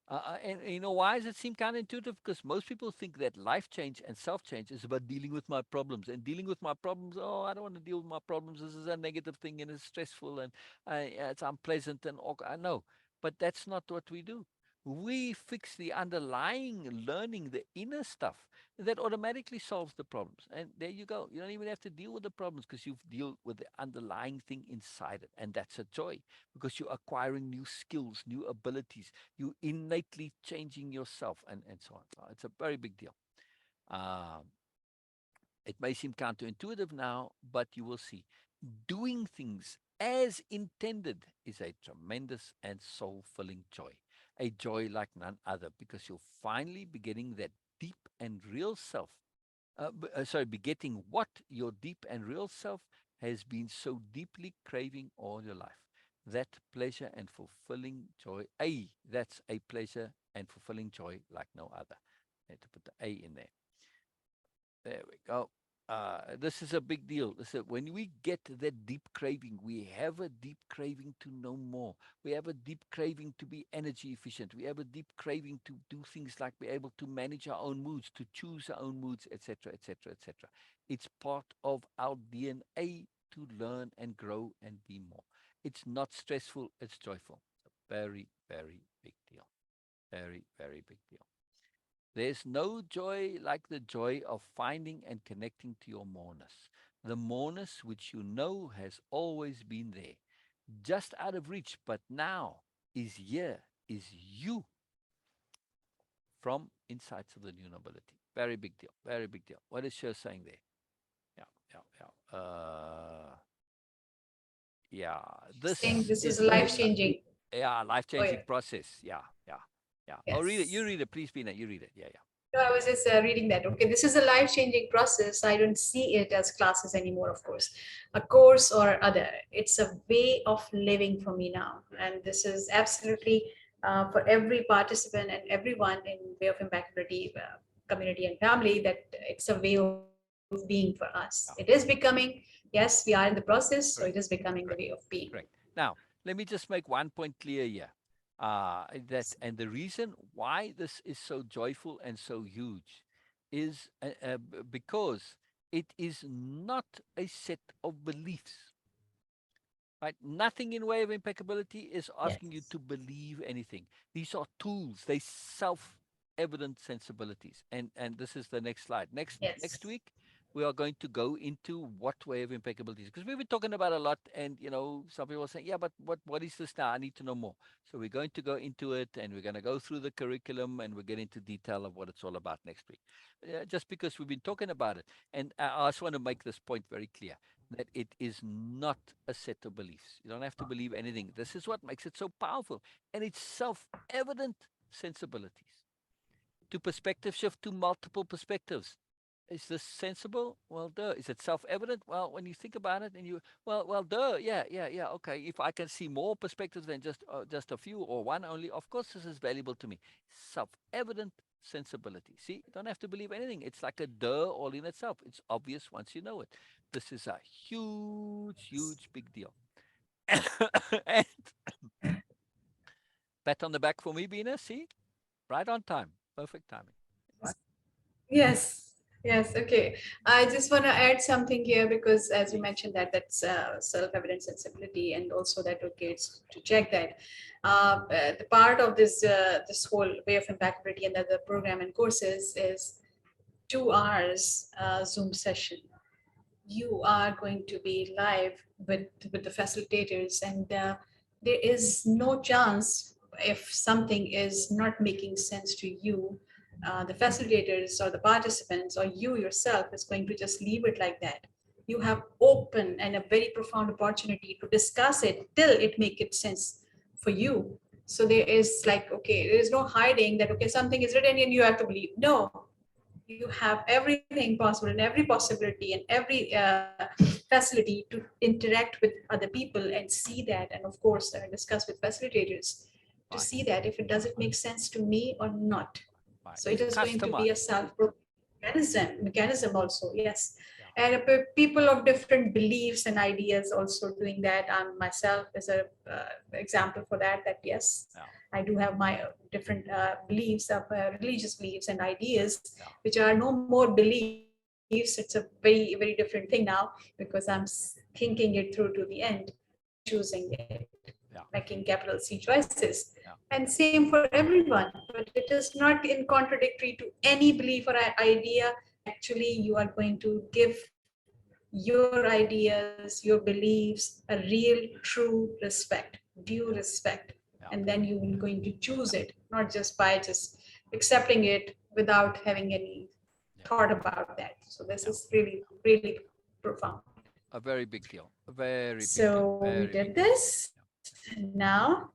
And you know, why does it seem counterintuitive? Because most people think that life change and self change is about dealing with my problems. And dealing with my problems, oh, I don't want to deal with my problems. This is a negative thing and it's stressful and it's unpleasant and awkward. I know. But that's not what we do. We fix the underlying learning, the inner stuff that automatically solves the problems. And there you go. You don't even have to deal with the problems because you've dealt with the underlying thing inside it. And that's a joy because you're acquiring new skills, new abilities, you innately changing yourself and so on. So it's a very big deal. Um, it may seem counterintuitive now, but you will see. Doing things as intended is a tremendous and soul filling joy. A joy like none other because you'll finally be getting that deep and real self. Be getting what your deep and real self has been so deeply craving all your life. That pleasure and fulfilling joy. That's a pleasure and fulfilling joy like no other. I had to put the A in there. There we go. This is a big deal. When we get that deep craving, we have a deep craving to know more. We have a deep craving to be energy efficient. We have a deep craving to do things like be able to manage our own moods, to choose our own moods, etc., etc., etc. It's part of our DNA to learn and grow and be more. It's not stressful, it's joyful. A very, very big deal. Very, very big deal. There's no joy like the joy of finding and connecting to your moreness, the moreness which you know has always been there. just out of reach, but now is here, is you from insights of the new nobility. Very big deal. Very big deal. What is Cher saying there? Yeah, yeah, yeah. Yeah, Saying this this is is a life changing. yeah Oh yeah. life-changing process. Yeah, yeah, yeah. Oh, read it. You Yes. read it, please, Bina. You read it. Yeah, yeah. No, I was just reading that. Okay, this is a life-changing process. I don't see it as classes anymore, of course, a course or other. It's a way of living for me now, and this is absolutely for every participant and everyone in Way of Impeccability community and family, that it's a way of being for us. It is Yeah. becoming. Yes, we are in the process, so it is Correct. becoming the way of Correct. being. Correct. Now, let me just make one point clear here. That and the reason why this is so joyful and so huge is because it is not a set of beliefs. Right? Nothing in way of impeccability is asking you Yes. to believe anything. These are tools. They self-evident sensibilities. And this is the next slide. Next Yes. week we are going to go into what way of impeccability is, because we've been talking about a lot, and some people are saying, yeah, but what is this now? I need to know more. So we're going to go into it, and we're going to go through the curriculum, and we'll get into detail of what it's all about next week. Just because we've been talking about it, and I also want to make this point very clear, that it is not a set of beliefs. You don't have to believe anything. This is what makes it so powerful. And it's self evident sensibilities. To perspective shift to multiple perspectives. Is this sensible? Well, duh. Is it self evident? Well, when you think about it and duh. Yeah, yeah, yeah. Okay. If I can see more perspectives than just a few or one only, of course, this is valuable to me. Self evident sensibility. See, you don't have to believe anything. It's like a duh all in itself. It's obvious once you know it. This is a huge, huge big deal. And pat on the back for me, Bina. See, right on time. Perfect timing. Yes, yes, okay. I just want to add something here, because as you mentioned that that's self-evident sensibility, and also that okay, it's to check that the part of this whole way of impeccability and the program and courses is 2 hours Zoom session. You are going to be live with the facilitators, and there is no chance, if something is not making sense to you, the facilitators or the participants or you yourself is going to just leave it like that. You have open and a very profound opportunity to discuss it till it make it sense for you. So there is like, okay, there is no hiding that okay, something is written and you have to believe. No, you have everything possible and every possibility and every facility to interact with other people and see that, and of course discuss with facilitators to Right. see that if it does it make sense to me or not. Right. So it is going to be a Customized. mechanism also, yes. Yeah. And people of different beliefs and ideas also doing that. Myself is a example for that, that yes, Yeah. I do have my different beliefs of religious beliefs and ideas, Yeah. which are no more beliefs. It's a very, very different thing now, because I'm thinking it through to the end and choosing it, making Yeah. capital C choices. Yeah. And same for everyone, but it is not in contradictory to any belief or idea. Actually, you are going to give your ideas, your beliefs a real, true respect, due respect, and then you will going to choose it, not just by just accepting it without having any thought Yeah. about that. So this is Yeah. really, really profound. A very big deal. A very big deal. So we Very did big deal. this. Now,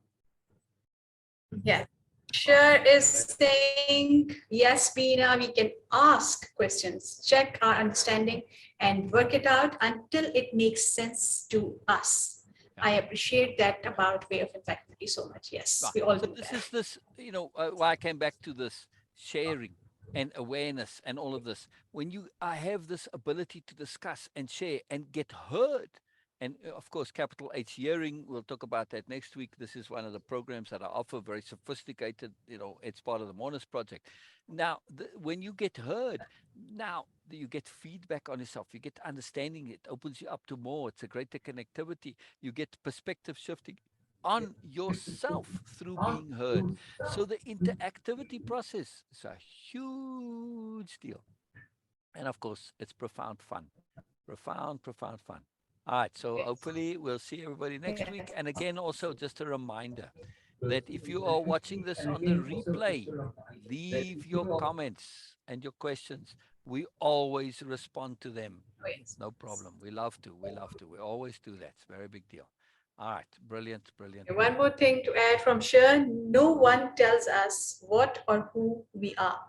yeah. Right. Sure is saying, yes, Bina, we can ask questions, check our understanding, and work it out until it makes sense to us. Yeah. I appreciate that about Way of Integrity so much. Right. Yes, we all So do this that. is why I came back to this sharing and awareness and all of this. When I have this ability to discuss and share and get heard, and of course, capital H hearing, we'll talk about that next week. This is one of the programs that I offer, very sophisticated. It's part of the Monas project. Now, when you get heard, now you get feedback on yourself, you get understanding, it opens you up to more. It's a greater connectivity. You get perspective shifting on yourself through being heard. So the interactivity process is a huge deal. And of course, it's profound fun. Profound, profound fun. All right. So Yes. hopefully we'll see everybody next week. And again, also just a reminder that if you are watching this on the replay, leave your comments and your questions. We always respond to them. Oh, yes. No problem. We love to. We love to. We always do that. It's a very big deal. All right. Brilliant. Brilliant. One more thing to add from Shir, no one tells us what or who we are.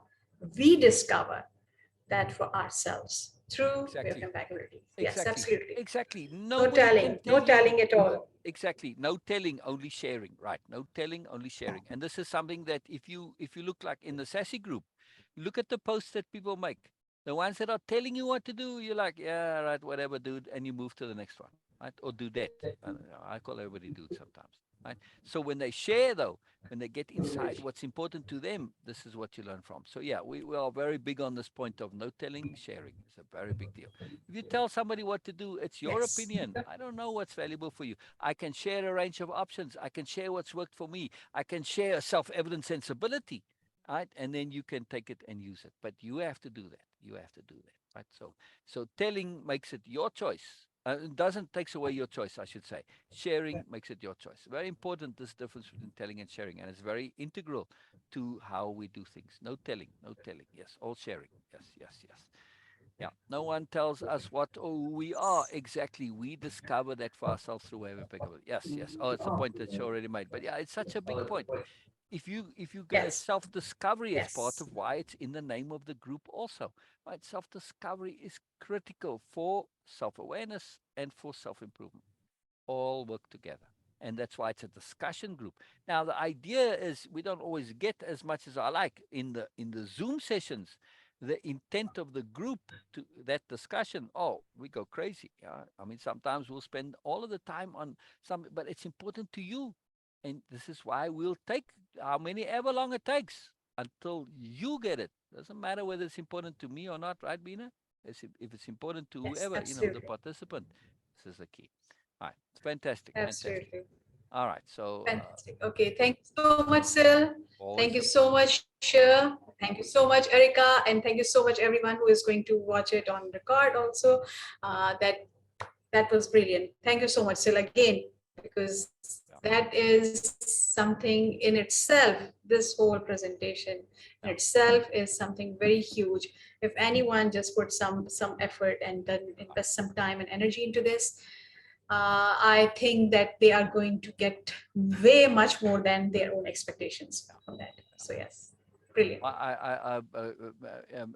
We discover that for ourselves through way of Exactly. impeccability. Yes, Exactly. absolutely. Exactly. No Nobody can telling, no tell you. telling at all. Exactly. No telling, only sharing. Right. No telling, only sharing. And this is something that if you look like in the sassy group, look at the posts that people make. The ones that are telling you what to do, you're like, yeah, right, whatever, dude, and you move to the next one, right? Or do that. I call everybody dude sometimes, right? So when they share, though, when they get inside what's important to them, this is what you learn from. So yeah, we are very big on this point of no telling, sharing. It's a very big deal. If you tell somebody what to do, it's your Yes. opinion. I don't know what's valuable for you. I can share a range of options. I can share what's worked for me. I can share a self-evident sensibility, right? And then you can take it and use it. But you have to do that. You have to do that, right? So telling makes it your choice. It doesn't takes away your choice, I should say. Sharing makes it your choice. Very important, this difference between telling and sharing, and it's very integral to how we do things. No telling, no telling. Yes, all sharing. Yes, yes, yes. Yeah, no one tells us what or who we are exactly. We discover that for ourselves through way of impeccability. Yes, yes. Oh, it's a point that you already made. But yeah, it's such a big point. If you're gonna Yes. self-discovery, it's part Yes. of why it's in the name of the group also. Right? Self-discovery is critical for self-awareness and for self-improvement. All work together. And that's why it's a discussion group. Now the idea is we don't always get as much as I like in the Zoom sessions. The intent of the group to that discussion, oh, we go crazy. Yeah? I mean, sometimes we'll spend all of the time on some, but it's important to you. And this is why we'll take how many ever long it takes until you get it. Doesn't matter whether it's important to me or not, right, Bina? If it's important to Yes, whoever, the absolutely. participant, this is the key. All right. It's fantastic. Fantastic. Absolutely. All right. So Fantastic. Okay. Thank you so much, Sil. Thank you always a so pleasure. much, Shir. Thank you so much, Erica. And thank you so much, everyone who is going to watch it on record also. That was brilliant. Thank you so much, Sil, again, because Yeah. that is something in itself. This whole presentation in Yeah. itself is something very huge. If anyone just put some effort and then invest some time and energy into this, I think that they are going to get way much more than their own expectations from that. So yes, brilliant.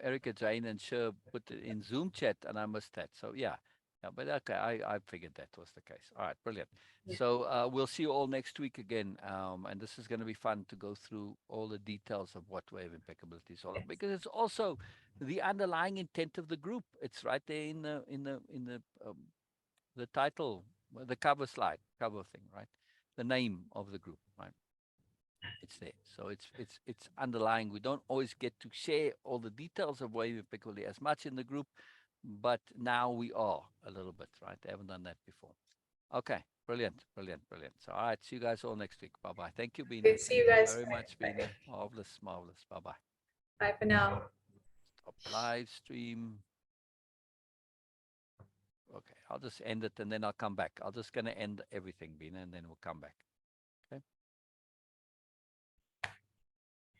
Erica, Jane, and Sher put it in Zoom chat, and I missed that. So yeah. Yeah, but okay, I figured that was the case. All right, brilliant. Yeah. So we'll see you all next week again, and this is going to be fun to go through all the details of what Way of Impeccability is all about, Yes. because it's also the underlying intent of the group. It's right there in the title, the cover slide, cover thing, right? The name of the group, right? It's there. So it's underlying. We don't always get to share all the details of Way of Impeccability as much in the group, but now we are a little bit, right? I haven't done that before. Okay, brilliant, brilliant, brilliant. So, all right, see you guys all next week. Bye bye. Thank you, Bina. We'll see Thank you you guys. very much, Bye. Bina. Marvelous, marvelous. Bye bye. Bye for now. Stop live stream. Okay, I'll just end it and then I'll come back. I'm just going to end everything, Bina, and then we'll come back. Okay.